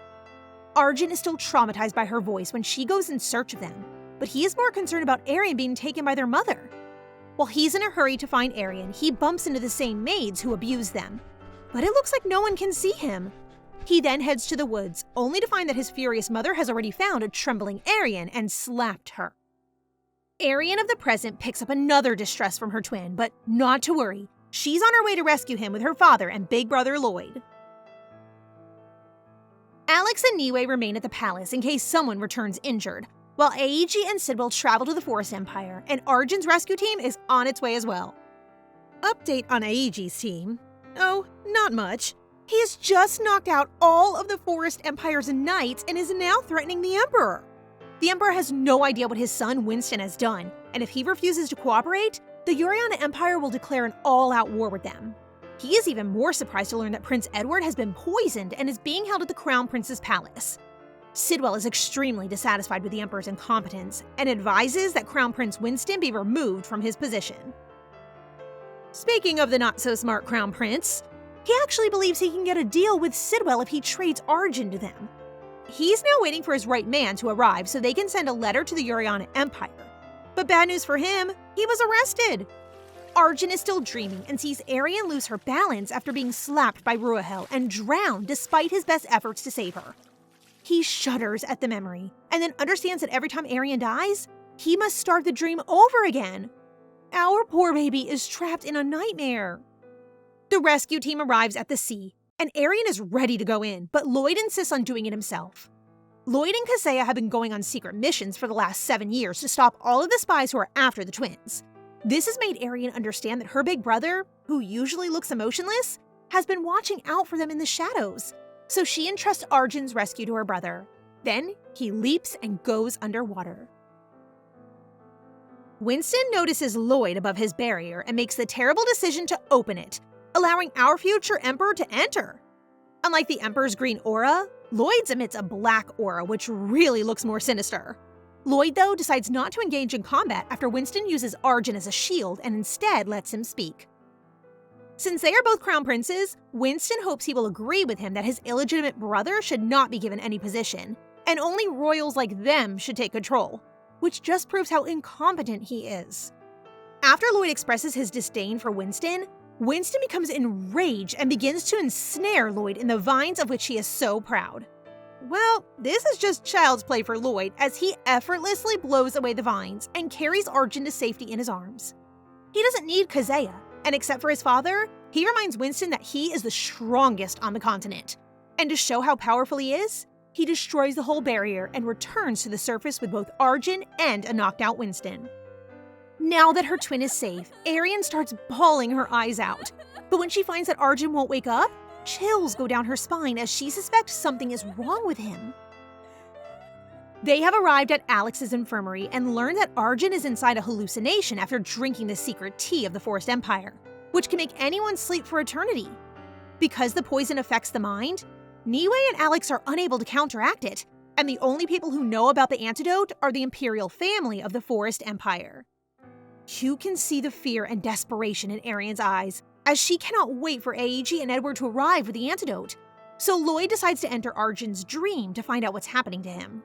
Arjen is still traumatized by her voice when she goes in search of them, but he is more concerned about Arienne being taken by their mother. While he's in a hurry to find Arienne, he bumps into the same maids who abuse them. But it looks like no one can see him. He then heads to the woods, only to find that his furious mother has already found a trembling Arienne and slapped her. Arienne of the present picks up another distress from her twin, but not to worry. She's on her way to rescue him with her father and big brother Lloyd. Alex and Niue remain at the palace in case someone returns injured, while Aiji and Sidwell travel to the Forest Empire, and Arjen's rescue team is on its way as well. Update on Aiji's team. Oh, not much. He has just knocked out all of the Forest Empire's knights and is now threatening the Emperor. The Emperor has no idea what his son Winston has done, and if he refuses to cooperate, the Yuriana Empire will declare an all-out war with them. He is even more surprised to learn that Prince Edward has been poisoned and is being held at the Crown Prince's palace. Sidwell is extremely dissatisfied with the Emperor's incompetence and advises that Crown Prince Winston be removed from his position. Speaking of the not-so-smart Crown Prince, he actually believes he can get a deal with Sidwell if he trades Arjen to them. He's now waiting for his right man to arrive so they can send a letter to the Yuriana Empire. But bad news for him, he was arrested. Arjen is still dreaming and sees Arienne lose her balance after being slapped by Ruahel and drowned despite his best efforts to save her. He shudders at the memory and then understands that every time Arienne dies, he must start the dream over again. Our poor baby is trapped in a nightmare. The rescue team arrives at the sea, and Arienne is ready to go in, but Lloyd insists on doing it himself. Lloyd and Kazea have been going on secret missions for the last 7 years to stop all of the spies who are after the twins. This has made Arienne understand that her big brother, who usually looks emotionless, has been watching out for them in the shadows, so she entrusts Arjen's rescue to her brother. Then he leaps and goes underwater. Winston notices Lloyd above his barrier and makes the terrible decision to open it, allowing our future Emperor to enter. Unlike the Emperor's green aura, Lloyd's emits a black aura, which really looks more sinister. Lloyd, though, decides not to engage in combat after Winston uses Arjen as a shield and instead lets him speak. Since they are both crown princes, Winston hopes he will agree with him that his illegitimate brother should not be given any position, and only royals like them should take control, which just proves how incompetent he is. After Lloyd expresses his disdain for Winston, Winston becomes enraged and begins to ensnare Lloyd in the vines of which he is so proud. Well, this is just child's play for Lloyd as he effortlessly blows away the vines and carries Arjen to safety in his arms. He doesn't need Kazeya, and except for his father, he reminds Winston that he is the strongest on the continent. And to show how powerful he is, he destroys the whole barrier and returns to the surface with both Arjen and a knocked out Winston. Now that her twin is safe, Arienne starts bawling her eyes out. But when she finds that Arjen won't wake up, chills go down her spine as she suspects something is wrong with him. They have arrived at Alex's infirmary and learn that Arjen is inside a hallucination after drinking the secret tea of the Forest Empire, which can make anyone sleep for eternity. Because the poison affects the mind, Niwe and Alex are unable to counteract it, and the only people who know about the antidote are the imperial family of the Forest Empire. You can see the fear and desperation in Arienne's eyes, as she cannot wait for Eiji and Edward to arrive with the antidote. So Lloyd decides to enter Arjen's dream to find out what's happening to him.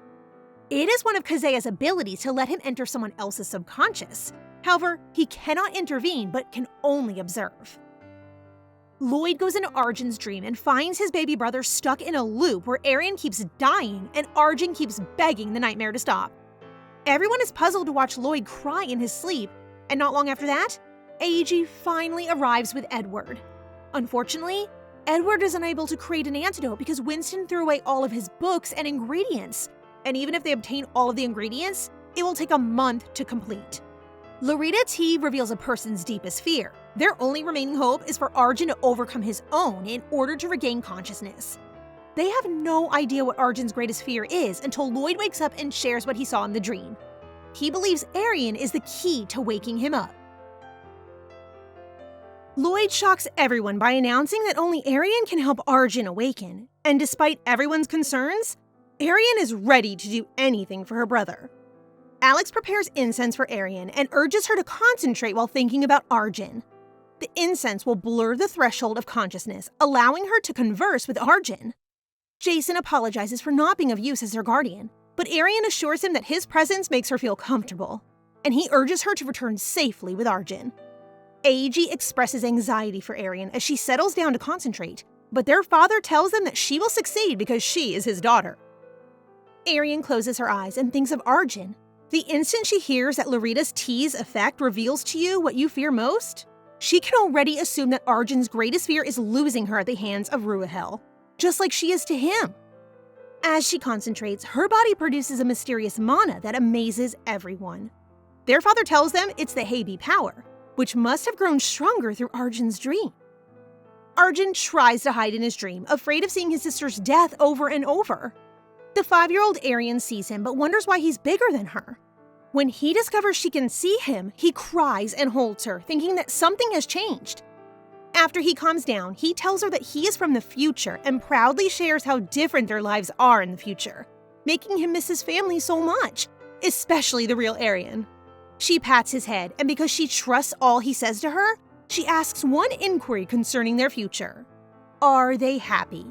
It is one of Kazeya's abilities to let him enter someone else's subconscious. However, he cannot intervene but can only observe. Lloyd goes into Arjen's dream and finds his baby brother stuck in a loop where Arienne keeps dying and Arjen keeps begging the nightmare to stop. Everyone is puzzled to watch Lloyd cry in his sleep, and not long after that, Eiji finally arrives with Edward. Unfortunately, Edward is unable to create an antidote because Winston threw away all of his books and ingredients, and even if they obtain all of the ingredients, it will take a month to complete. Lorita T reveals a person's deepest fear. Their only remaining hope is for Arjen to overcome his own in order to regain consciousness. They have no idea what Arjen's greatest fear is until Lloyd wakes up and shares what he saw in the dream. He believes Arienne is the key to waking him up. Lloyd shocks everyone by announcing that only Arienne can help Arjen awaken, and despite everyone's concerns, Arienne is ready to do anything for her brother. Alex prepares incense for Arienne and urges her to concentrate while thinking about Arjen. The incense will blur the threshold of consciousness, allowing her to converse with Arjen. Jason apologizes for not being of use as her guardian, but Arienne assures him that his presence makes her feel comfortable, and he urges her to return safely with Arjen. Eiji expresses anxiety for Arienne as she settles down to concentrate, but their father tells them that she will succeed because she is his daughter. Arienne closes her eyes and thinks of Arjen. The instant she hears that Lorita's tea's effect reveals to you what you fear most, she can already assume that Arjen's greatest fear is losing her at the hands of Ruahel, just like she is to him. As she concentrates, her body produces a mysterious mana that amazes everyone. Their father tells them it's the Heibi power, which must have grown stronger through Arjen's dream. Arjen tries to hide in his dream, afraid of seeing his sister's death over and over. The 5-year-old Arienne sees him but wonders why he's bigger than her. When he discovers she can see him, he cries and holds her, thinking that something has changed. After he calms down, he tells her that he is from the future and proudly shares how different their lives are in the future, making him miss his family so much, especially the real Arienne. She pats his head, and because she trusts all he says to her, she asks one inquiry concerning their future. Are they happy?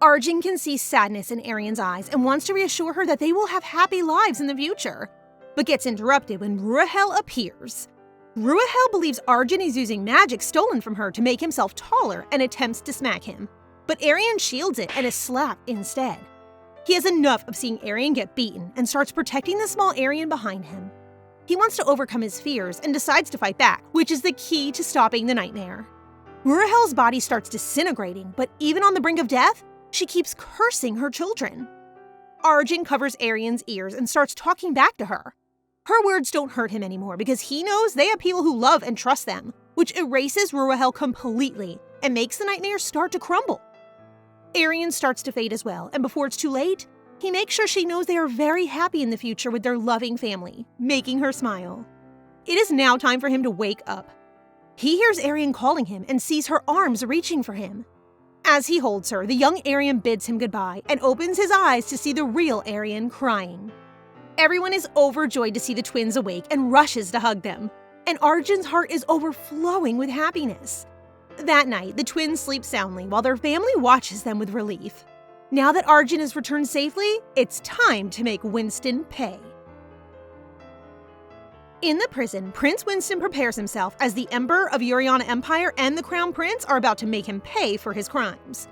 Arjen can see sadness in Arienne's eyes and wants to reassure her that they will have happy lives in the future, but gets interrupted when Ruahel appears. Ruahel believes Arjen is using magic stolen from her to make himself taller and attempts to smack him, but Arienne shields it and is slapped instead. He has enough of seeing Arienne get beaten and starts protecting the small Arienne behind him. He wants to overcome his fears and decides to fight back, which is the key to stopping the nightmare. Ruahel's body starts disintegrating, but even on the brink of death, she keeps cursing her children. Arjen covers Arienne's ears and starts talking back to her. Her words don't hurt him anymore because he knows they have people who love and trust them, which erases Ruahel completely and makes the nightmare start to crumble. Arienne starts to fade as well, and before it's too late, he makes sure she knows they are very happy in the future with their loving family, making her smile. It is now time for him to wake up. He hears Arienne calling him and sees her arms reaching for him. As he holds her, the young Arienne bids him goodbye and opens his eyes to see the real Arienne crying. Everyone is overjoyed to see the twins awake and rushes to hug them, and Arjen's heart is overflowing with happiness. That night, the twins sleep soundly while their family watches them with relief. Now that Arjen has returned safely, it's time to make Winston pay. In the prison, Prince Winston prepares himself as the Emperor of Yuriana Empire and the Crown Prince are about to make him pay for his crimes.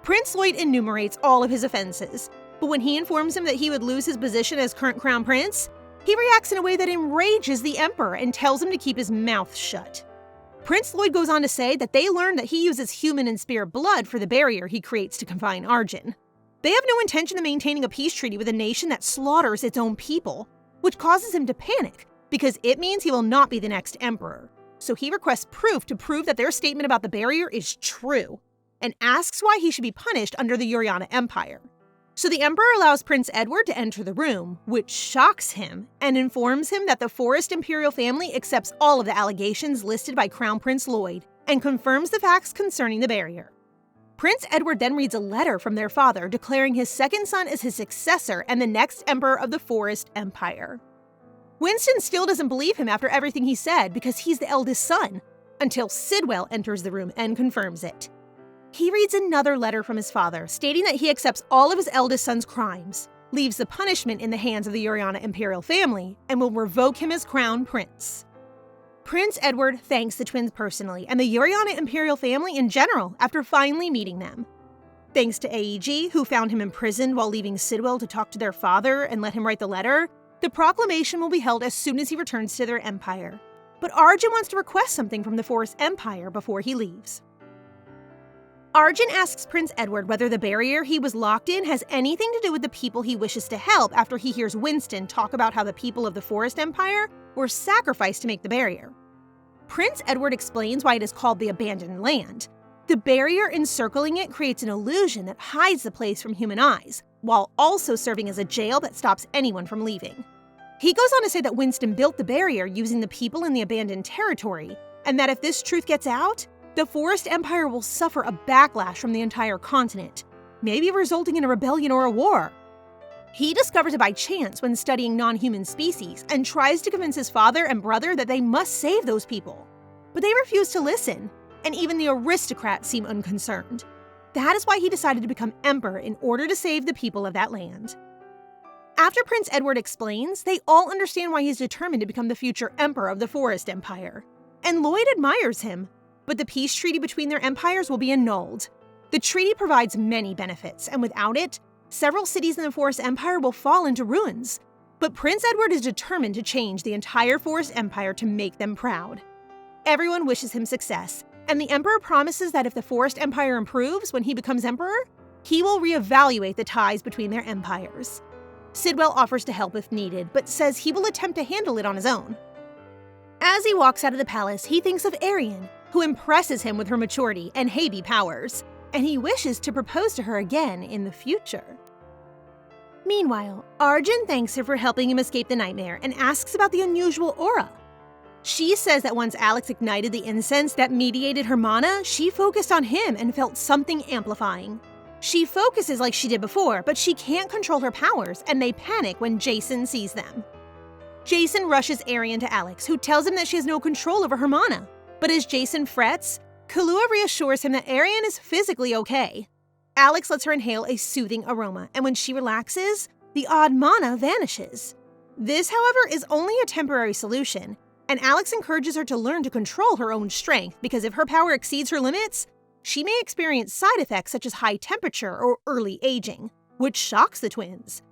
Prince Lloyd enumerates all of his offenses, but when he informs him that he would lose his position as current Crown Prince, he reacts in a way that enrages the Emperor and tells him to keep his mouth shut. Prince Lloyd goes on to say that they learned that he uses human and spirit blood for the barrier he creates to confine Arjen. They have no intention of maintaining a peace treaty with a nation that slaughters its own people, which causes him to panic because it means he will not be the next emperor. So he requests proof to prove that their statement about the barrier is true, and asks why he should be punished under the Yuriana Empire. So the Emperor allows Prince Edward to enter the room, which shocks him, and informs him that the Forest Imperial family accepts all of the allegations listed by Crown Prince Lloyd, and confirms the facts concerning the barrier. Prince Edward then reads a letter from their father declaring his second son as his successor and the next emperor of the Forest Empire. Winston still doesn't believe him after everything he said because he's the eldest son, until Sidwell enters the room and confirms it. He reads another letter from his father, stating that he accepts all of his eldest son's crimes, leaves the punishment in the hands of the Yuriana Imperial family, and will revoke him as Crown Prince. Prince Edward thanks the twins personally and the Yuriana Imperial family in general after finally meeting them. Thanks to AEG, who found him imprisoned while leaving Sidwell to talk to their father and let him write the letter, the proclamation will be held as soon as he returns to their empire. But Arjen wants to request something from the Forest Empire before he leaves. Arjen asks Prince Edward whether the barrier he was locked in has anything to do with the people he wishes to help after he hears Winston talk about how the people of the Forest Empire were sacrificed to make the barrier. Prince Edward explains why it is called the Abandoned Land. The barrier encircling it creates an illusion that hides the place from human eyes, while also serving as a jail that stops anyone from leaving. He goes on to say that Winston built the barrier using the people in the abandoned territory, and that if this truth gets out, the Forest Empire will suffer a backlash from the entire continent, maybe resulting in a rebellion or a war. He discovers it by chance when studying non-human species and tries to convince his father and brother that they must save those people. But they refuse to listen, and even the aristocrats seem unconcerned. That is why he decided to become emperor in order to save the people of that land. After Prince Edward explains, they all understand why he's determined to become the future emperor of the Forest Empire. And Lloyd admires him, but the peace treaty between their empires will be annulled. The treaty provides many benefits, and without it, several cities in the Forest Empire will fall into ruins. But Prince Edward is determined to change the entire Forest Empire to make them proud. Everyone wishes him success, and the Emperor promises that if the Forest Empire improves when he becomes Emperor, he will reevaluate the ties between their empires. Sidwell offers to help if needed, but says he will attempt to handle it on his own. As he walks out of the palace, he thinks of Arienne, who impresses him with her maturity and Haby powers, and he wishes to propose to her again in the future. Meanwhile, Arjen thanks her for helping him escape the nightmare and asks about the unusual aura. She says that once Alex ignited the incense that mediated her mana, she focused on him and felt something amplifying. She focuses like she did before, but she can't control her powers, and they panic when Jason sees them. Jason rushes Arienne to Alex, who tells him that she has no control over her mana. But as Jason frets, Kahlua reassures him that Arienne is physically okay. Alex lets her inhale a soothing aroma, and when she relaxes, the odd mana vanishes. This, however, is only a temporary solution, and Alex encourages her to learn to control her own strength because if her power exceeds her limits, she may experience side effects such as high temperature or early aging, which shocks the twins.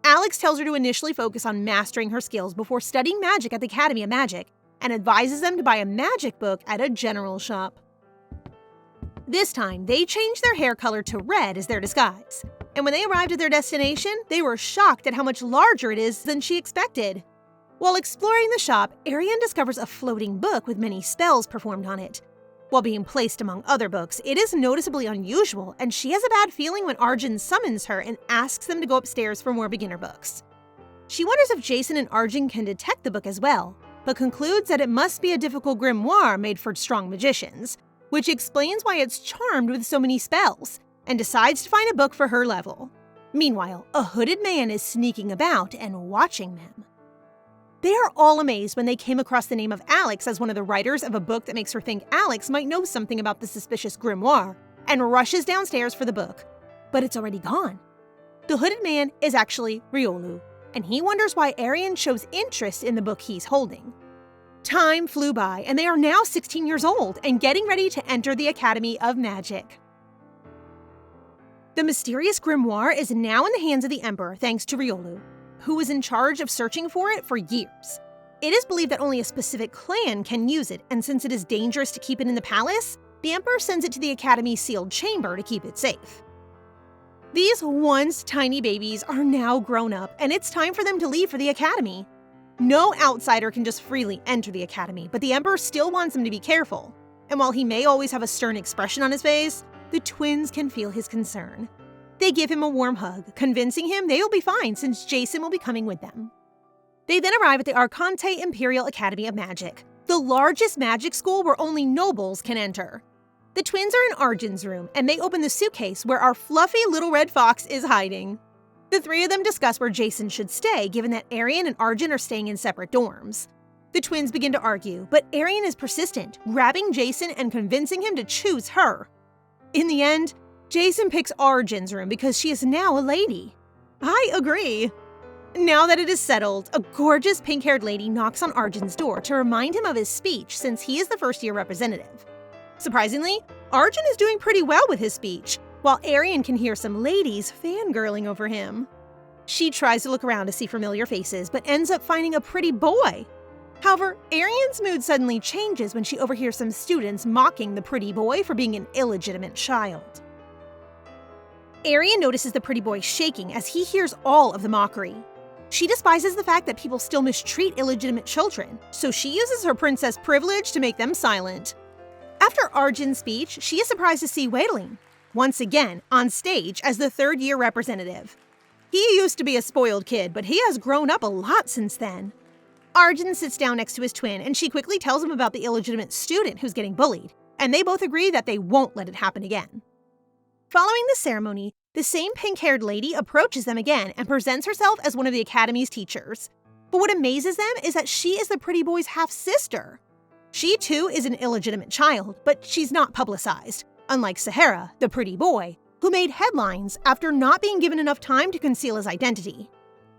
Alex tells her to initially focus on mastering her skills before studying magic at the Academy of Magic, and advises them to buy a magic book at a general shop. This time, they changed their hair color to red as their disguise, and when they arrived at their destination, they were shocked at how much larger it is than she expected. While exploring the shop, Arienne discovers a floating book with many spells performed on it. While being placed among other books, it is noticeably unusual, and she has a bad feeling when Arjen summons her and asks them to go upstairs for more beginner books. She wonders if Jason and Arjen can detect the book as well, but concludes that it must be a difficult grimoire made for strong magicians, which explains why it's charmed with so many spells, and decides to find a book for her level. Meanwhile, a hooded man is sneaking about and watching them. They are all amazed when they came across the name of Alex as one of the writers of a book that makes her think Alex might know something about the suspicious grimoire, and rushes downstairs for the book. But it's already gone. The hooded man is actually Riolu, and he wonders why Arienne shows interest in the book he's holding. Time flew by, and they are now 16 years old and getting ready to enter the Academy of Magic. The mysterious grimoire is now in the hands of the Emperor thanks to Riolu, who was in charge of searching for it for years. It is believed that only a specific clan can use it, and since it is dangerous to keep it in the palace, the Emperor sends it to the Academy's sealed chamber to keep it safe. These once tiny babies are now grown up, and it's time for them to leave for the Academy. No outsider can just freely enter the Academy, but the Emperor still wants them to be careful. And while he may always have a stern expression on his face, the twins can feel his concern. They give him a warm hug, convincing him they will be fine since Jason will be coming with them. They then arrive at the Arcante Imperial Academy of Magic, the largest magic school where only nobles can enter. The twins are in Arjen's room, and they open the suitcase where our fluffy little red fox is hiding. The three of them discuss where Jason should stay, given that Arienne and Arjen are staying in separate dorms. The twins begin to argue, but Arienne is persistent, grabbing Jason and convincing him to choose her. In the end, Jason picks Arjen's room because she is now a lady. I agree. Now that it is settled, a gorgeous pink-haired lady knocks on Arjen's door to remind him of his speech since he is the first-year representative. Surprisingly, Arjen is doing pretty well with his speech, while Arienne can hear some ladies fangirling over him. She tries to look around to see familiar faces, but ends up finding a pretty boy. However, Arienne's mood suddenly changes when she overhears some students mocking the pretty boy for being an illegitimate child. Arienne notices the pretty boy shaking as he hears all of the mockery. She despises the fact that people still mistreat illegitimate children, so she uses her princess privilege to make them silent. After Arjen's speech, she is surprised to see Wadeline, once again on stage as the third-year representative. He used to be a spoiled kid, but he has grown up a lot since then. Arjen sits down next to his twin, and she quickly tells him about the illegitimate student who's getting bullied, and they both agree that they won't let it happen again. Following the ceremony, the same pink-haired lady approaches them again and presents herself as one of the Academy's teachers. But what amazes them is that she is the pretty boy's half-sister. She too is an illegitimate child, but she's not publicized, unlike Sahara, the pretty boy, who made headlines after not being given enough time to conceal his identity.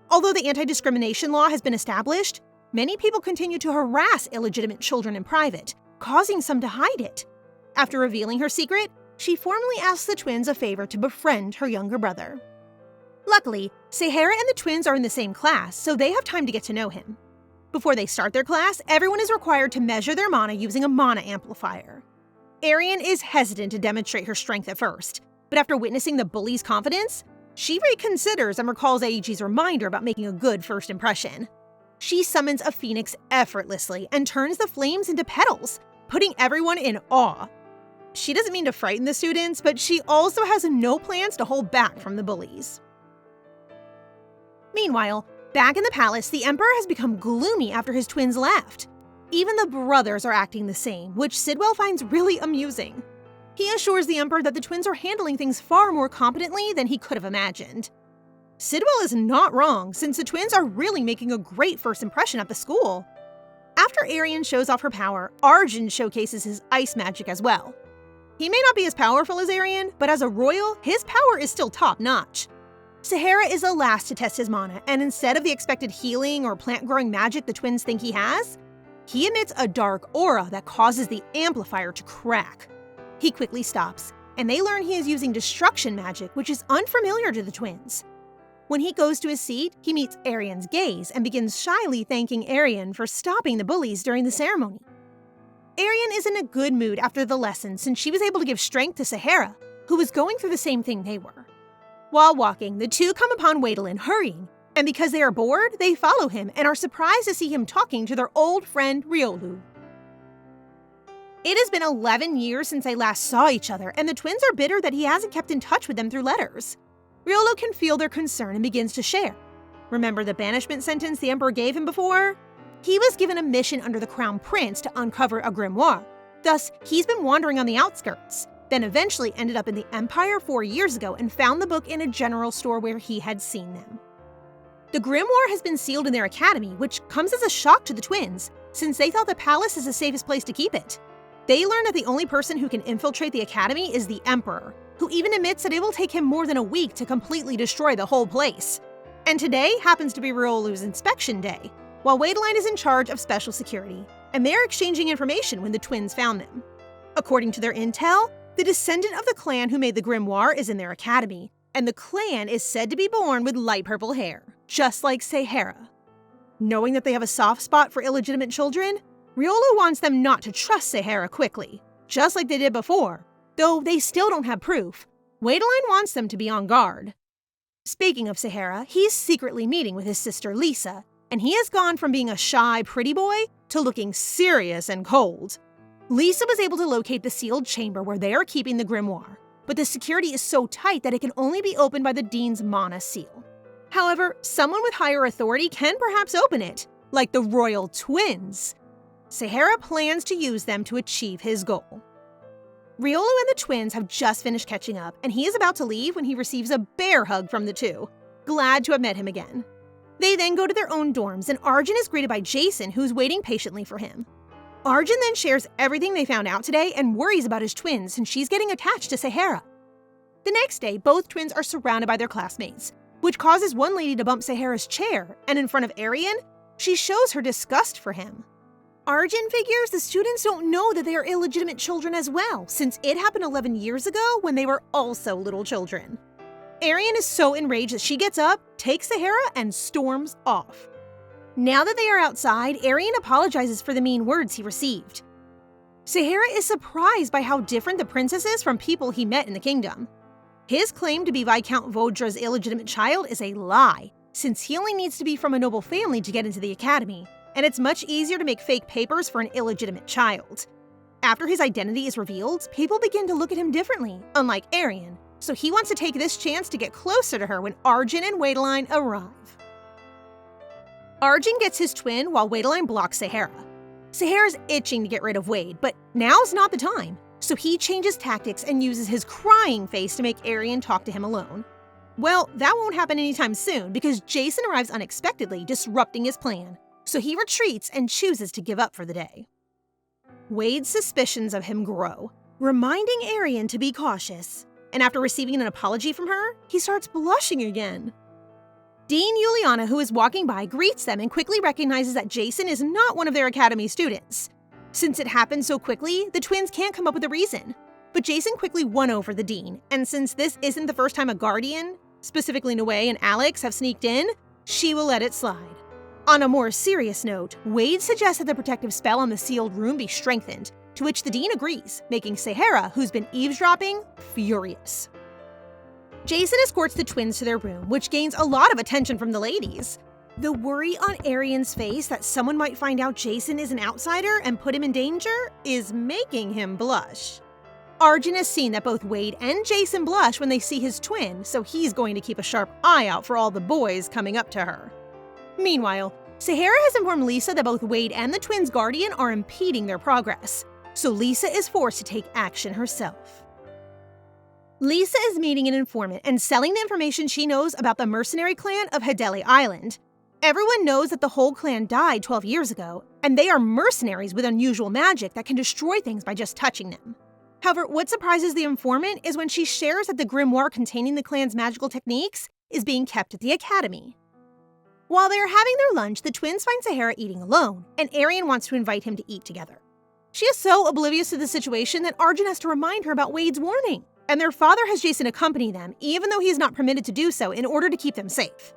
Although the anti-discrimination law has been established, many people continue to harass illegitimate children in private, causing some to hide it. After revealing her secret, she formally asks the twins a favor to befriend her younger brother. Luckily, Sahara and the twins are in the same class, so they have time to get to know him. Before they start their class, everyone is required to measure their mana using a mana amplifier. Arienne is hesitant to demonstrate her strength at first, but after witnessing the bully's confidence, she reconsiders and recalls Aiji's reminder about making a good first impression. She summons a phoenix effortlessly and turns the flames into petals, putting everyone in awe. She doesn't mean to frighten the students, but she also has no plans to hold back from the bullies. Meanwhile, back in the palace, the Emperor has become gloomy after his twins left. Even the brothers are acting the same, which Sidwell finds really amusing. He assures the Emperor that the twins are handling things far more competently than he could have imagined. Sidwell is not wrong, since the twins are really making a great first impression at the school. After Arienne shows off her power, Arjen showcases his ice magic as well. He may not be as powerful as Arienne, but as a royal, his power is still top-notch. Sahara is the last to test his mana, and instead of the expected healing or plant-growing magic the twins think he has, he emits a dark aura that causes the amplifier to crack. He quickly stops, and they learn he is using destruction magic, which is unfamiliar to the twins. When he goes to his seat, he meets Arienne's gaze and begins shyly thanking Arienne for stopping the bullies during the ceremony. Arienne is in a good mood after the lesson since she was able to give strength to Sahara, who was going through the same thing they were. While walking, the two come upon Wadeline hurrying, and because they are bored, they follow him and are surprised to see him talking to their old friend Riolu. It has been 11 years since they last saw each other, and the twins are bitter that he hasn't kept in touch with them through letters. Riolu can feel their concern and begins to share. Remember the banishment sentence the Emperor gave him before? He was given a mission under the Crown Prince to uncover a grimoire. Thus, he's been wandering on the outskirts, then eventually ended up in the Empire 4 years ago and found the book in a general store where he had seen them. The grimoire has been sealed in their academy, which comes as a shock to the twins, since they thought the palace is the safest place to keep it. They learn that the only person who can infiltrate the academy is the Emperor, who even admits that it will take him more than a week to completely destroy the whole place. And today happens to be Riolu's inspection day, while Wadeline is in charge of special security. and they're exchanging information when the twins found them. According to their intel, the descendant of the clan who made the grimoire is in their academy, and the clan is said to be born with light purple hair, just like Sahara. Knowing that they have a soft spot for illegitimate children, Riolu wants them not to trust Sahara quickly, just like they did before, though they still don't have proof. Wadeline wants them to be on guard. Speaking of Sahara, he's secretly meeting with his sister Lisa, and he has gone from being a shy, pretty boy to looking serious and cold. Lisa was able to locate the sealed chamber where they are keeping the grimoire, but the security is so tight that it can only be opened by the Dean's mana seal. However, someone with higher authority can perhaps open it, like the royal twins. Sahara plans to use them to achieve his goal. Riolu and the twins have just finished catching up, and he is about to leave when he receives a bear hug from the two. Glad to have met him again. They then go to their own dorms, and Arjen is greeted by Jason, who's waiting patiently for him. Arjen then shares everything they found out today and worries about his twins since she's getting attached to Sahara. The next day, both twins are surrounded by their classmates, which causes one lady to bump Sahara's chair, and in front of Arienne, she shows her disgust for him. Arjen figures the students don't know that they are illegitimate children as well, since it happened 11 years ago when they were also little children. Arienne is so enraged that she gets up, takes Sahara, and storms off. Now that they are outside, Arienne apologizes for the mean words he received. Sahara is surprised by how different the princess is from people he met in the kingdom. His claim to be Viscount Vaudra's illegitimate child is a lie, since he only needs to be from a noble family to get into the academy, and it's much easier to make fake papers for an illegitimate child. After his identity is revealed, people begin to look at him differently, unlike Arienne, so he wants to take this chance to get closer to her when Arjen and Wadeline arrive. Arjen gets his twin while Wadeline blocks Sahara. Sahara's itching to get rid of Wade, but now's not the time, so he changes tactics and uses his crying face to make Arienne talk to him alone. Well, that won't happen anytime soon because Jason arrives unexpectedly, disrupting his plan, so he retreats and chooses to give up for the day. Wade's suspicions of him grow, reminding Arienne to be cautious, and after receiving an apology from her, he starts blushing again. Dean Yuriana, who is walking by, greets them and quickly recognizes that Jason is not one of their academy students. Since it happened so quickly, the twins can't come up with a reason. But Jason quickly won over the dean, and since this isn't the first time a guardian, specifically Noe and Alex, have sneaked in, she will let it slide. On a more serious note, Wade suggests that the protective spell on the sealed room be strengthened, to which the dean agrees, making Sahara, who's been eavesdropping, furious. Jason escorts the twins to their room, which gains a lot of attention from the ladies. The worry on Arienne's face that someone might find out Jason is an outsider and put him in danger is making him blush. Arjen has seen that both Wade and Jason blush when they see his twin, so he's going to keep a sharp eye out for all the boys coming up to her. Meanwhile, Sahara has informed Lisa that both Wade and the twins' guardian are impeding their progress, so Lisa is forced to take action herself. Lisa is meeting an informant and selling the information she knows about the mercenary clan of Hedeli Island. Everyone knows that the whole clan died 12 years ago, and they are mercenaries with unusual magic that can destroy things by just touching them. However, what surprises the informant is when she shares that the grimoire containing the clan's magical techniques is being kept at the academy. While they are having their lunch, the twins find Sahara eating alone, and Arienne wants to invite him to eat together. She is so oblivious to the situation that Arjen has to remind her about Wade's warning, and their father has Jason accompany them, even though he is not permitted to do so in order to keep them safe.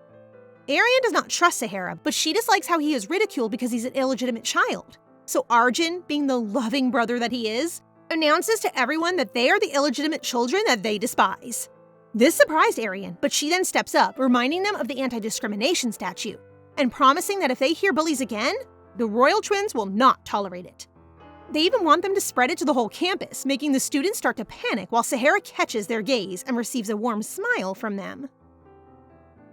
Arienne does not trust Sahara, but she dislikes how he is ridiculed because he's an illegitimate child. So Arjen, being the loving brother that he is, announces to everyone that they are the illegitimate children that they despise. This surprised Arienne, but she then steps up, reminding them of the anti-discrimination statute, and promising that if they hear bullies again, the royal twins will not tolerate it. They even want them to spread it to the whole campus, making the students start to panic while Sahara catches their gaze and receives a warm smile from them.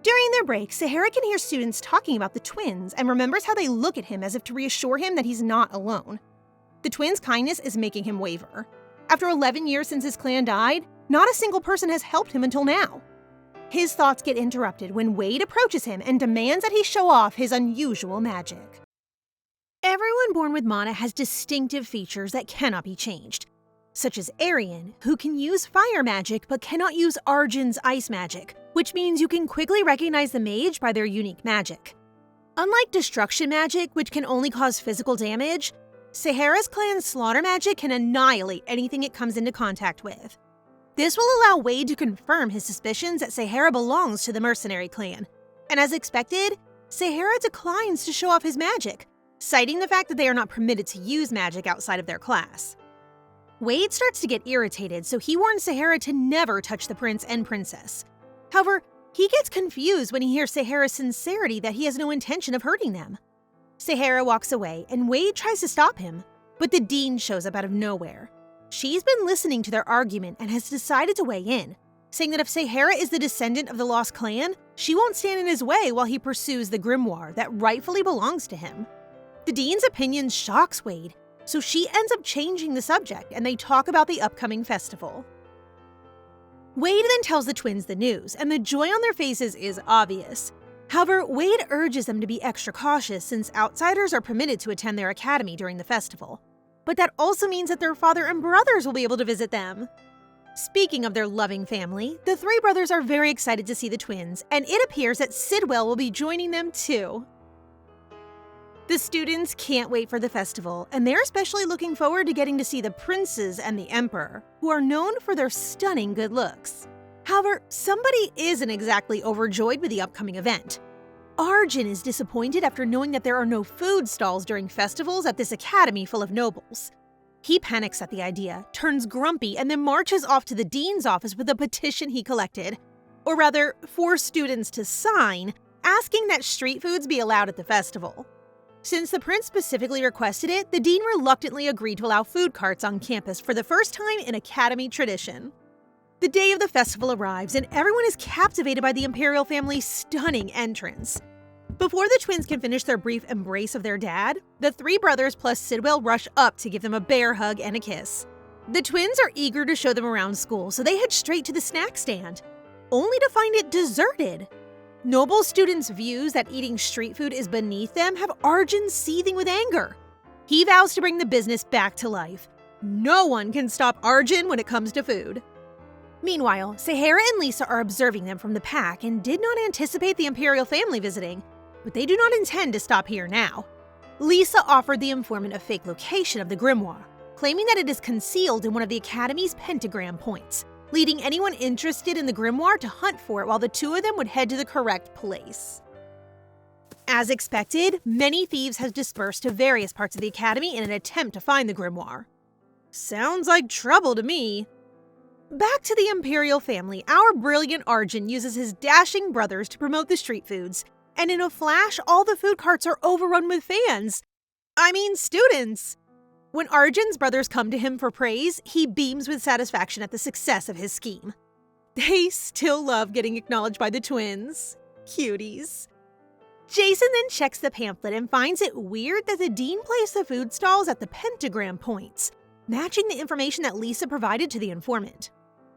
During their break, Sahara can hear students talking about the twins and remembers how they look at him as if to reassure him that he's not alone. The twins' kindness is making him waver. After 11 years since his clan died, not a single person has helped him until now. His thoughts get interrupted when Wade approaches him and demands that he show off his unusual magic. Everyone born with mana has distinctive features that cannot be changed, such as Arienne, who can use fire magic but cannot use Arjen's ice magic, which means you can quickly recognize the mage by their unique magic. Unlike destruction magic, which can only cause physical damage, Sahara's clan's slaughter magic can annihilate anything it comes into contact with. This will allow Wade to confirm his suspicions that Sahara belongs to the mercenary clan, and as expected, Sahara declines to show off his magic, citing the fact that they are not permitted to use magic outside of their class. Wade starts to get irritated, so he warns Sahara to never touch the prince and princess. However, he gets confused when he hears Sahara's sincerity that he has no intention of hurting them. Sahara walks away, and Wade tries to stop him, but the dean shows up out of nowhere. She's been listening to their argument and has decided to weigh in, saying that if Sahara is the descendant of the Lost Clan, she won't stand in his way while he pursues the grimoire that rightfully belongs to him. The dean's opinion shocks Wade, so she ends up changing the subject and they talk about the upcoming festival. Wade then tells the twins the news, and the joy on their faces is obvious. However, Wade urges them to be extra cautious since outsiders are permitted to attend their academy during the festival. But that also means that their father and brothers will be able to visit them. Speaking of their loving family, the three brothers are very excited to see the twins, and it appears that Sidwell will be joining them too. The students can't wait for the festival, and they're especially looking forward to getting to see the princes and the emperor, who are known for their stunning good looks. However, somebody isn't exactly overjoyed with the upcoming event. Arjen is disappointed after knowing that there are no food stalls during festivals at this academy full of nobles. He panics at the idea, turns grumpy, and then marches off to the dean's office with a petition he collected. Or rather, for students to sign, asking that street foods be allowed at the festival. Since the prince specifically requested it, the dean reluctantly agreed to allow food carts on campus for the first time in academy tradition. The day of the festival arrives, and everyone is captivated by the imperial family's stunning entrance. Before the twins can finish their brief embrace of their dad, the three brothers plus Sidwell rush up to give them a bear hug and a kiss. The twins are eager to show them around school, so they head straight to the snack stand, only to find it deserted. Noble students' views that eating street food is beneath them have Arjen seething with anger. He vows to bring the business back to life. No one can stop Arjen when it comes to food. Meanwhile, Sahara and Lisa are observing them from the pack and did not anticipate the imperial family visiting, but they do not intend to stop here now. Lisa offered the informant a fake location of the grimoire, claiming that it is concealed in one of the academy's pentagram points, leading anyone interested in the grimoire to hunt for it while the two of them would head to the correct place. As expected, many thieves have dispersed to various parts of the academy in an attempt to find the grimoire. Sounds like trouble to me. Back to the imperial family, our brilliant Arjen uses his dashing brothers to promote the street foods, and in a flash, all the food carts are overrun with fans. Students. When Arjen's brothers come to him for praise, he beams with satisfaction at the success of his scheme. They still love getting acknowledged by the twins. Cuties. Jason then checks the pamphlet and finds it weird that the dean placed the food stalls at the pentagram points, matching the information that Lisa provided to the informant.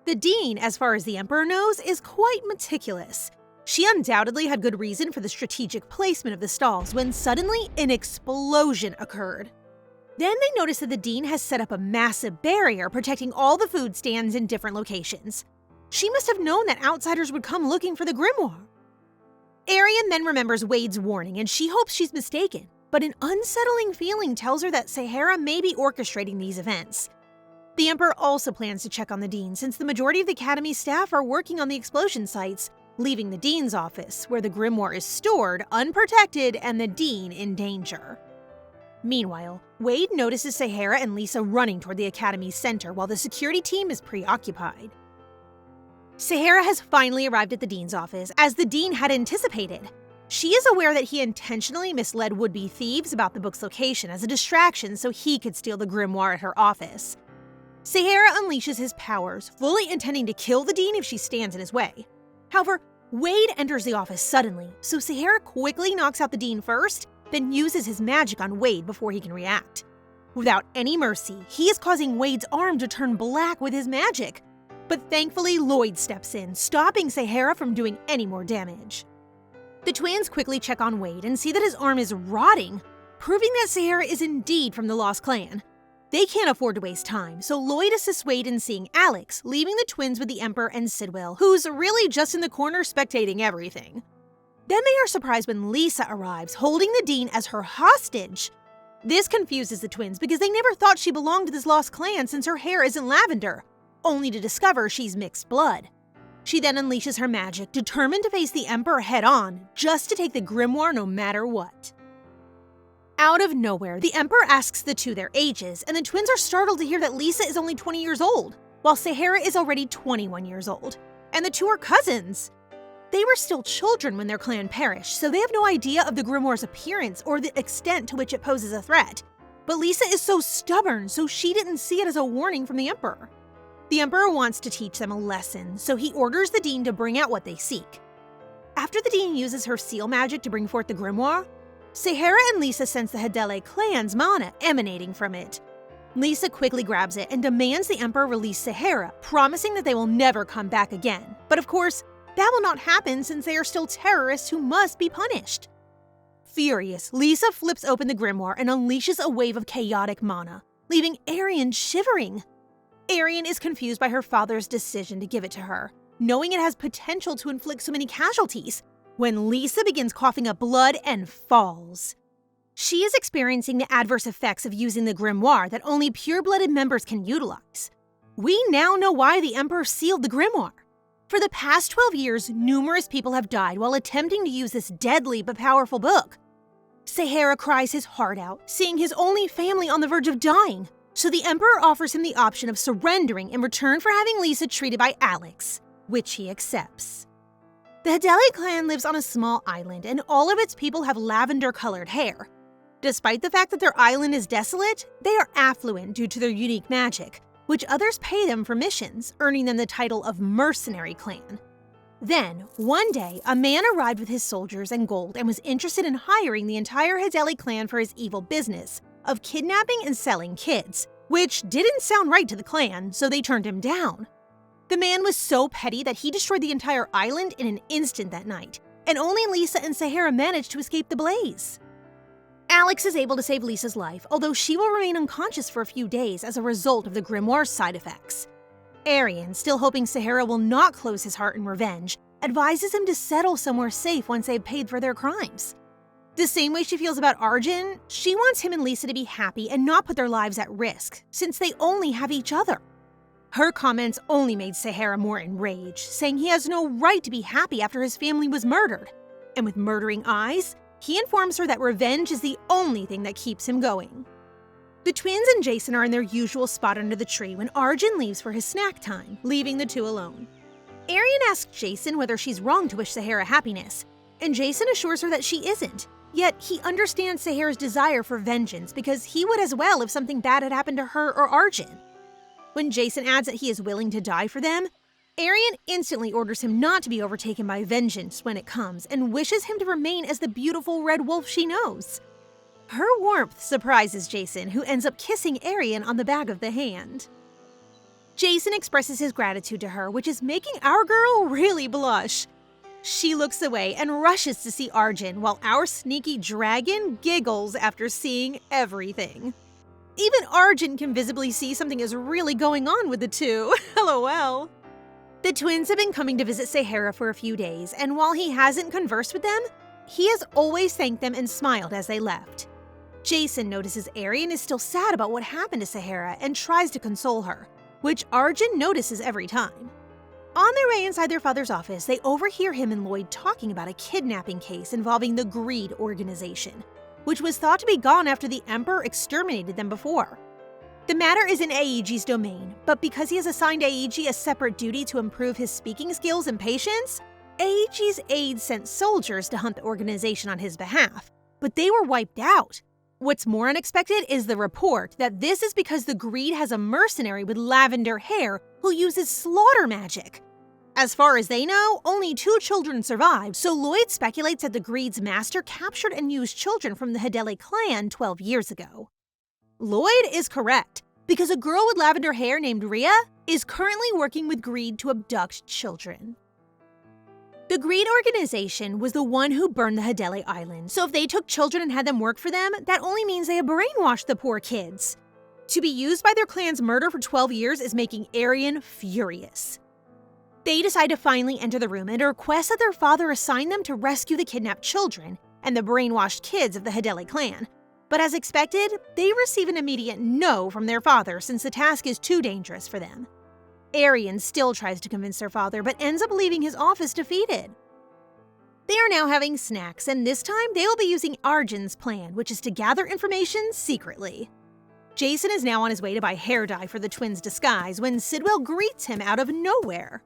The dean, as far as the emperor knows, is quite meticulous. She undoubtedly had good reason for the strategic placement of the stalls when suddenly an explosion occurred. Then they notice that the dean has set up a massive barrier protecting all the food stands in different locations. She must have known that outsiders would come looking for the grimoire. Arienne then remembers Wade's warning and she hopes she's mistaken, but an unsettling feeling tells her that Sahara may be orchestrating these events. The Emperor also plans to check on the dean since the majority of the academy's staff are working on the explosion sites, leaving the dean's office, where the grimoire is stored, unprotected and the dean in danger. Meanwhile, Wade notices Sahara and Lisa running toward the academy's center while the security team is preoccupied. Sahara has finally arrived at the dean's office, as the dean had anticipated. She is aware that he intentionally misled would-be thieves about the book's location as a distraction so he could steal the grimoire at her office. Sahara unleashes his powers, fully intending to kill the dean if she stands in his way. However, Wade enters the office suddenly, so Sahara quickly knocks out the dean first, then uses his magic on Wade before he can react. Without any mercy, he is causing Wade's arm to turn black with his magic. But thankfully, Lloyd steps in, stopping Sahara from doing any more damage. The twins quickly check on Wade and see that his arm is rotting, proving that Sahara is indeed from the Lost Clan. They can't afford to waste time, so Lloyd assists Wade in seeing Alex, leaving the twins with the Emperor and Sidwell, who's really just in the corner spectating everything. Then they are surprised when Lisa arrives, holding the dean as her hostage. This confuses the twins because they never thought she belonged to this lost clan since her hair isn't lavender, only to discover she's mixed blood. She then unleashes her magic, determined to face the Emperor head-on, just to take the grimoire no matter what. Out of nowhere, the Emperor asks the two their ages, and the twins are startled to hear that Lisa is only 20 years old, while Sahara is already 21 years old, and the two are cousins. They were still children when their clan perished, so they have no idea of the grimoire's appearance or the extent to which it poses a threat. But Lisa is so stubborn, so she didn't see it as a warning from the Emperor. The Emperor wants to teach them a lesson, so he orders the Dean to bring out what they seek. After the Dean uses her seal magic to bring forth the grimoire, Sahara and Lisa sense the Hedele clan's mana emanating from it. Lisa quickly grabs it and demands the Emperor release Sahara, promising that they will never come back again. But of course, that will not happen since they are still terrorists who must be punished. Furious, Lisa flips open the grimoire and unleashes a wave of chaotic mana, leaving Arienne shivering. Arienne is confused by her father's decision to give it to her, knowing it has potential to inflict so many casualties, when Lisa begins coughing up blood and falls. She is experiencing the adverse effects of using the grimoire that only pure-blooded members can utilize. We now know why the Emperor sealed the grimoire. For the past 12 years, numerous people have died while attempting to use this deadly but powerful book. Sahara cries his heart out, seeing his only family on the verge of dying, so the Emperor offers him the option of surrendering in return for having Lisa treated by Alex, which he accepts. The Hedele clan lives on a small island, and all of its people have lavender-colored hair. Despite the fact that their island is desolate, they are affluent due to their unique magic, which others pay them for missions, earning them the title of Mercenary Clan. Then, one day, a man arrived with his soldiers and gold and was interested in hiring the entire Hedele clan for his evil business of kidnapping and selling kids, which didn't sound right to the clan, so they turned him down. The man was so petty that he destroyed the entire island in an instant that night, and only Lisa and Sahara managed to escape the blaze. Alex is able to save Lisa's life, although she will remain unconscious for a few days as a result of the grimoire's side effects. Arienne, still hoping Sahara will not close his heart in revenge, advises him to settle somewhere safe once they've paid for their crimes. The same way she feels about Arjen, she wants him and Lisa to be happy and not put their lives at risk, since they only have each other. Her comments only made Sahara more enraged, saying he has no right to be happy after his family was murdered. And with murdering eyes, he informs her that revenge is the only thing that keeps him going. The twins and Jason are in their usual spot under the tree when Arjen leaves for his snack time, leaving the two alone. Arienne asks Jason whether she's wrong to wish Sahara happiness, and Jason assures her that she isn't. Yet he understands Sahara's desire for vengeance because he would as well if something bad had happened to her or Arjen. When Jason adds that he is willing to die for them, Arienne instantly orders him not to be overtaken by vengeance when it comes and wishes him to remain as the beautiful red wolf she knows. Her warmth surprises Jason, who ends up kissing Arienne on the back of the hand. Jason expresses his gratitude to her, which is making our girl really blush. She looks away and rushes to see Arjen, while our sneaky dragon giggles after seeing everything. Even Arjen can visibly see something is really going on with the two. LOL. The twins have been coming to visit Sahara for a few days, and while he hasn't conversed with them, he has always thanked them and smiled as they left. Jason notices Arienne is still sad about what happened to Sahara and tries to console her, which Arjen notices every time. On their way inside their father's office, they overhear him and Lloyd talking about a kidnapping case involving the Greed organization, which was thought to be gone after the Emperor exterminated them before. The matter is in Aegi's domain, but because he has assigned Aegi a separate duty to improve his speaking skills and patience, Aegi's aides sent soldiers to hunt the organization on his behalf, but they were wiped out. What's more unexpected is the report that this is because the Greed has a mercenary with lavender hair who uses slaughter magic. As far as they know, only 2 children survived, so Lloyd speculates that the Greed's master captured and used children from the Hedele clan 12 years ago. Lloyd is correct, because a girl with lavender hair named Rhea is currently working with Greed to abduct children. The Greed organization was the one who burned the Hedele island, so if they took children and had them work for them, that only means they have brainwashed the poor kids. To be used by their clan's murder for 12 years is making Arienne furious. They decide to finally enter the room and request that their father assign them to rescue the kidnapped children and the brainwashed kids of the Hedele clan, But as expected, they receive an immediate no from their father since the task is too dangerous for them. Arienne still tries to convince their father, but ends up leaving his office defeated. They are now having snacks, and this time they will be using Arjen's plan, which is to gather information secretly. Jason is now on his way to buy hair dye for the twins' disguise when Sidwell greets him out of nowhere.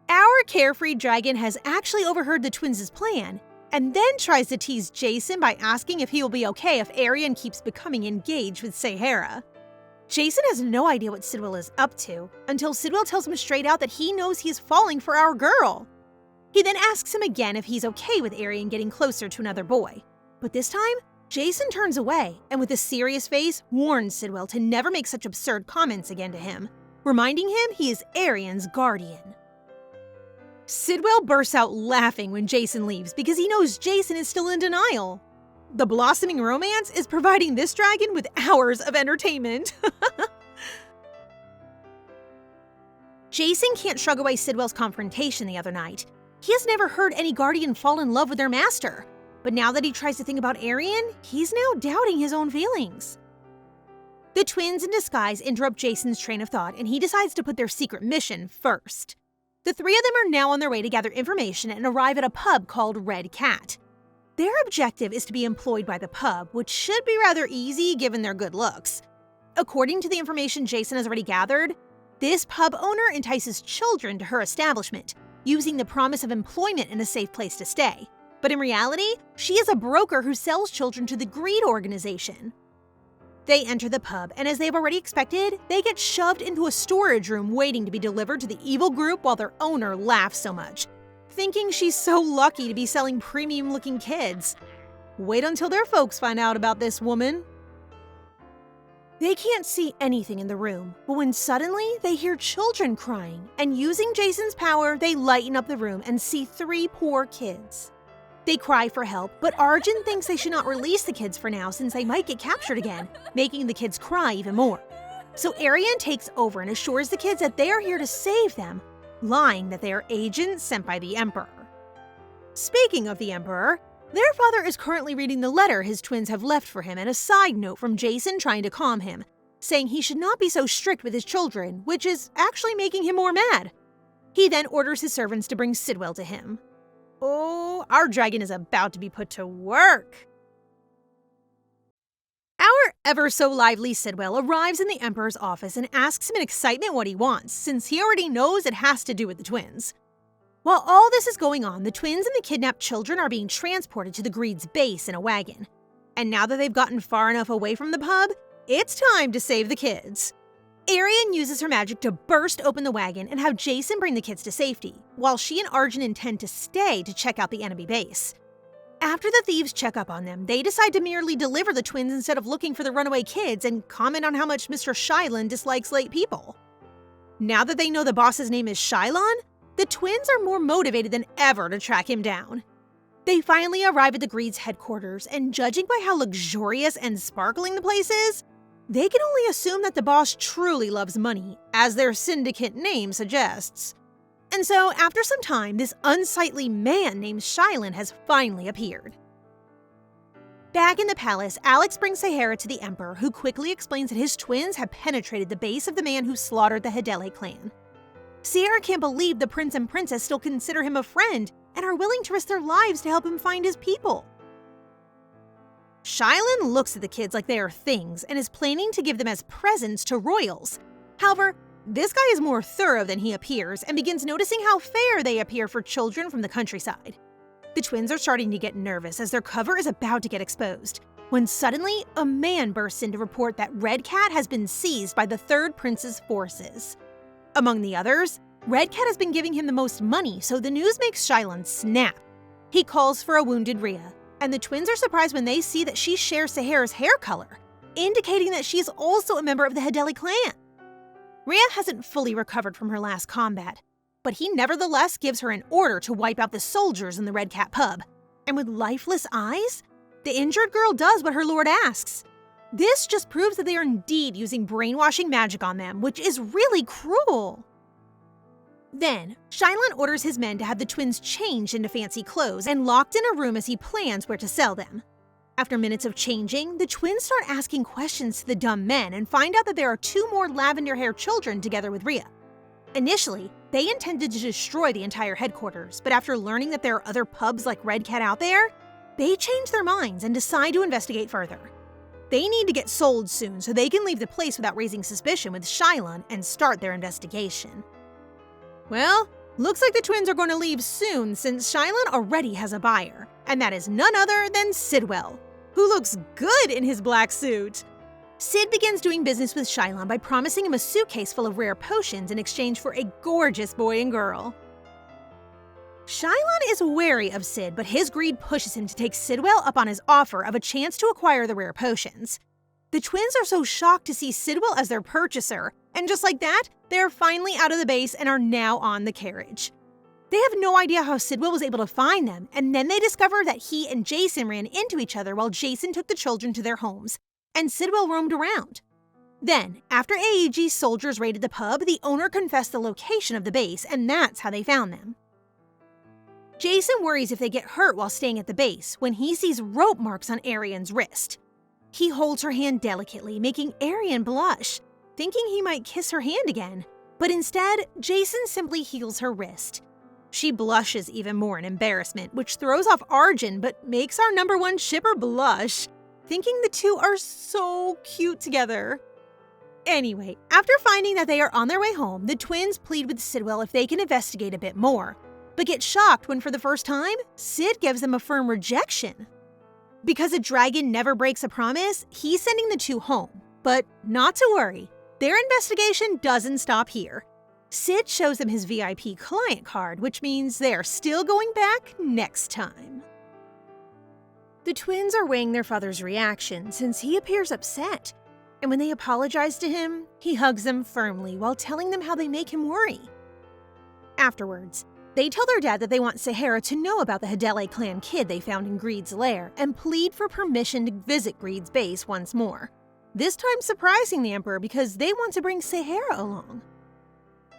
Our carefree dragon has actually overheard the twins' plan, and then tries to tease Jason by asking if he will be okay if Arienne keeps becoming engaged with Sahara. Jason has no idea what Sidwell is up to, until Sidwell tells him straight out that he knows he is falling for our girl. He then asks him again if he's okay with Arienne getting closer to another boy. But this time, Jason turns away and with a serious face warns Sidwell to never make such absurd comments again to him, reminding him he is Arienne's guardian. Sidwell bursts out laughing when Jason leaves because he knows Jason is still in denial. The blossoming romance is providing this dragon with hours of entertainment. Jason can't shrug away Sidwell's confrontation the other night. He has never heard any guardian fall in love with their master. But now that he tries to think about Arienne, he's now doubting his own feelings. The twins in disguise interrupt Jason's train of thought, and he decides to put their secret mission first. The three of them are now on their way to gather information and arrive at a pub called Red Cat. Their objective is to be employed by the pub, which should be rather easy given their good looks. According to the information Jason has already gathered, this pub owner entices children to her establishment, using the promise of employment and a safe place to stay. But in reality, she is a broker who sells children to the greed organization. They enter the pub, and as they've already expected, they get shoved into a storage room waiting to be delivered to the evil group while their owner laughs so much, thinking she's so lucky to be selling premium-looking kids. Wait until their folks find out about this woman. They can't see anything in the room, but when suddenly they hear children crying, and using Jason's power, they lighten up the room and see 3 poor kids. They cry for help, but Arjen thinks they should not release the kids for now since they might get captured again, making the kids cry even more. So Arienne takes over and assures the kids that they are here to save them, lying that they are agents sent by the Emperor. Speaking of the Emperor, their father is currently reading the letter his twins have left for him and a side note from Jason trying to calm him, saying he should not be so strict with his children, which is actually making him more mad. He then orders his servants to bring Sidwell to him. Oh, our dragon is about to be put to work. Our ever-so-lively Sidwell arrives in the Emperor's office and asks him in excitement what he wants, since he already knows it has to do with the twins. While all this is going on, the twins and the kidnapped children are being transported to the Greed's base in a wagon. And now that they've gotten far enough away from the pub, it's time to save the kids. Arienne uses her magic to burst open the wagon and have Jason bring the kids to safety, while she and Arjen intend to stay to check out the enemy base. After the thieves check up on them, they decide to merely deliver the twins instead of looking for the runaway kids and comment on how much Mr. Shylon dislikes late people. Now that they know the boss's name is Shylon, the twins are more motivated than ever to track him down. They finally arrive at the Greed's headquarters, and judging by how luxurious and sparkling the place is, they can only assume that the boss truly loves money, as their syndicate name suggests. And so, after some time, this unsightly man named Shylon has finally appeared. Back in the palace, Alex brings Sahara to the Emperor, who quickly explains that his twins have penetrated the base of the man who slaughtered the Hedele clan. Sahara can't believe the prince and princess still consider him a friend and are willing to risk their lives to help him find his people. Shylon looks at the kids like they are things and is planning to give them as presents to royals. However, this guy is more thorough than he appears and begins noticing how fair they appear for children from the countryside. The twins are starting to get nervous as their cover is about to get exposed, when suddenly a man bursts in to report that Red Cat has been seized by the third prince's forces. Among the others, Red Cat has been giving him the most money, so the news makes Shylon snap. He calls for a wounded Rhea, and the twins are surprised when they see that she shares Sahara's hair color, indicating that she is also a member of the Hedele clan. Rhea hasn't fully recovered from her last combat, but he nevertheless gives her an order to wipe out the soldiers in the Red Cat pub. And with lifeless eyes, the injured girl does what her lord asks. This just proves that they are indeed using brainwashing magic on them, which is really cruel. Then, Shylon orders his men to have the twins changed into fancy clothes and locked in a room as he plans where to sell them. After minutes of changing, the twins start asking questions to the dumb men and find out that there are 2 more lavender-haired children together with Rhea. Initially, they intended to destroy the entire headquarters, but after learning that there are other pubs like Red Cat out there, they change their minds and decide to investigate further. They need to get sold soon so they can leave the place without raising suspicion with Shylon and start their investigation. Well, looks like the twins are going to leave soon since Shylon already has a buyer, and that is none other than Sidwell, who looks good in his black suit. Sid begins doing business with Shylon by promising him a suitcase full of rare potions in exchange for a gorgeous boy and girl. Shylon is wary of Sid, but his greed pushes him to take Sidwell up on his offer of a chance to acquire the rare potions. The twins are so shocked to see Sidwell as their purchaser, and just like that, they're finally out of the base and are now on the carriage. They have no idea how Sidwell was able to find them, and then they discover that he and Jason ran into each other while Jason took the children to their homes, and Sidwell roamed around. Then, after AEG's soldiers raided the pub, the owner confessed the location of the base, and that's how they found them. Jason worries if they get hurt while staying at the base when he sees rope marks on Arienne's wrist. He holds her hand delicately, making Arienne blush, thinking he might kiss her hand again, but instead, Jason simply heals her wrist. She blushes even more in embarrassment, which throws off Arjen but makes our #1 shipper blush, thinking the two are so cute together. Anyway, after finding that they are on their way home, the twins plead with Sidwell if they can investigate a bit more, but get shocked when for the first time, Sid gives them a firm rejection. Because a dragon never breaks a promise, he's sending the two home. But not to worry, their investigation doesn't stop here. Sid shows them his VIP client card, which means they're still going back next time. The twins are weighing their father's reaction since he appears upset, and when they apologize to him, he hugs them firmly while telling them how they make him worry. Afterwards, they tell their dad that they want Sahara to know about the Hedele clan kid they found in Greed's lair and plead for permission to visit Greed's base once more, this time surprising the Emperor because they want to bring Sahara along.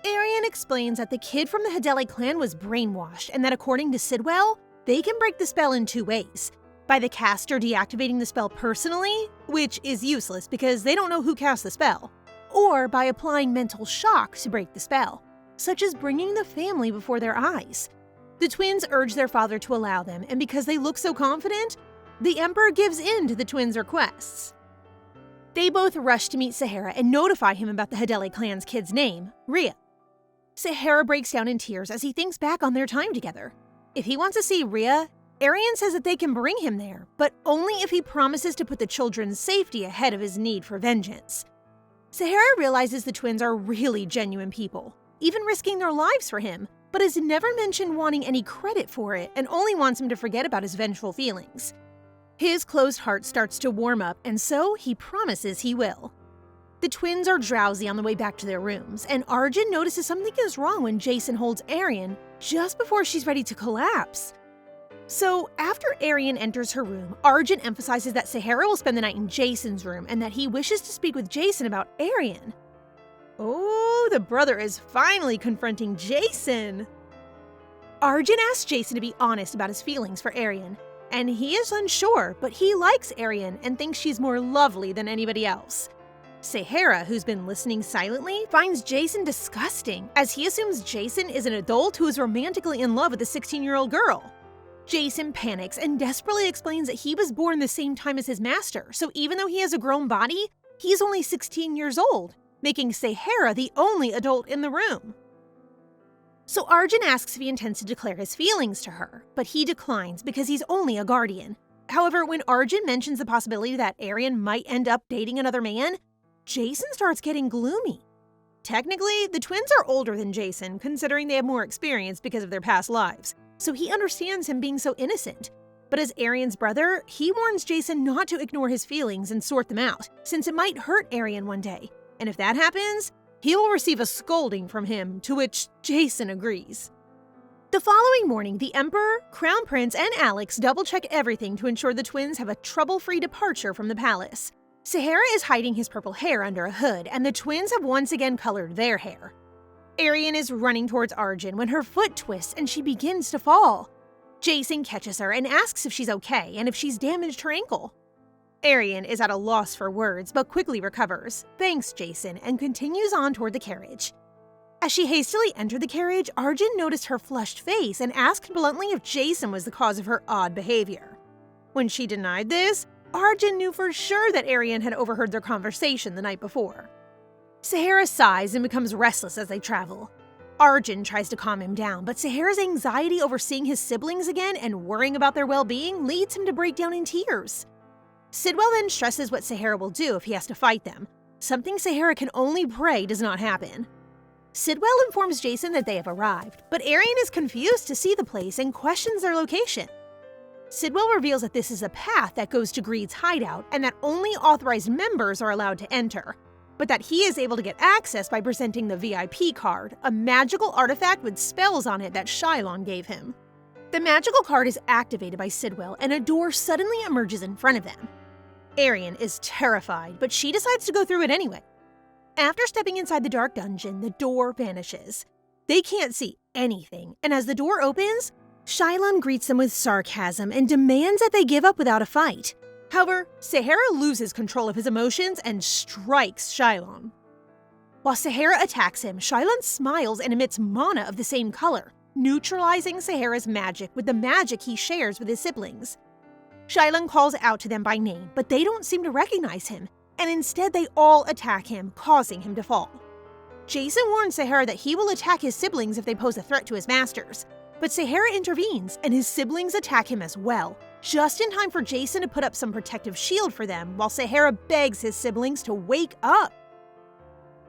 Arienne explains that the kid from the Hedele clan was brainwashed and that according to Sidwell, they can break the spell in 2 ways. By the caster deactivating the spell personally, which is useless because they don't know who cast the spell, or by applying mental shock to break the spell, such as bringing the family before their eyes. The twins urge their father to allow them, and because they look so confident, the Emperor gives in to the twins' requests. They both rush to meet Sahara and notify him about the Hedele clan's kid's name, Rhea. Sahara breaks down in tears as he thinks back on their time together. If he wants to see Rhea, Arienne says that they can bring him there, but only if he promises to put the children's safety ahead of his need for vengeance. Sahara realizes the twins are really genuine people, even risking their lives for him, but has never mentioned wanting any credit for it and only wants him to forget about his vengeful feelings. His closed heart starts to warm up, and so he promises he will. The twins are drowsy on the way back to their rooms, and Arjen notices something is wrong when Jason holds Arienne just before she's ready to collapse. So, after Arienne enters her room, Arjen emphasizes that Sahara will spend the night in Jason's room and that he wishes to speak with Jason about Arienne. Oh, the brother is finally confronting Jason! Arjen asks Jason to be honest about his feelings for Arienne, and he is unsure, but he likes Arienne and thinks she's more lovely than anybody else. Sahara, who's been listening silently, finds Jason disgusting, as he assumes Jason is an adult who is romantically in love with a 16-year-old girl. Jason panics and desperately explains that he was born the same time as his master, so even though he has a grown body, he's only 16 years old, making Sahara the only adult in the room. So Arjen asks if he intends to declare his feelings to her, but he declines because he's only a guardian. However, when Arjen mentions the possibility that Arienne might end up dating another man, Jason starts getting gloomy. Technically, the twins are older than Jason, considering they have more experience because of their past lives, so he understands him being so innocent. But as Arienne's brother, he warns Jason not to ignore his feelings and sort them out, since it might hurt Arienne one day. And if that happens, he will receive a scolding from him, to which Jason agrees. The following morning, the Emperor, Crown Prince, and Alex double-check everything to ensure the twins have a trouble-free departure from the palace. Sahara is hiding his purple hair under a hood, and the twins have once again colored their hair. Arienne is running towards Arjen when her foot twists and she begins to fall. Jason catches her and asks if she's okay and if she's damaged her ankle. Arienne is at a loss for words but quickly recovers, thanks Jason, and continues on toward the carriage. As she hastily entered the carriage, Arjen noticed her flushed face and asked bluntly if Jason was the cause of her odd behavior. When she denied this, Arjen knew for sure that Arienne had overheard their conversation the night before. Sahara sighs and becomes restless as they travel. Arjen tries to calm him down, but Sahara's anxiety over seeing his siblings again and worrying about their well-being leads him to break down in tears. Sidwell then stresses what Sahara will do if he has to fight them, something Sahara can only pray does not happen. Sidwell informs Jason that they have arrived, but Arienne is confused to see the place and questions their location. Sidwell reveals that this is a path that goes to Greed's hideout and that only authorized members are allowed to enter, but that he is able to get access by presenting the VIP card, a magical artifact with spells on it that Shylon gave him. The magical card is activated by Sidwell and a door suddenly emerges in front of them. Arienne is terrified, but she decides to go through it anyway. After stepping inside the dark dungeon, the door vanishes. They can't see anything, and as the door opens, Shylon greets them with sarcasm and demands that they give up without a fight. However, Sahara loses control of his emotions and strikes Shylon. While Sahara attacks him, Shylon smiles and emits mana of the same color, neutralizing Sahara's magic with the magic he shares with his siblings. Shylon calls out to them by name, but they don't seem to recognize him, and instead they all attack him, causing him to fall. Jason warns Sahara that he will attack his siblings if they pose a threat to his masters, but Sahara intervenes and his siblings attack him as well, just in time for Jason to put up some protective shield for them while Sahara begs his siblings to wake up.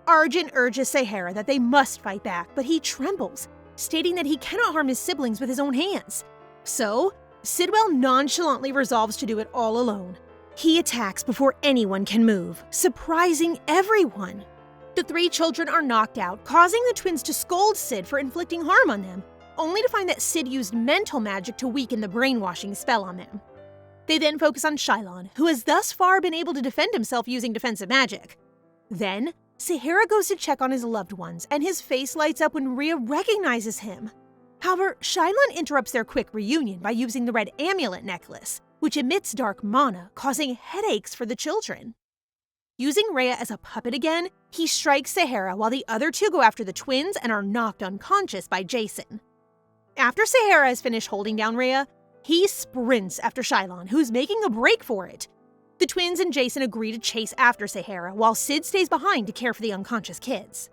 Arjen urges Sahara that they must fight back, but he trembles, stating that he cannot harm his siblings with his own hands. So, Sidwell nonchalantly resolves to do it all alone. He attacks before anyone can move, surprising everyone. The three children are knocked out, causing the twins to scold Sid for inflicting harm on them, only to find that Sid used mental magic to weaken the brainwashing spell on them. They then focus on Shylon, who has thus far been able to defend himself using defensive magic. Then, Sahara goes to check on his loved ones, and his face lights up when Rhea recognizes him. However, Shylon interrupts their quick reunion by using the red amulet necklace, which emits dark mana, causing headaches for the children. Using Rhea as a puppet again, he strikes Sahara while the other two go after the twins and are knocked unconscious by Jason. After Sahara has finished holding down Rhea, he sprints after Shylon, who's making a break for it. The twins and Jason agree to chase after Sahara, while Sid stays behind to care for the unconscious kids.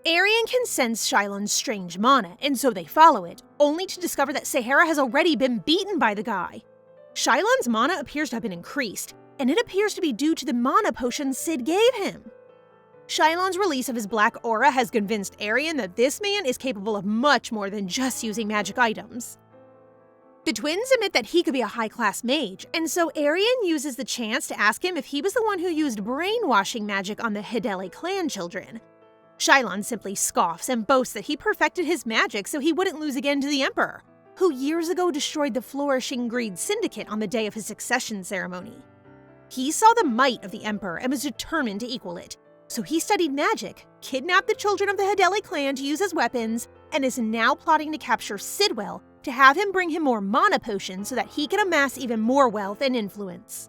Arienne can sense Shylon's strange mana, and so they follow it, only to discover that Sahara has already been beaten by the guy. Shylon's mana appears to have been increased, and it appears to be due to the mana potion Sid gave him. Shylon's release of his black aura has convinced Arienne that this man is capable of much more than just using magic items. The twins admit that he could be a high-class mage, and so Arienne uses the chance to ask him if he was the one who used brainwashing magic on the Hideli clan children. Shylon simply scoffs and boasts that he perfected his magic so he wouldn't lose again to the Emperor, who years ago destroyed the flourishing Greed Syndicate on the day of his succession ceremony. He saw the might of the Emperor and was determined to equal it, so he studied magic, kidnapped the children of the Hideli clan to use as weapons, and is now plotting to capture Sidwell to have him bring him more mana potions so that he can amass even more wealth and influence.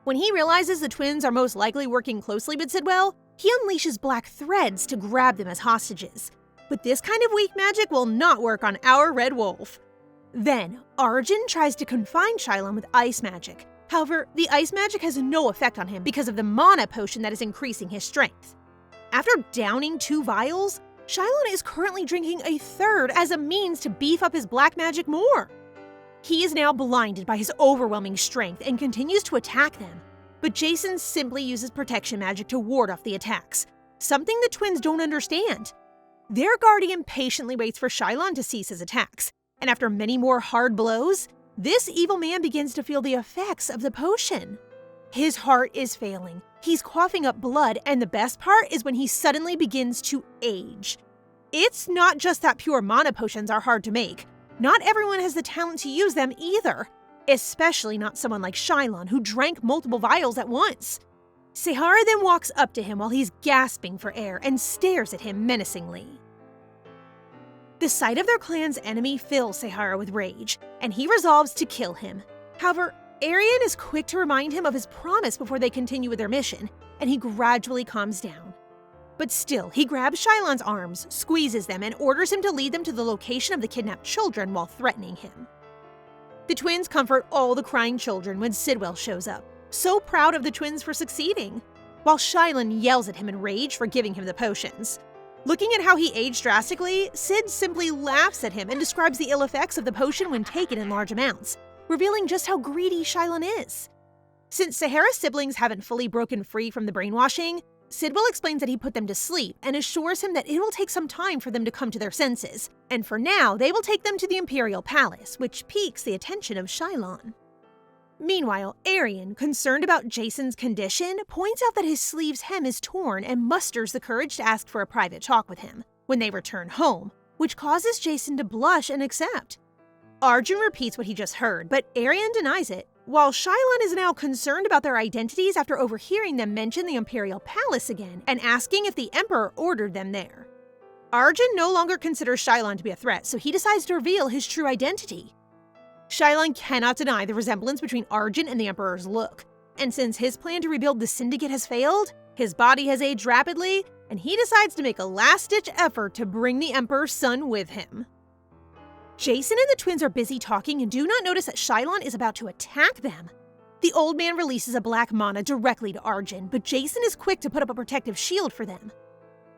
When he realizes the twins are most likely working closely with Sidwell, he unleashes black threads to grab them as hostages. But this kind of weak magic will not work on our Red Wolf. Then, Arjen tries to confine Shylon with ice magic. However, the ice magic has no effect on him because of the mana potion that is increasing his strength. After downing 2 vials, Shylon is currently drinking a third as a means to beef up his black magic more. He is now blinded by his overwhelming strength and continues to attack them, but Jason simply uses protection magic to ward off the attacks, something the twins don't understand. Their guardian patiently waits for Shylon to cease his attacks, and after many more hard blows, this evil man begins to feel the effects of the potion. His heart is failing, he's coughing up blood, and the best part is when he suddenly begins to age. It's not just that pure mana potions are hard to make. Not everyone has the talent to use them either, especially not someone like Shylon who drank multiple vials at once. Sahara then walks up to him while he's gasping for air and stares at him menacingly. The sight of their clan's enemy fills Sahara with rage, and he resolves to kill him. However, Arienne is quick to remind him of his promise before they continue with their mission, and he gradually calms down. But still, he grabs Shylon's arms, squeezes them, and orders him to lead them to the location of the kidnapped children while threatening him. The twins comfort all the crying children when Sidwell shows up, so proud of the twins for succeeding, while Shylon yells at him in rage for giving him the potions. Looking at how he aged drastically, Sid simply laughs at him and describes the ill effects of the potion when taken in large amounts, revealing just how greedy Shylon is. Since Sahara's siblings haven't fully broken free from the brainwashing, Sidwell explains that he put them to sleep and assures him that it will take some time for them to come to their senses, and for now, they will take them to the Imperial Palace, which piques the attention of Shylon. Meanwhile, Arienne, concerned about Jason's condition, points out that his sleeve's hem is torn and musters the courage to ask for a private talk with him when they return home, which causes Jason to blush and accept. Arjen repeats what he just heard, but Arienne denies it, while Shylon is now concerned about their identities after overhearing them mention the Imperial Palace again and asking if the Emperor ordered them there. Arjen no longer considers Shylon to be a threat, so he decides to reveal his true identity. Shylon cannot deny the resemblance between Arjen and the Emperor's look, and since his plan to rebuild the Syndicate has failed, his body has aged rapidly, and he decides to make a last-ditch effort to bring the Emperor's son with him. Jason and the twins are busy talking and do not notice that Shylon is about to attack them. The old man releases a black mana directly to Arjen, but Jason is quick to put up a protective shield for them.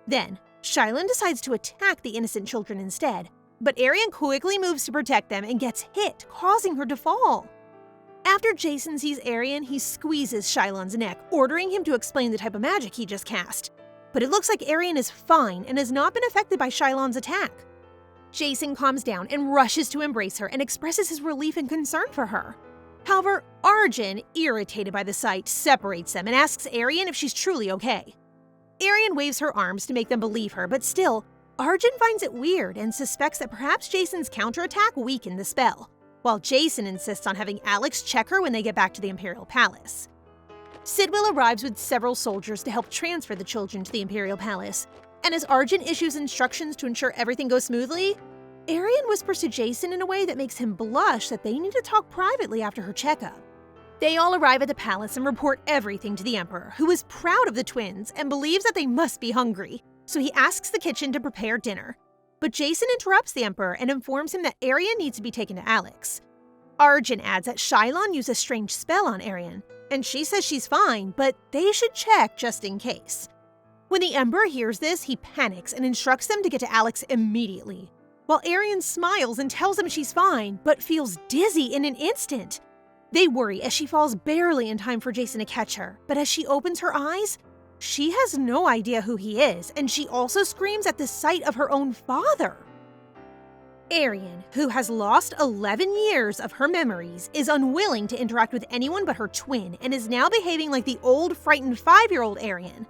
Then, Shylon decides to attack the innocent children instead, but Arienne quickly moves to protect them and gets hit, causing her to fall. After Jason sees Arienne, he squeezes Shylon's neck, ordering him to explain the type of magic he just cast. But it looks like Arienne is fine and has not been affected by Shylon's attack. Jason calms down and rushes to embrace her and expresses his relief and concern for her. However, Arjen, irritated by the sight, separates them and asks Arienne if she's truly okay. Arienne waves her arms to make them believe her, but still, Arjen finds it weird and suspects that perhaps Jason's counterattack weakened the spell, while Jason insists on having Alex check her when they get back to the Imperial Palace. Sidwell arrives with several soldiers to help transfer the children to the Imperial Palace, and as Arjen issues instructions to ensure everything goes smoothly, Arienne whispers to Jason in a way that makes him blush that they need to talk privately after her checkup. They all arrive at the palace and report everything to the Emperor, who is proud of the twins and believes that they must be hungry, so he asks the kitchen to prepare dinner. But Jason interrupts the Emperor and informs him that Arienne needs to be taken to Alex. Arjen adds that Shylon used a strange spell on Arienne, and she says she's fine, but they should check just in case. When the Emperor hears this, he panics and instructs them to get to Alex immediately, while Arienne smiles and tells him she's fine, but feels dizzy in an instant. They worry as she falls barely in time for Jason to catch her, but as she opens her eyes, she has no idea who he is, and she also screams at the sight of her own father. Arienne, who has lost 11 years of her memories, is unwilling to interact with anyone but her twin and is now behaving like the old, frightened 5-year-old Arienne.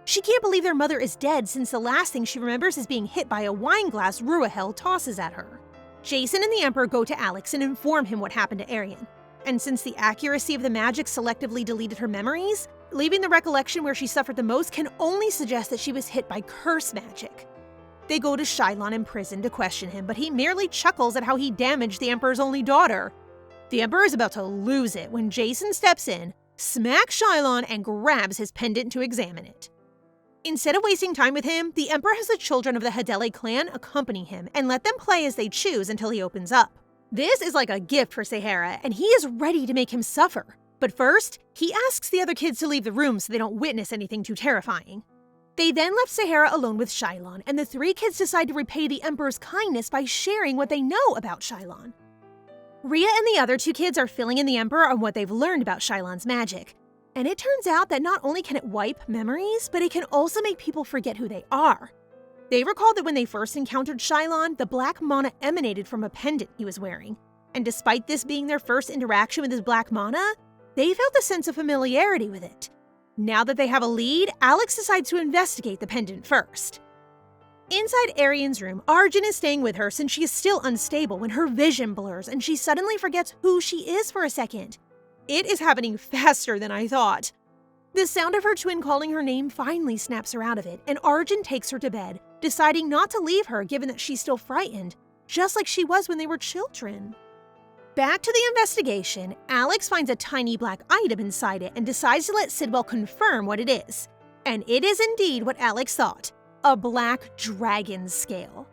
She can't believe their mother is dead since the last thing she remembers is being hit by a wine glass Ruahel tosses at her. Jason and the Emperor go to Alex and inform him what happened to Arienne, and since the accuracy of the magic selectively deleted her memories, leaving the recollection where she suffered the most can only suggest that she was hit by curse magic. They go to Shylon in prison to question him, but he merely chuckles at how he damaged the Emperor's only daughter. The Emperor is about to lose it when Jason steps in, smacks Shylon, and grabs his pendant to examine it. Instead of wasting time with him, the Emperor has the children of the Hedele clan accompany him and let them play as they choose until he opens up. This is like a gift for Sahara, and he is ready to make him suffer. But first, he asks the other kids to leave the room so they don't witness anything too terrifying. They then left Sahara alone with Shylon, and the 3 kids decide to repay the Emperor's kindness by sharing what they know about Shylon. Rhea and the other 2 kids are filling in the Emperor on what they've learned about Shylon's magic. And it turns out that not only can it wipe memories, but it can also make people forget who they are. They recall that when they first encountered Shylon, the black mana emanated from a pendant he was wearing. And despite this being their first interaction with his black mana, they felt a sense of familiarity with it. Now that they have a lead, Alex decides to investigate the pendant first. Inside Arienne's room, Arjen is staying with her since she is still unstable when her vision blurs and she suddenly forgets who she is for a second. It is happening faster than I thought. The sound of her twin calling her name finally snaps her out of it, and Arjen takes her to bed, deciding not to leave her given that she's still frightened, just like she was when they were children. Back to the investigation, Alex finds a tiny black item inside it and decides to let Sidwell confirm what it is. And it is indeed what Alex thought, a black dragon scale.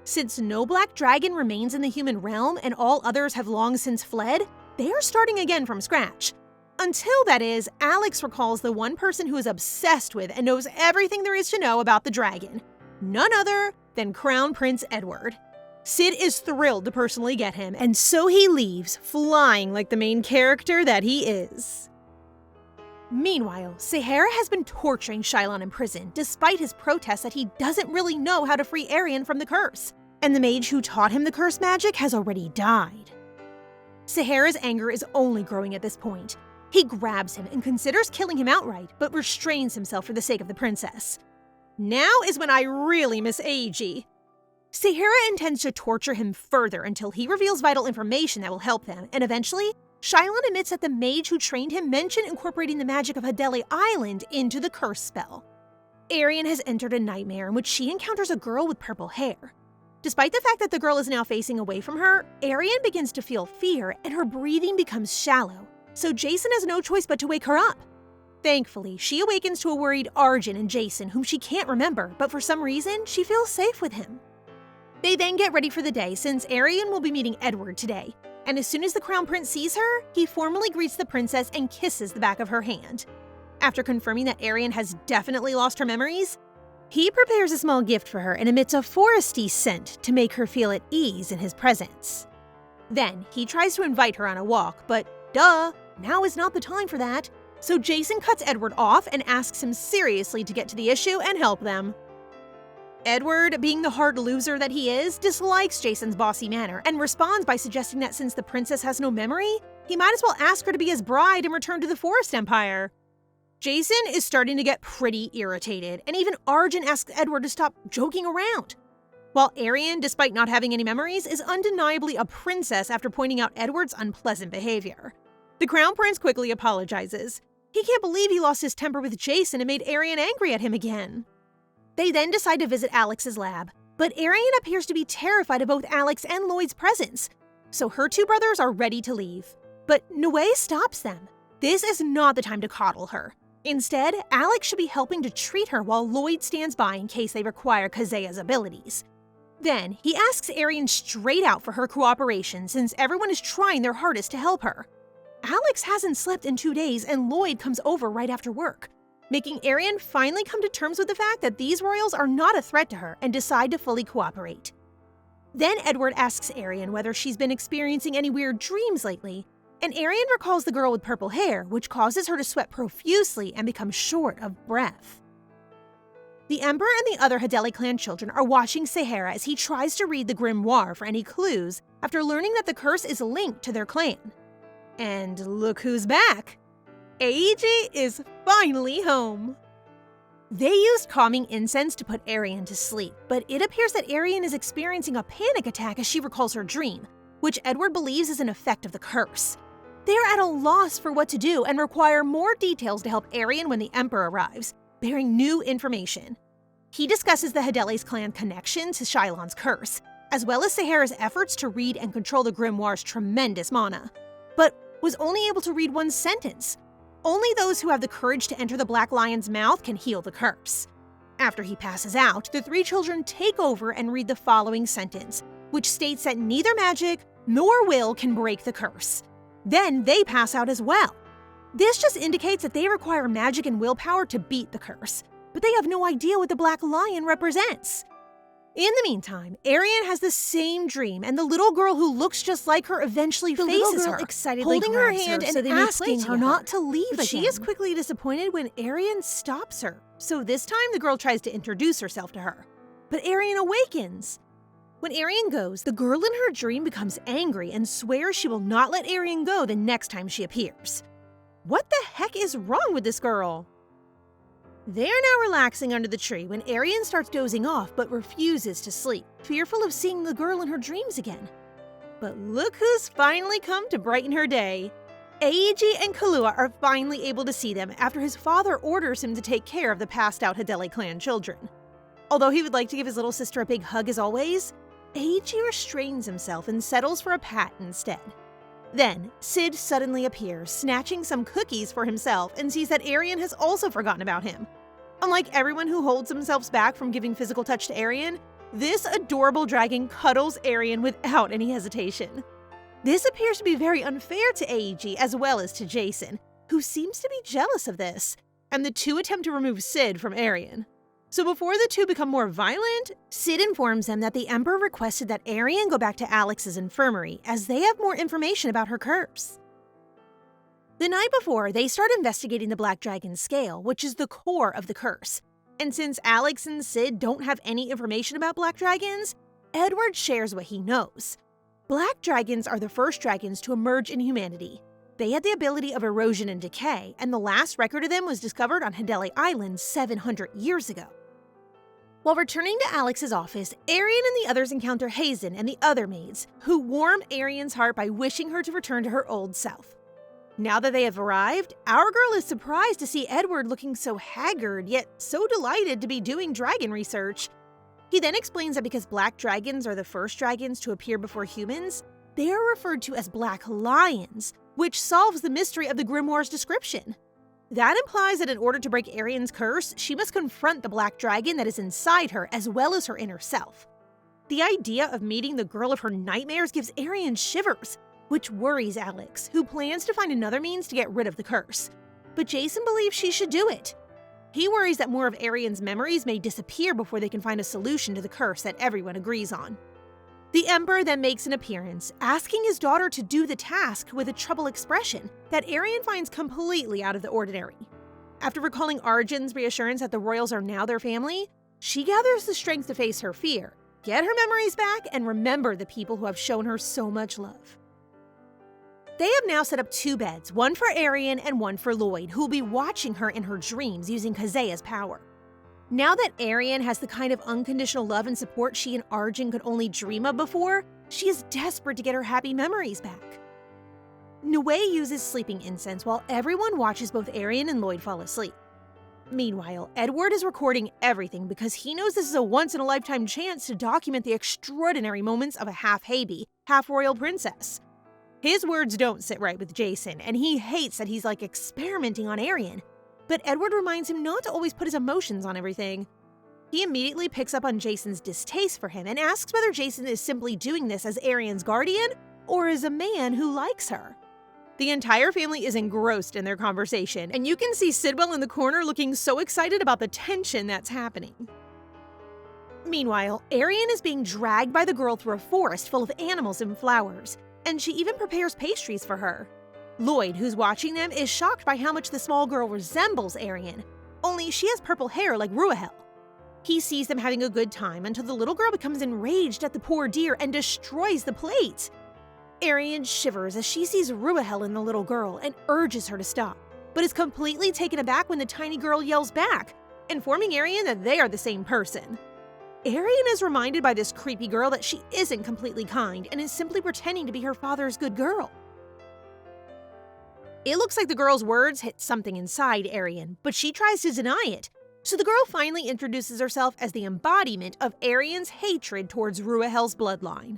Since no black dragon remains in the human realm and all others have long since fled, they are starting again from scratch. Until, that is, Alex recalls the one person who is obsessed with and knows everything there is to know about the dragon. None other than Crown Prince Edward. Sid is thrilled to personally get him, and so he leaves, flying like the main character that he is. Meanwhile, Sahara has been torturing Shylon in prison, despite his protests that he doesn't really know how to free Arienne from the curse, and the mage who taught him the curse magic has already died. Sahara's anger is only growing at this point. He grabs him and considers killing him outright, but restrains himself for the sake of the princess. Now is when I really miss Aegis. Sahara intends to torture him further until he reveals vital information that will help them, and eventually, Shylon admits that the mage who trained him mentioned incorporating the magic of Hadele Island into the curse spell. Arienne has entered a nightmare in which she encounters a girl with purple hair. Despite the fact that the girl is now facing away from her, Arienne begins to feel fear and her breathing becomes shallow, so Jason has no choice but to wake her up. Thankfully, she awakens to a worried Arjen and Jason, whom she can't remember, but for some reason, she feels safe with him. They then get ready for the day since Arienne will be meeting Edward today, and as soon as the Crown Prince sees her, he formally greets the princess and kisses the back of her hand. After confirming that Arienne has definitely lost her memories, he prepares a small gift for her and emits a foresty scent to make her feel at ease in his presence. Then, he tries to invite her on a walk, but duh, now is not the time for that. So Jason cuts Edward off and asks him seriously to get to the issue and help them. Edward, being the hard loser that he is, dislikes Jason's bossy manner and responds by suggesting that since the princess has no memory, he might as well ask her to be his bride and return to the Forest Empire. Jason is starting to get pretty irritated, and even Arjen asks Edward to stop joking around. While Arienne, despite not having any memories, is undeniably a princess after pointing out Edward's unpleasant behavior. The Crown Prince quickly apologizes. He can't believe he lost his temper with Jason and made Arienne angry at him again. They then decide to visit Alex's lab, but Arienne appears to be terrified of both Alex and Lloyd's presence, so her two brothers are ready to leave. But Noe stops them. This is not the time to coddle her. Instead, Alex should be helping to treat her while Lloyd stands by in case they require Kazea's abilities. Then, he asks Arienne straight out for her cooperation since everyone is trying their hardest to help her. Alex hasn't slept in 2 days and Lloyd comes over right after work, making Arienne finally come to terms with the fact that these royals are not a threat to her and decide to fully cooperate. Then Edward asks Arienne whether she's been experiencing any weird dreams lately, and Arienne recalls the girl with purple hair, which causes her to sweat profusely and become short of breath. The Emperor and the other Hadele clan children are watching Sahara as he tries to read the grimoire for any clues after learning that the curse is linked to their clan. And look who's back! Aegis is finally home! They used calming incense to put Arienne to sleep, but it appears that Arienne is experiencing a panic attack as she recalls her dream, which Edward believes is an effect of the curse. They are at a loss for what to do and require more details to help Arienne when the Emperor arrives, bearing new information. He discusses the Hadele's clan connection to Shylon's curse, as well as Sahara's efforts to read and control the grimoire's tremendous mana, but was only able to read one sentence. Only those who have the courage to enter the Black Lion's mouth can heal the curse. After he passes out, the three children take over and read the following sentence, which states that neither magic nor will can break the curse. Then they pass out as well. This just indicates that they require magic and willpower to beat the curse, but they have no idea what the Black Lion represents. In the meantime, Arienne has the same dream, and the little girl who looks just like her eventually faces her, holding her hand and asking her not to leave again. She is quickly disappointed when Arienne stops her, so this time the girl tries to introduce herself to her. But Arienne awakens. When Arienne goes, the girl in her dream becomes angry and swears she will not let Arienne go the next time she appears. What the heck is wrong with this girl? They are now relaxing under the tree when Arienne starts dozing off but refuses to sleep, fearful of seeing the girl in her dreams again. But look who's finally come to brighten her day. Aegis and Kalua are finally able to see them after his father orders him to take care of the passed out Hadele clan children. Although he would like to give his little sister a big hug as always, Eiji restrains himself and settles for a pat instead. Then, Sid suddenly appears, snatching some cookies for himself, and sees that Arienne has also forgotten about him. Unlike everyone who holds themselves back from giving physical touch to Arienne, this adorable dragon cuddles Arienne without any hesitation. This appears to be very unfair to Eiji as well as to Jason, who seems to be jealous of this, and the two attempt to remove Sid from Arienne. So before the two become more violent, Sid informs them that the Emperor requested that Arienne go back to Alex's infirmary as they have more information about her curse. The night before, they start investigating the Black Dragon's scale, which is the core of the curse. And since Alex and Sid don't have any information about Black Dragons, Edward shares what he knows. Black Dragons are the first dragons to emerge in humanity. They had the ability of erosion and decay, and the last record of them was discovered on Hedele Island 700 years ago. While returning to Alex's office, Arienne and the others encounter Hazen and the other maids, who warm Arienne's heart by wishing her to return to her old self. Now that they have arrived, our girl is surprised to see Edward looking so haggard, yet so delighted to be doing dragon research. He then explains that because black dragons are the first dragons to appear before humans, they are referred to as black lions, which solves the mystery of the grimoire's description. That implies that in order to break Arienne's curse, she must confront the black dragon that is inside her as well as her inner self. The idea of meeting the girl of her nightmares gives Arienne shivers, which worries Alex, who plans to find another means to get rid of the curse. But Jason believes she should do it. He worries that more of Arienne's memories may disappear before they can find a solution to the curse that everyone agrees on. The Emperor then makes an appearance, asking his daughter to do the task with a troubled expression that Arienne finds completely out of the ordinary. After recalling Arjen's reassurance that the royals are now their family, she gathers the strength to face her fear, get her memories back, and remember the people who have shown her so much love. They have now set up 2 beds, one for Arienne and one for Lloyd, who will be watching her in her dreams using Kazea's power. Now that Arienne has the kind of unconditional love and support she and Arjen could only dream of before, she is desperate to get her happy memories back. Nue uses sleeping incense while everyone watches both Arienne and Lloyd fall asleep. Meanwhile, Edward is recording everything because he knows this is a once-in-a-lifetime chance to document the extraordinary moments of a half-Habi, half-royal princess. His words don't sit right with Jason, and he hates that he's experimenting on Arienne. But Edward reminds him not to always put his emotions on everything. He immediately picks up on Jason's distaste for him and asks whether Jason is simply doing this as Arienne's guardian or as a man who likes her. The entire family is engrossed in their conversation, and you can see Sidwell in the corner looking so excited about the tension that's happening. Meanwhile, Arienne is being dragged by the girl through a forest full of animals and flowers, and she even prepares pastries for her. Lloyd, who's watching them, is shocked by how much the small girl resembles Arienne, only she has purple hair like Ruahel. He sees them having a good time until the little girl becomes enraged at the poor deer and destroys the plate. Arienne shivers as she sees Ruahel in the little girl and urges her to stop, but is completely taken aback when the tiny girl yells back, informing Arienne that they are the same person. Arienne is reminded by this creepy girl that she isn't completely kind and is simply pretending to be her father's good girl. It looks like the girl's words hit something inside Arienne, but she tries to deny it, so the girl finally introduces herself as the embodiment of Arienne's hatred towards Ruahel's bloodline.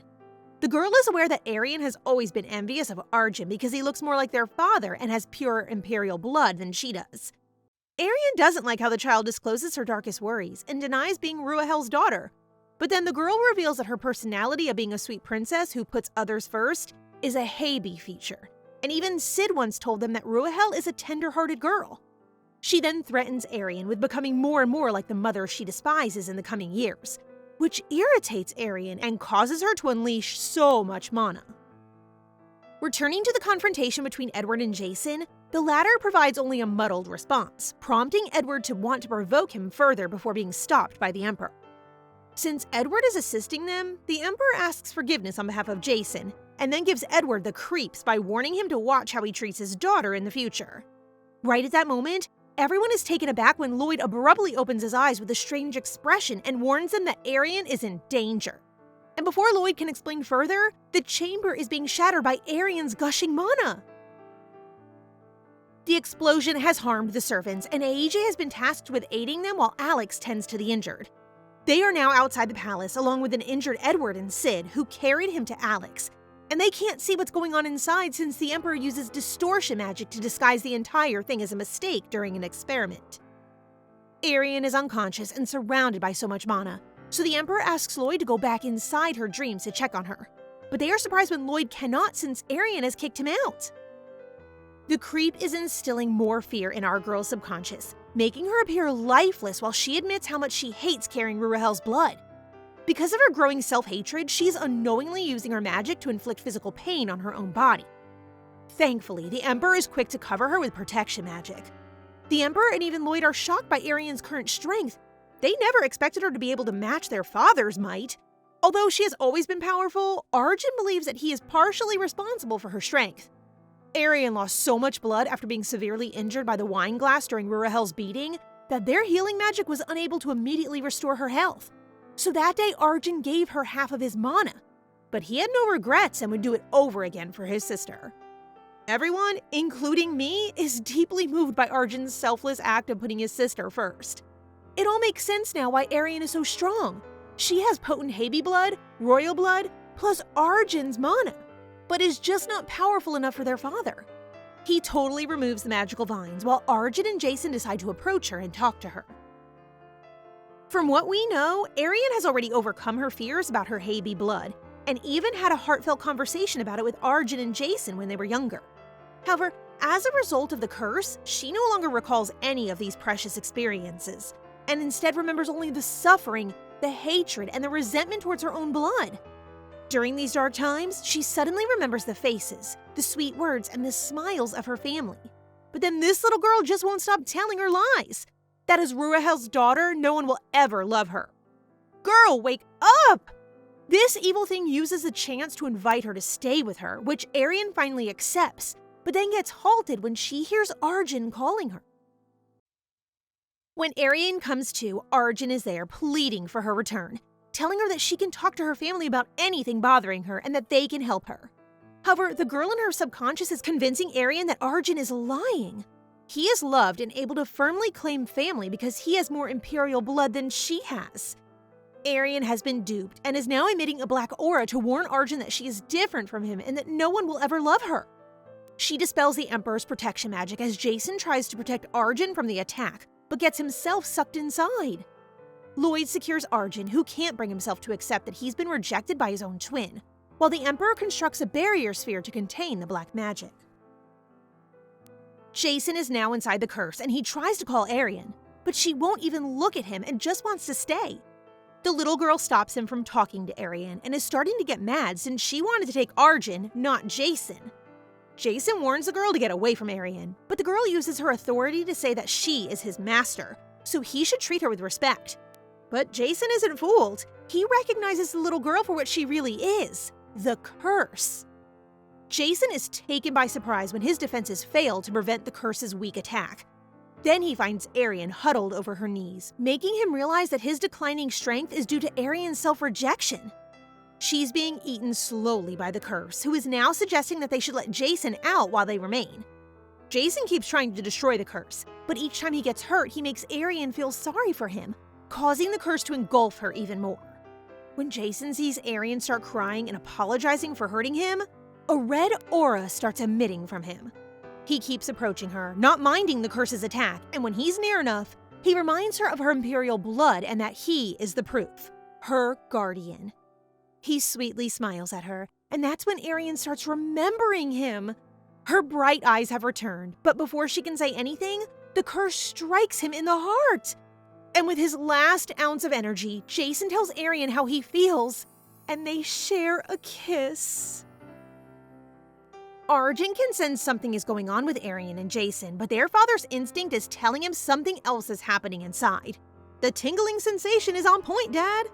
The girl is aware that Arienne has always been envious of Arjen because he looks more like their father and has pure imperial blood than she does. Arienne doesn't like how the child discloses her darkest worries and denies being Ruahel's daughter, but then the girl reveals that her personality of being a sweet princess who puts others first is a Habi feature, and even Sid once told them that Ruahel is a tender-hearted girl. She then threatens Arienne with becoming more and more like the mother she despises in the coming years, which irritates Arienne and causes her to unleash so much mana. Returning to the confrontation between Edward and Jason, the latter provides only a muddled response, prompting Edward to want to provoke him further before being stopped by the Emperor. Since Edward is assisting them, the Emperor asks forgiveness on behalf of Jason, and then gives Edward the creeps by warning him to watch how he treats his daughter in the future. Right at that moment, everyone is taken aback when Lloyd abruptly opens his eyes with a strange expression and warns them that Arienne is in danger. And before Lloyd can explain further, the chamber is being shattered by Arienne's gushing mana. The explosion has harmed the servants, and Eiji has been tasked with aiding them while Alex tends to the injured. They are now outside the palace along with an injured Edward and Sid, who carried him to Alex. And they can't see what's going on inside since the Emperor uses distortion magic to disguise the entire thing as a mistake during an experiment. Arienne is unconscious and surrounded by so much mana, so the Emperor asks Lloyd to go back inside her dreams to check on her. But they are surprised when Lloyd cannot since Arienne has kicked him out. The creep is instilling more fear in our girl's subconscious, making her appear lifeless while she admits how much she hates carrying Ruahel's blood. Because of her growing self-hatred, she's unknowingly using her magic to inflict physical pain on her own body. Thankfully, the Emperor is quick to cover her with protection magic. The Emperor and even Lloyd are shocked by Arienne's current strength. They never expected her to be able to match their father's might. Although she has always been powerful, Arjen believes that he is partially responsible for her strength. Arienne lost so much blood after being severely injured by the wine glass during Ruahel's beating that their healing magic was unable to immediately restore her health. So that day, Arjen gave her half of his mana. But he had no regrets and would do it over again for his sister. Everyone, including me, is deeply moved by Arjen's selfless act of putting his sister first. It all makes sense now why Arienne is so strong. She has potent Haby blood, royal blood, plus Arjen's mana, but is just not powerful enough for their father. He totally removes the magical vines while Arjen and Jason decide to approach her and talk to her. From what we know, Arienne has already overcome her fears about her Haby blood, and even had a heartfelt conversation about it with Arjen and Jason when they were younger. However, as a result of the curse, she no longer recalls any of these precious experiences, and instead remembers only the suffering, the hatred, and the resentment towards her own blood. During these dark times, she suddenly remembers the faces, the sweet words, and the smiles of her family. But then this little girl just won't stop telling her lies. That as Ruahel's daughter, no one will ever love her. Girl, wake up! This evil thing uses the chance to invite her to stay with her, which Arienne finally accepts, but then gets halted when she hears Arjen calling her. When Arienne comes to, Arjen is there pleading for her return, telling her that she can talk to her family about anything bothering her and that they can help her. However, the girl in her subconscious is convincing Arienne that Arjen is lying. He is loved and able to firmly claim family because he has more imperial blood than she has. Arienne has been duped and is now emitting a black aura to warn Arjen that she is different from him and that no one will ever love her. She dispels the Emperor's protection magic as Jason tries to protect Arjen from the attack, but gets himself sucked inside. Lloyd secures Arjen, who can't bring himself to accept that he's been rejected by his own twin, while the Emperor constructs a barrier sphere to contain the black magic. Jason is now inside the curse and he tries to call Arienne, but she won't even look at him and just wants to stay. The little girl stops him from talking to Arienne and is starting to get mad since she wanted to take Arjen, not Jason. Jason warns the girl to get away from Arienne, but the girl uses her authority to say that she is his master, so he should treat her with respect. But Jason isn't fooled. He recognizes the little girl for what she really is, the curse. Jason is taken by surprise when his defenses fail to prevent the curse's weak attack. Then he finds Arienne huddled over her knees, making him realize that his declining strength is due to Arienne's self-rejection. She's being eaten slowly by the curse, who is now suggesting that they should let Jason out while they remain. Jason keeps trying to destroy the curse, but each time he gets hurt, he makes Arienne feel sorry for him, causing the curse to engulf her even more. When Jason sees Arienne start crying and apologizing for hurting him, a red aura starts emitting from him. He keeps approaching her, not minding the curse's attack, and when he's near enough, he reminds her of her imperial blood and that he is the proof, her guardian. He sweetly smiles at her, and that's when Arienne starts remembering him. Her bright eyes have returned, but before she can say anything, the curse strikes him in the heart. And with his last ounce of energy, Jason tells Arienne how he feels, and they share a kiss. Arjen can sense something is going on with Arienne and Jason, but their father's instinct is telling him something else is happening inside. The tingling sensation is on point, Dad.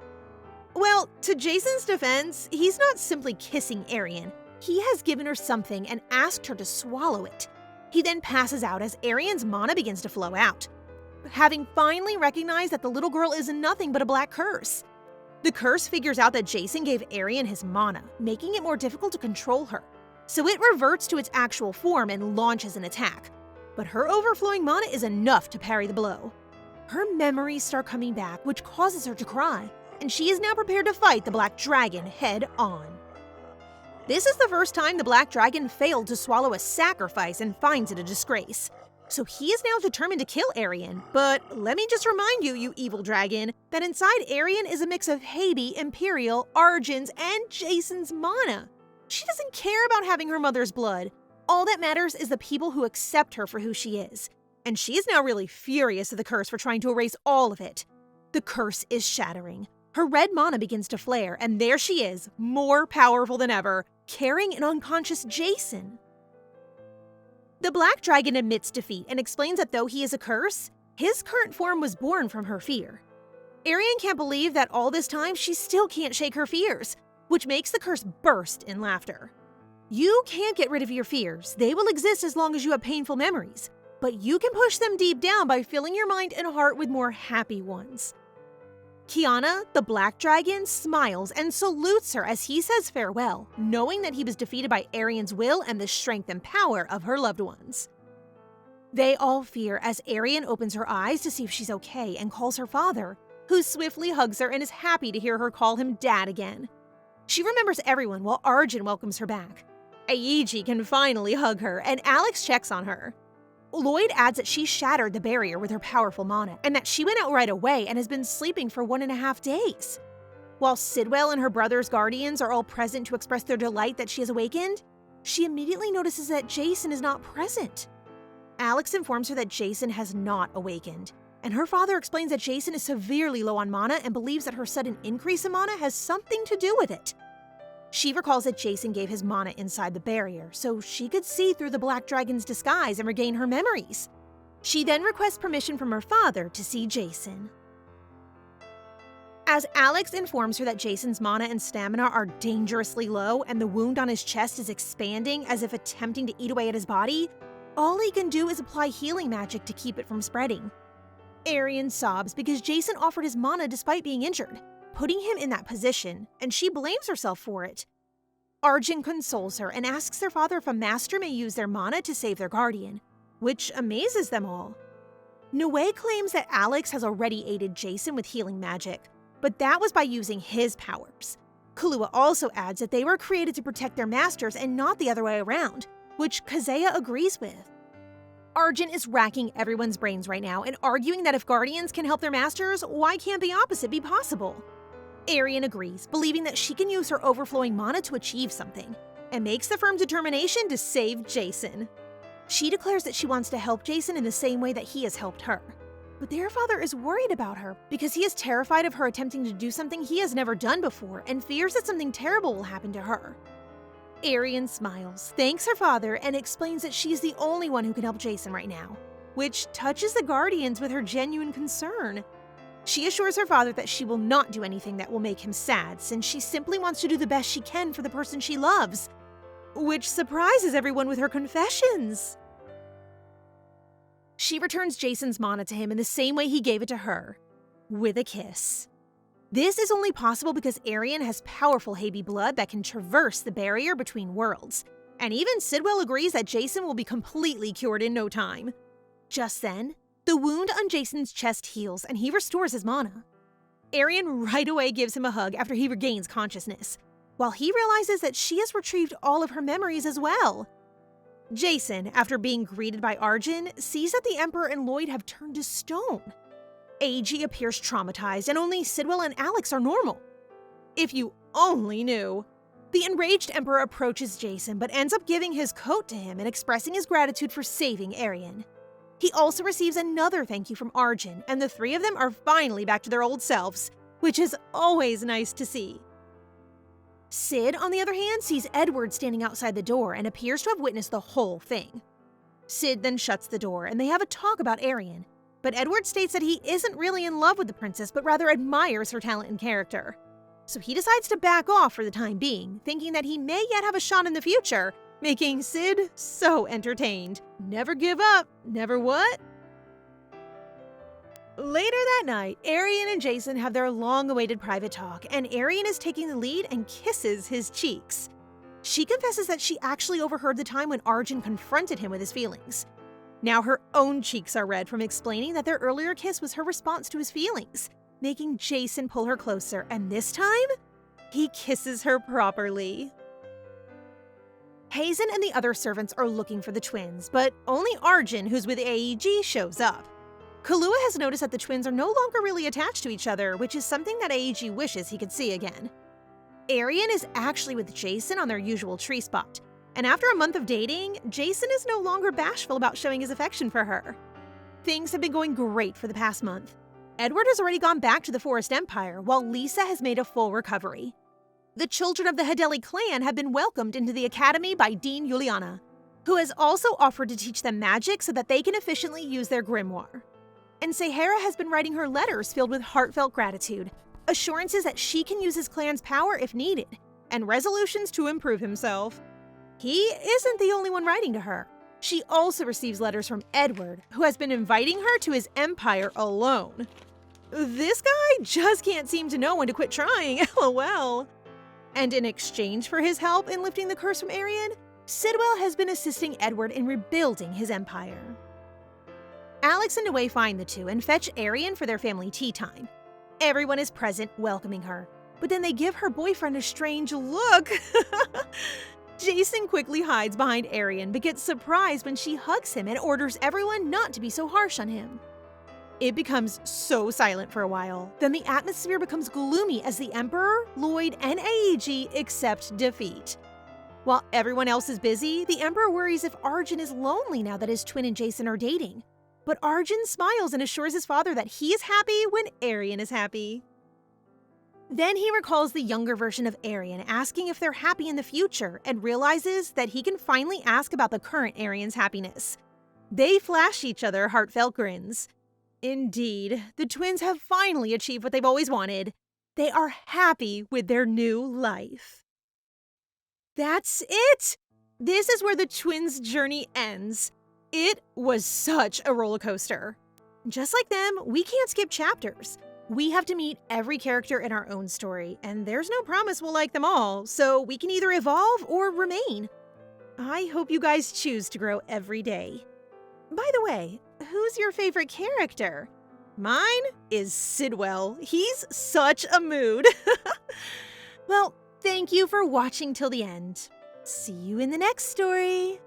Well, to Jason's defense, he's not simply kissing Arienne. He has given her something and asked her to swallow it. He then passes out as Arienne's mana begins to flow out, having finally recognized that the little girl is nothing but a black curse. The curse figures out that Jason gave Arienne his mana, making it more difficult to control her. So it reverts to its actual form and launches an attack. But her overflowing mana is enough to parry the blow. Her memories start coming back, which causes her to cry, and she is now prepared to fight the Black Dragon head on. This is the first time the Black Dragon failed to swallow a sacrifice and finds it a disgrace. So he is now determined to kill Arienne, but let me just remind you, you evil dragon, that inside Arienne is a mix of Habi, Imperial, Arjen's, and Jason's mana. She doesn't care about having her mother's blood. All that matters is the people who accept her for who she is. And she is now really furious at the curse for trying to erase all of it. The curse is shattering. Her red mana begins to flare, and there she is, more powerful than ever, carrying an unconscious Jason. The Black Dragon admits defeat and explains that though he is a curse, his current form was born from her fear. Arienne can't believe that all this time she still can't shake her fears, which makes the curse burst in laughter. You can't get rid of your fears. They will exist as long as you have painful memories, but you can push them deep down by filling your mind and heart with more happy ones. Kiana, the Black Dragon, smiles and salutes her as he says farewell, knowing that he was defeated by Arienne's will and the strength and power of her loved ones. They all fear as Arienne opens her eyes to see if she's okay and calls her father, who swiftly hugs her and is happy to hear her call him dad again. She remembers everyone while Arjen welcomes her back. Aiji can finally hug her, and Alex checks on her. Lloyd adds that she shattered the barrier with her powerful mana, and that she went out right away and has been sleeping for 1.5 days. While Sidwell and her brother's guardians are all present to express their delight that she has awakened, she immediately notices that Jason is not present. Alex informs her that Jason has not awakened, and her father explains that Jason is severely low on mana and believes that her sudden increase in mana has something to do with it. She recalls that Jason gave his mana inside the barrier, so she could see through the Black Dragon's disguise and regain her memories. She then requests permission from her father to see Jason. As Alex informs her that Jason's mana and stamina are dangerously low and the wound on his chest is expanding as if attempting to eat away at his body, all he can do is apply healing magic to keep it from spreading. Arienne sobs because Jason offered his mana despite being injured, putting him in that position, and she blames herself for it. Arjen consoles her and asks their father if a master may use their mana to save their guardian, which amazes them all. Noe claims that Alex has already aided Jason with healing magic, but that was by using his powers. Kahlua also adds that they were created to protect their masters and not the other way around, which Kazeya agrees with. Arjen is racking everyone's brains right now and arguing that if guardians can help their masters, why can't the opposite be possible? Arienne agrees, believing that she can use her overflowing mana to achieve something, and makes the firm determination to save Jason. She declares that she wants to help Jason in the same way that he has helped her. But their father is worried about her because he is terrified of her attempting to do something he has never done before and fears that something terrible will happen to her. Arienne smiles, thanks her father, and explains that she is the only one who can help Jason right now, which touches the guardians with her genuine concern. She assures her father that she will not do anything that will make him sad, since she simply wants to do the best she can for the person she loves, which surprises everyone with her confessions. She returns Jason's mana to him in the same way he gave it to her, with a kiss. This is only possible because Arienne has powerful Habi blood that can traverse the barrier between worlds, and even Sidwell agrees that Jason will be completely cured in no time. Just then, the wound on Jason's chest heals and he restores his mana. Arienne right away gives him a hug after he regains consciousness, while he realizes that she has retrieved all of her memories as well. Jason, after being greeted by Arjen, sees that the Emperor and Lloyd have turned to stone. Aiji appears traumatized and only Sidwell and Alex are normal. If you only knew. The enraged Emperor approaches Jason but ends up giving his coat to him and expressing his gratitude for saving Arienne. He also receives another thank you from Arjen, and the three of them are finally back to their old selves, which is always nice to see. Sid, on the other hand, sees Edward standing outside the door and appears to have witnessed the whole thing. Sid then shuts the door and they have a talk about Arienne, but Edward states that he isn't really in love with the princess but rather admires her talent and character. So he decides to back off for the time being, thinking that he may yet have a shot in the future, making Sid so entertained. Never give up, never what? Later that night, Arienne and Jason have their long-awaited private talk, and Arienne is taking the lead and kisses his cheeks. She confesses that she actually overheard the time when Arjen confronted him with his feelings. Now her own cheeks are red from explaining that their earlier kiss was her response to his feelings, making Jason pull her closer, and this time, he kisses her properly. Hazen and the other servants are looking for the twins, but only Arjen, who's with AEG, shows up. Kahlua has noticed that the twins are no longer really attached to each other, which is something that AEG wishes he could see again. Arienne is actually with Jason on their usual tree spot, and after a month of dating, Jason is no longer bashful about showing his affection for her. Things have been going great for the past month. Edward has already gone back to the Forest Empire, while Lisa has made a full recovery. The children of the Hedeli clan have been welcomed into the academy by Dean Yuriana, who has also offered to teach them magic so that they can efficiently use their grimoire. And Sahara has been writing her letters filled with heartfelt gratitude, assurances that she can use his clan's power if needed, and resolutions to improve himself. He isn't the only one writing to her. She also receives letters from Edward, who has been inviting her to his empire alone. This guy just can't seem to know when to quit trying, lol. And in exchange for his help in lifting the curse from Arienne, Sidwell has been assisting Edward in rebuilding his empire. Alex and Away find the two and fetch Arienne for their family tea time. Everyone is present, welcoming her, but then they give her boyfriend a strange look. Jason quickly hides behind Arienne but gets surprised when she hugs him and orders everyone not to be so harsh on him. It becomes so silent for a while, then the atmosphere becomes gloomy as the Emperor, Lloyd, and AEG accept defeat. While everyone else is busy, the Emperor worries if Arjen is lonely now that his twin and Jason are dating. But Arjen smiles and assures his father that he is happy when Arienne is happy. Then he recalls the younger version of Arienne asking if they're happy in the future and realizes that he can finally ask about the current Arienne's happiness. They flash each other heartfelt grins. Indeed, the twins have finally achieved what they've always wanted. They are happy with their new life. That's it! This is where the twins' journey ends. It was such a roller coaster. Just like them, we can't skip chapters. We have to meet every character in our own story, and there's no promise we'll like them all, so we can either evolve or remain. I hope you guys choose to grow every day. By the way, who's your favorite character? Mine is Sidwell. He's such a mood. Well, thank you for watching till the end. See you in the next story.